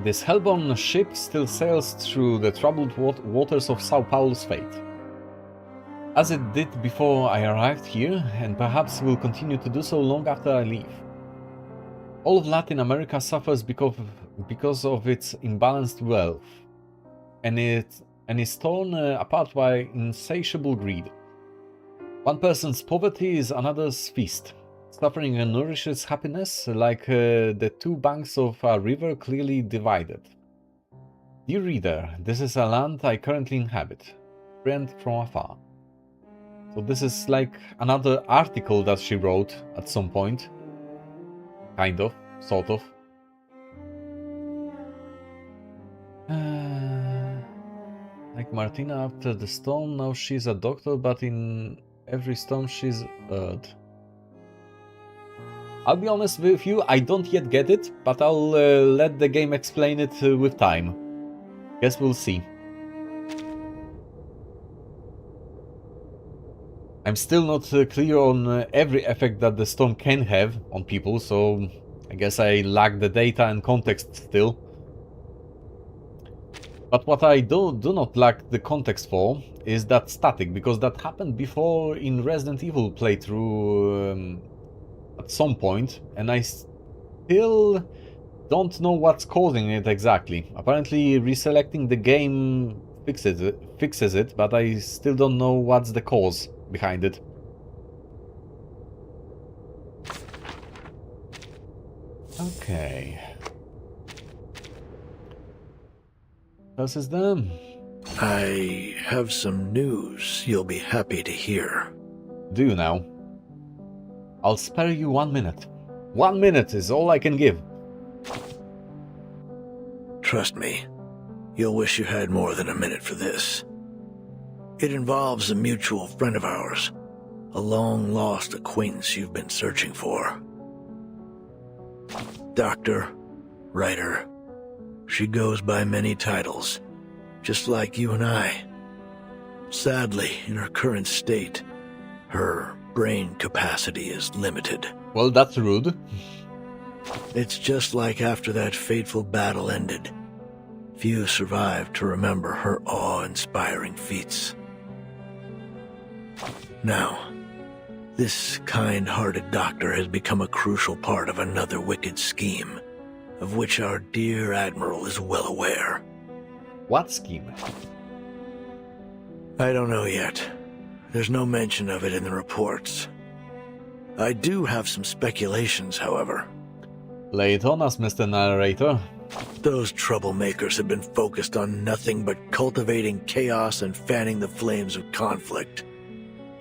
This hellborn ship still sails through the troubled waters of Sao Paulo's fate. As it did before I arrived here, and perhaps will continue to do so long after I leave. All of Latin America suffers because of its imbalanced wealth, and is torn apart by insatiable greed. One person's poverty is another's feast. Suffering nourishes happiness like the two banks of a river clearly divided. Dear reader, this is a land I currently inhabit, friend from afar. So this is like another article that she wrote at some point. Kind of, sort of. Like Martina after the storm, now she's a doctor, but in every storm she's Earth. I'll be honest with you, I don't yet get it, but I'll let the game explain it with time. Guess we'll see. I'm still not clear on every effect that the storm can have on people, so I guess I lack the data and context still. But what I do not lack the context for is that static, because that happened before in Resident Evil playthrough at some point, and I still don't know what's causing it exactly. Apparently reselecting the game fixes it, but I still don't know what's the cause behind it. Okay. This is them. I have some news you'll be happy to hear. Do you now? I'll spare you 1 minute. 1 minute is all I can give. Trust me, you'll wish you had more than a minute for this. It involves a mutual friend of ours, a long-lost acquaintance you've been searching for. Doctor, writer, she goes by many titles, just like you and I. Sadly, in her current state, her brain capacity is limited. Well, that's rude. It's just like after that fateful battle ended. Few survived to remember her awe-inspiring feats. Now, this kind-hearted doctor has become a crucial part of another wicked scheme, of which our dear Admiral is well aware. What scheme? I don't know yet. There's no mention of it in the reports. I do have some speculations, however. Lay it on us, Mr. Narrator. Those troublemakers have been focused on nothing but cultivating chaos and fanning the flames of conflict,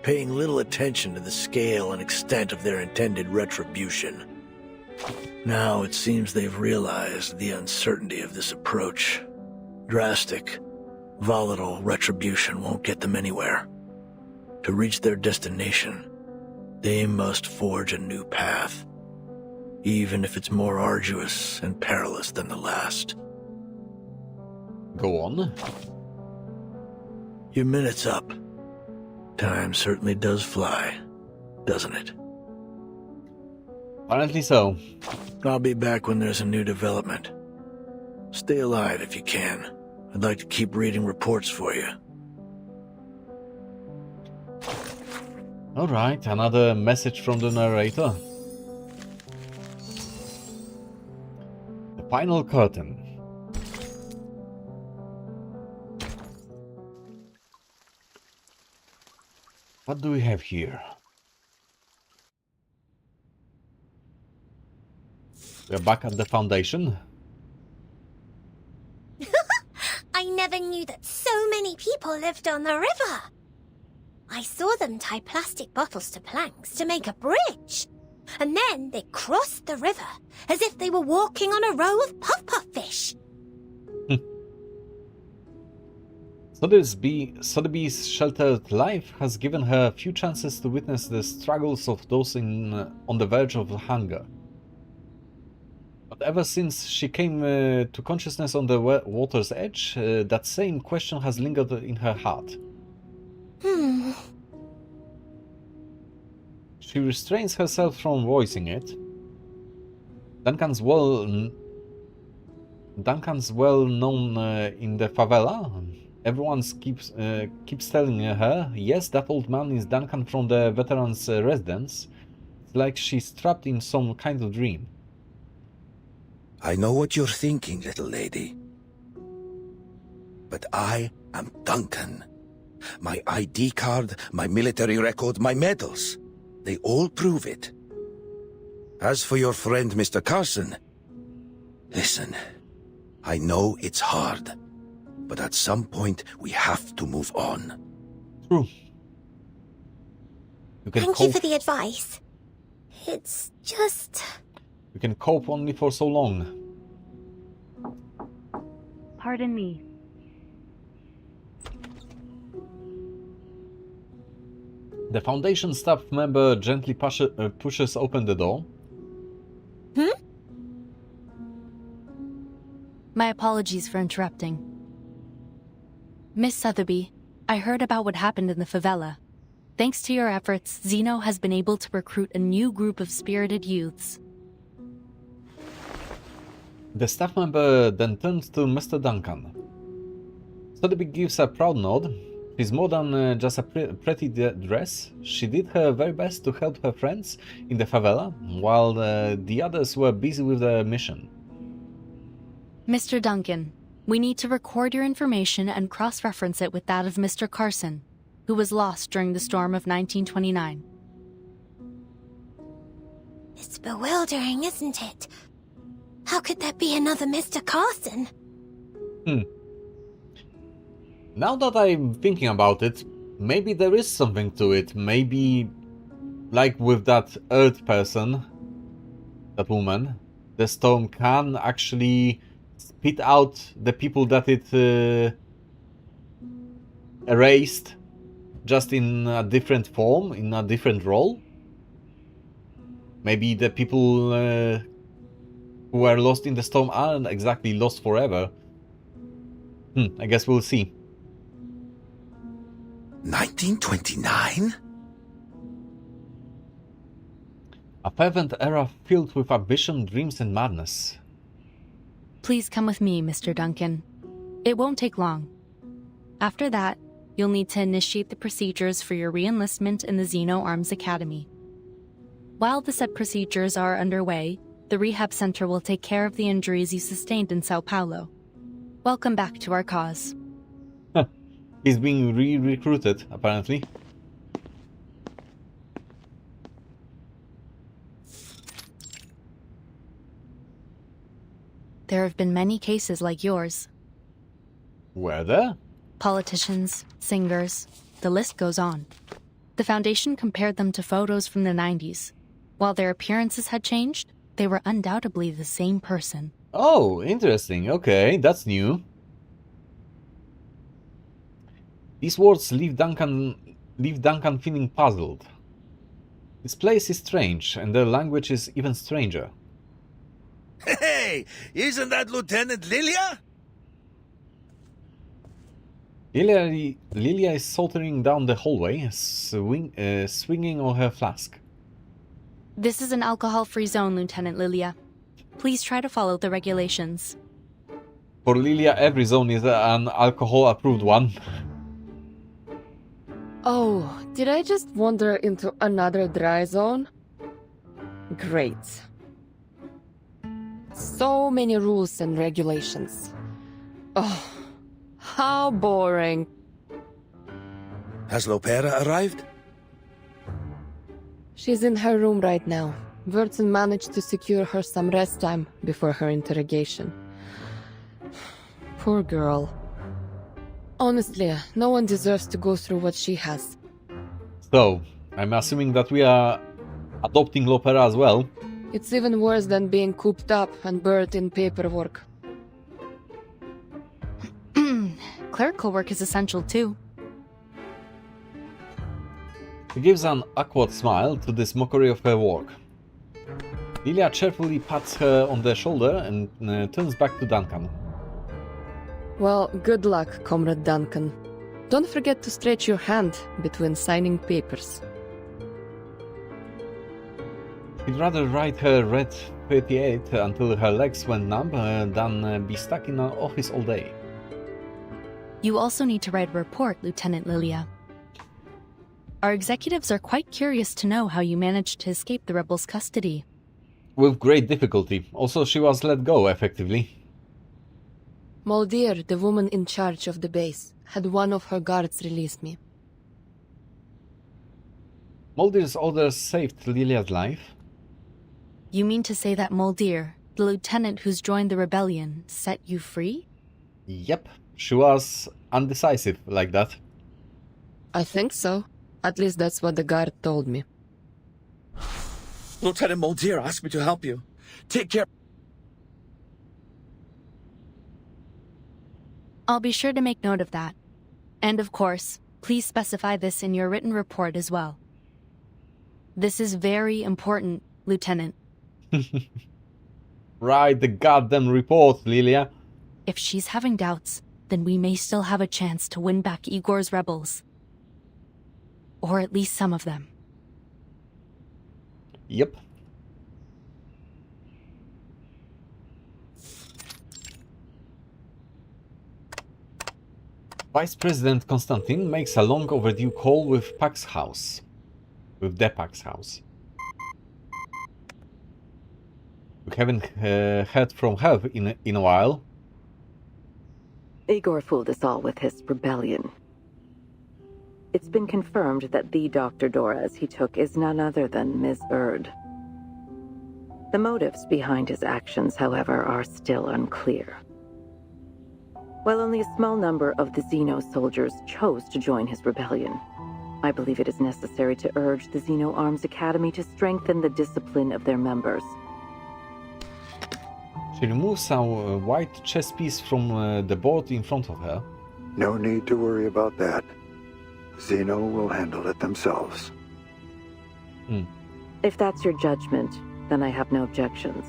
paying little attention to the scale and extent of their intended retribution. Now it seems they've realized the uncertainty of this approach. Drastic, volatile retribution won't get them anywhere. To reach their destination, they must forge a new path, even if it's more arduous and perilous than the last. Go on. Your minute's up. Time certainly does fly, doesn't it? Apparently so. I'll be back when there's a new development. Stay alive if you can. I'd like to keep reading reports for you. Alright, another message from the narrator. The final curtain. What do we have here? We're back at the Foundation. I never knew that so many people lived on the river. I saw them tie plastic bottles to planks to make a bridge. And then they crossed the river as if they were walking on a row of puff-puff fish. Sotheby's sheltered life has given her a few chances to witness the struggles of those on the verge of hunger. But ever since she came to consciousness on the water's edge, that same question has lingered in her heart. She restrains herself from voicing it. Duncan's well known in the favela. Everyone keeps telling her, yes, that old man is Duncan from the veterans' residence. It's like she's trapped in some kind of dream. I know what you're thinking, little lady. But I am Duncan. My ID card, my military record, my medals. They all prove it. As for your friend, Mr. Carson, listen, I know it's hard, but at some point we have to move on. True. Thank you for the advice. It's just... You can cope only for so long. Pardon me. The Foundation staff member gently pushes open the door. My apologies for interrupting. Miss Sotheby, I heard about what happened in the favela. Thanks to your efforts, Zeno has been able to recruit a new group of spirited youths. The staff member then turns to Mr. Duncan. Sotheby gives a proud nod. She's more than just a pretty dress. She did her very best to help her friends in the favela, while the others were busy with their mission. Mr. Duncan, we need to record your information and cross-reference it with that of Mr. Carson, who was lost during the storm of 1929. It's bewildering, isn't it? How could there be another Mr. Carson? Now that I'm thinking about it, maybe there is something to it. Maybe, like with that Earth person, that woman, the storm can actually spit out the people that it erased, just in a different form, in a different role. Maybe the people who were lost in the storm aren't exactly lost forever. I guess we'll see. 1929? A fervent era filled with ambition, dreams and madness. Please come with me, Mr. Duncan. It won't take long. After that, you'll need to initiate the procedures for your re-enlistment in the Zeno Arms Academy. While the said procedures are underway, the rehab center will take care of the injuries you sustained in Sao Paulo. Welcome back to our cause. He's being re-recruited, apparently. There have been many cases like yours. Were there? Politicians, singers, the list goes on. The Foundation compared them to photos from the 90s. While their appearances had changed, they were undoubtedly the same person. Oh, interesting. Okay, that's new. These words leave Duncan feeling puzzled. This place is strange, and their language is even stranger. Hey, isn't that Lieutenant Lilia? Lilia is sauntering down the hallway, swinging on her flask. This is an alcohol-free zone, Lieutenant Lilia. Please try to follow the regulations. For Lilia, every zone is an alcohol-approved one. Oh, did I just wander into another dry zone? Great. So many rules and regulations. Oh, how boring. Has Lopera arrived? She's in her room right now. Wurtzen managed to secure her some rest time before her interrogation. Poor girl. Honestly, no one deserves to go through what she has. So, I'm assuming that we are adopting Lopera as well. It's even worse than being cooped up and buried in paperwork. Clerical work is essential too. He gives an awkward smile to this mockery of her work. Lilia cheerfully pats her on the shoulder and turns back to Duncan. Well, good luck, Comrade Duncan. Don't forget to stretch your hand between signing papers. He'd rather ride her red 38 until her legs went numb than be stuck in an office all day. You also need to write a report, Lieutenant Lilia. Our executives are quite curious to know how you managed to escape the rebels' custody. With great difficulty. Also, she was let go, effectively. Moldir, the woman in charge of the base, had one of her guards release me. Moldir's orders saved Lilia's life? You mean to say that Moldir, the lieutenant who's joined the rebellion, set you free? Yep, she was undecisive like that. I think so. At least that's what the guard told me. Lieutenant Moldir asked me to help you. Take care. I'll be sure to make note of that. And of course, please specify this in your written report as well. This is very important, Lieutenant. Write the goddamn report, Lilia. If she's having doubts, then we may still have a chance to win back Igor's rebels. Or at least some of them. Yep. Vice President Konstantin makes a long overdue call with Pax House. With the Pax House. We haven't heard from her in a while. Igor fooled us all with his rebellion. It's been confirmed that the Dr. Doras he took is none other than Ms. Erd. The motives behind his actions, however, are still unclear. While only a small number of the Xeno soldiers chose to join his rebellion, I believe it is necessary to urge the Xeno Arms Academy to strengthen the discipline of their members. She removes a white chess piece from the board in front of her. No need to worry about that. Xeno will handle it themselves. If that's your judgment, then I have no objections.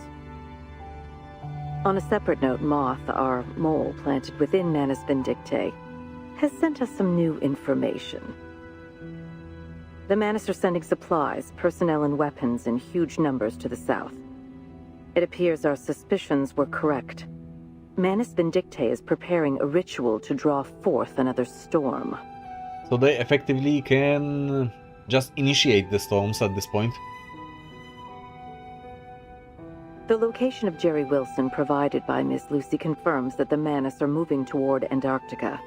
On a separate note, Moth, our mole planted within Manus Vindictae, has sent us some new information. The Manus are sending supplies, personnel, and weapons in huge numbers to the south. It appears our suspicions were correct. Manus Vindictae is preparing a ritual to draw forth another storm. So they effectively can just initiate the storms at this point. The location of Jerry Wilson provided by Miss Lucy confirms that the Manus are moving toward Antarctica.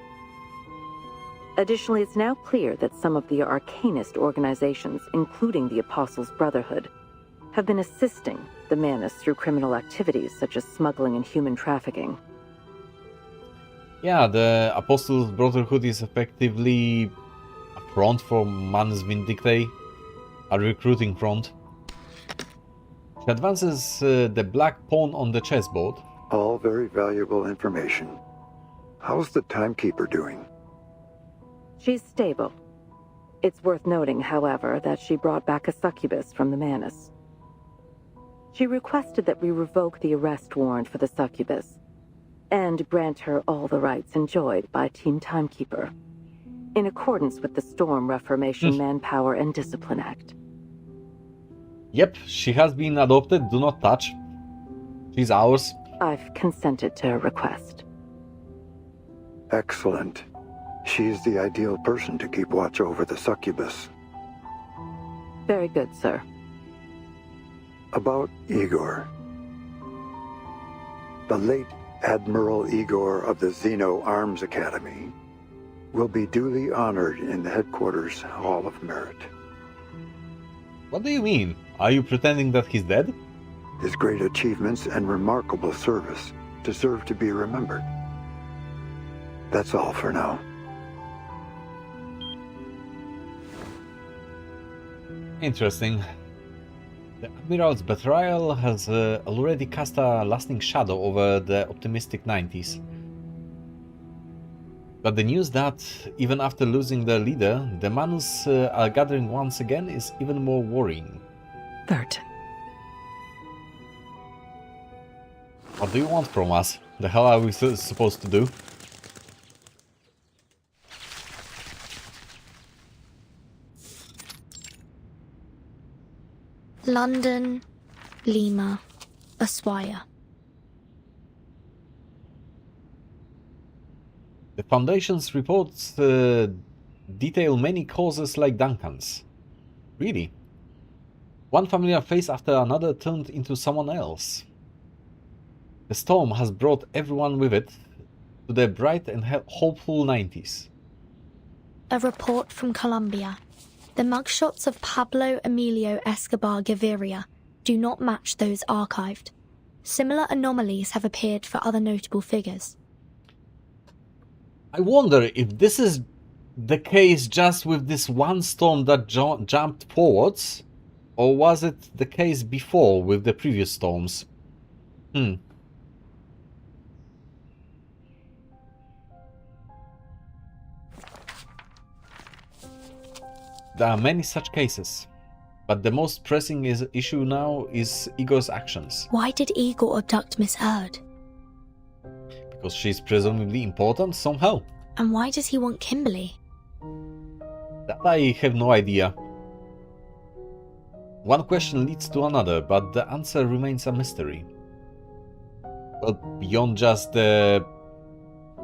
Additionally, it's now clear that some of the arcanist organizations, including the Apostles' Brotherhood, have been assisting the Manus through criminal activities such as smuggling and human trafficking. Yeah, the Apostles' Brotherhood is effectively a front for Manus Vindictae, a recruiting front. She advances the black pawn on the chessboard. All very valuable information. How's the timekeeper doing? She's stable. It's worth noting, however, that she brought back a succubus from the Manus. She requested that we revoke the arrest warrant for the succubus and grant her all the rights enjoyed by Team Timekeeper, in accordance with the Storm Reformation Manpower and Discipline Act. Yep, she has been adopted. Do not touch. She's ours. I've consented to her request. Excellent. She's the ideal person to keep watch over the succubus. Very good, sir. About Igor. The late Admiral Igor of the Xeno Arms Academy will be duly honored in the headquarters Hall of Merit. What do you mean? Are you pretending that he's dead? His great achievements and remarkable service deserve to be remembered. That's all for now. Interesting. The Admiral's betrayal has already cast a lasting shadow over the optimistic 90s. But the news that, even after losing their leader, the Manus are gathering once again is even more worrying. Burton. What do you want from us? The hell are we supposed to do? London, Lima, Ushuaia. The Foundation's reports detail many causes like Duncan's. Really? One familiar face after another turned into someone else. The storm has brought everyone with it to the bright and hopeful 90s. A report from Colombia. The mugshots of Pablo Emilio Escobar Gaviria do not match those archived. Similar anomalies have appeared for other notable figures. I wonder if this is the case just with this one storm that jumped forwards, or was it the case before with the previous storms? There are many such cases, but the most pressing issue now is Igor's actions. Why did Igor abduct Miss Heard? Because she's presumably important somehow. And why does he want Kimberly? That I have no idea. One question leads to another, but the answer remains a mystery. Well, beyond just the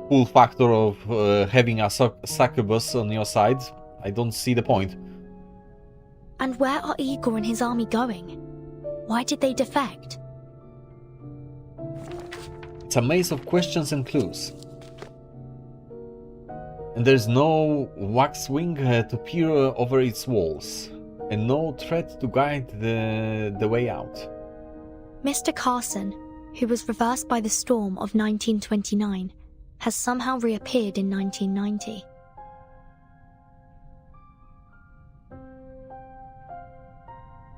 pull factor of having a succubus on your side, I don't see the point. And where are Igor and his army going? Why did they defect? It's a maze of questions and clues. And there's no waxwing to peer over its walls, and no thread to guide the way out. Mr. Carson, who was reversed by the storm of 1929, has somehow reappeared in 1990.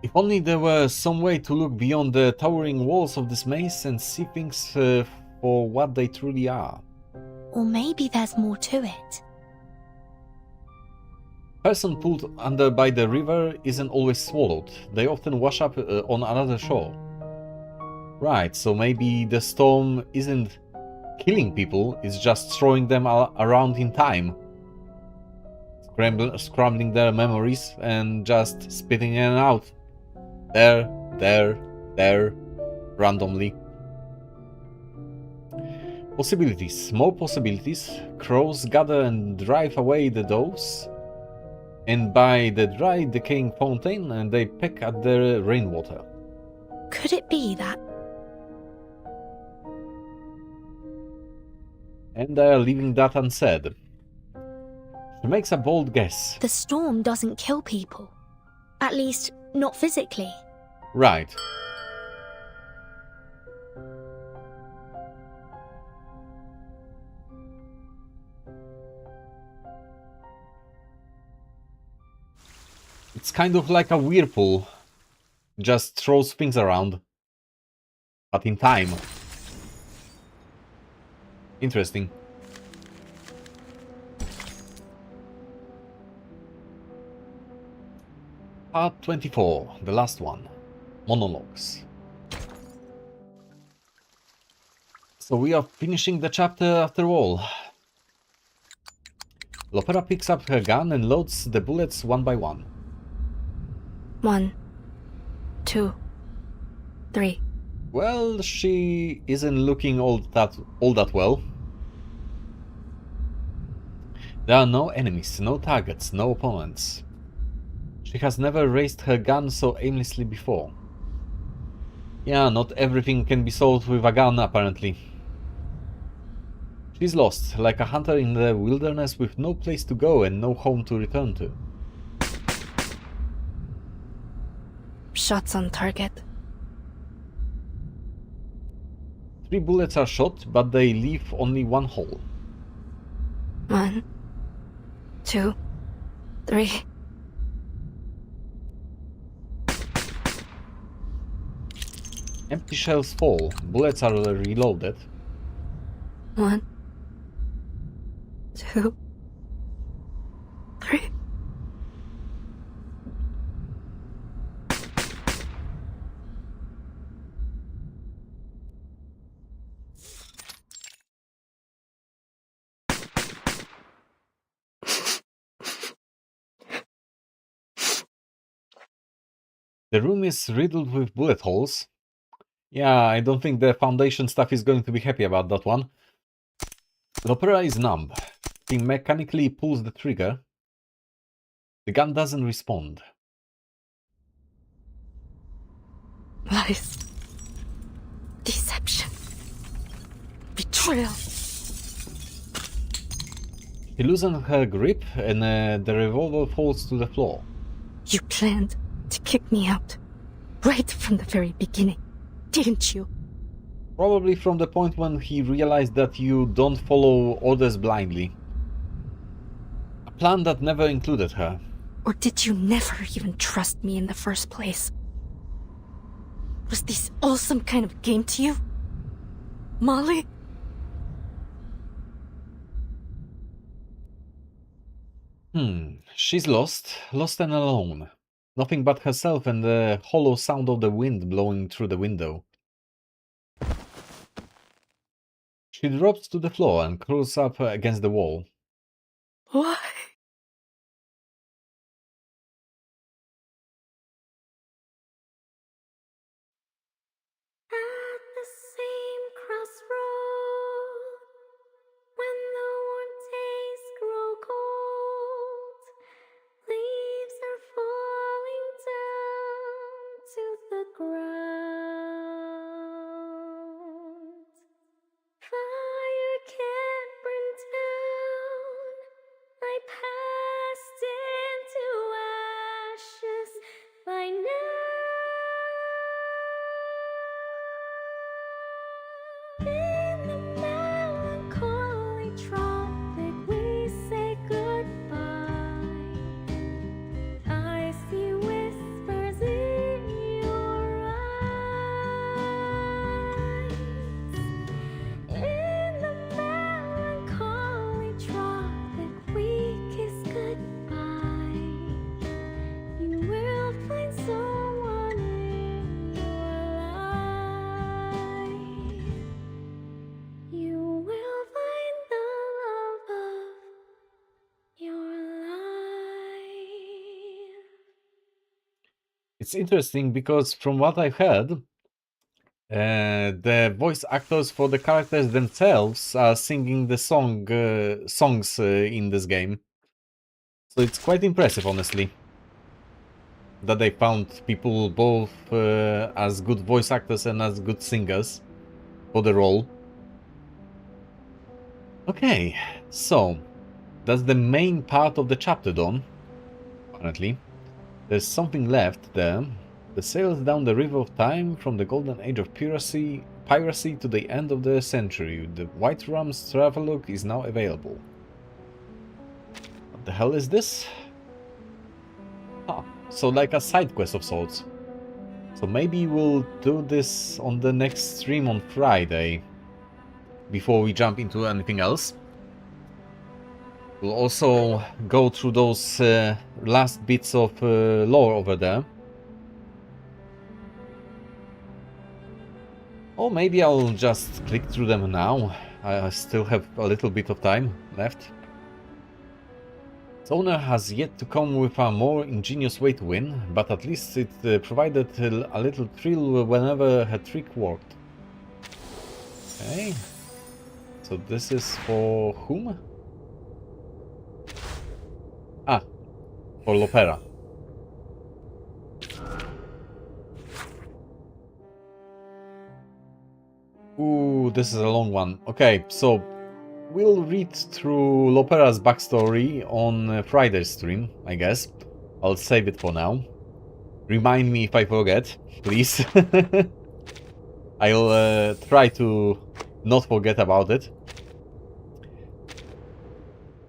If only there were some way to look beyond the towering walls of this maze and see things for what they truly are. Or maybe there's more to it. Person pulled under by the river isn't always swallowed. They often wash up on another shore. Right, so maybe the storm isn't killing people, it's just throwing them around in time. Scrambling their memories and just spitting in and out. There, randomly. Possibilities, more possibilities. Crows gather and drive away the doves, and by the dry, decaying fountain, and they peck at the rainwater. Could it be that? And they are leaving that unsaid. She makes a bold guess. The storm doesn't kill people. At least, not physically. Right. It's kind of like a whirlpool. Just throws things around. But in time. Interesting. Part 24, the last one. Monologues. So we are finishing the chapter after all. Lopera picks up her gun and loads the bullets one by one. 1, 2, 3. Well, she isn't looking all that well. There are no enemies, no targets, no opponents. She has never raised her gun so aimlessly before. Yeah, not everything can be solved with a gun, apparently. She's lost, like a hunter in the wilderness with no place to go and no home to return to. Shots on target. 3 bullets are shot, but they leave only 1 hole. 1, 2, 3. Empty shells fall, bullets are reloaded. 1, 2, 3. The room is riddled with bullet holes. Yeah, I don't think the Foundation staff is going to be happy about that one. Lopera is numb. He mechanically pulls the trigger. The gun doesn't respond. Lies. Deception. Betrayal. She loosens her grip and the revolver falls to the floor. You planned to kick me out. Right from the very beginning, didn't you? Probably from the point when he realized that you don't follow orders blindly. A plan that never included her. Or did you never even trust me in the first place? Was this all some kind of game to you? Molly? She's lost and alone. Nothing but herself and the hollow sound of the wind blowing through the window. She drops to the floor and curls up against the wall. Why? At the same crossroad, when the warm days grow cold, leaves are falling down to the ground. Fire can't burn down. I passed into ashes by now. In the melancholy tropic, we say goodbye. I see whispers in your eyes. In the melancholy tropic, we kiss goodbye. You will find someone in your life. You will find the love of your life. It's interesting because from what I've heard, the voice actors for the characters themselves are singing the songs in this game. So it's quite impressive, honestly, that they found people both as good voice actors and as good singers for the role. Okay, so that's the main part of the chapter done, apparently. There's something left there. The sails down the river of time from the golden age of piracy to the end of the century. The White Rum's travelogue is now available. What the hell is this? So like a side quest of sorts. So maybe we'll do this on the next stream on Friday, before we jump into anything else. We'll also go through those last bits of lore over there. Or maybe I'll just click through them now. I still have a little bit of time left. Its owner has yet to come with a more ingenious way to win, but at least it provided a little thrill whenever her trick worked. Okay. So this is for whom? Ah, for Lopera. Ooh, this is a long one. Okay, so we'll read through Lopera's backstory on Friday's stream, I guess. I'll save it for now. Remind me if I forget, please. I'll try to not forget about it.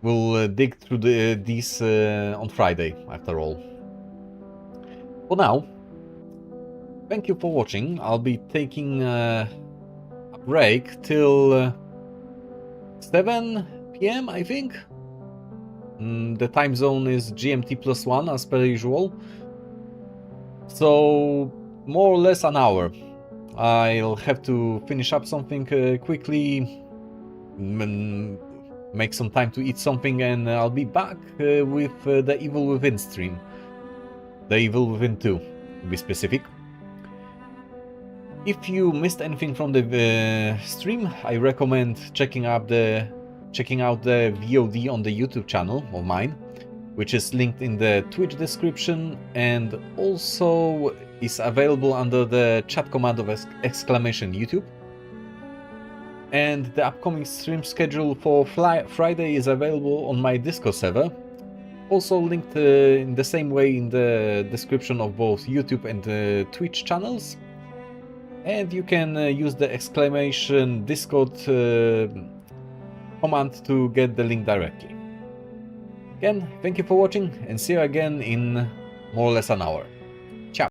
We'll dig through these on Friday, after all. For now, thank you for watching. I'll be taking a break till 7 PM, I think. The time zone is GMT +1 as per usual. So, more or less an hour. I'll have to finish up something quickly, make some time to eat something, and I'll be back with the Evil Within stream. The Evil Within 2, to be specific. If you missed anything from the stream, I recommend checking out the VOD on the YouTube channel of mine, which is linked in the Twitch description and also is available under the chat command of exclamation YouTube. And the upcoming stream schedule for Friday is available on my Discord server, also linked in the same way in the description of both YouTube and Twitch channels. And you can use the exclamation Discord command to get the link directly. Again, thank you for watching and see you again in more or less an hour.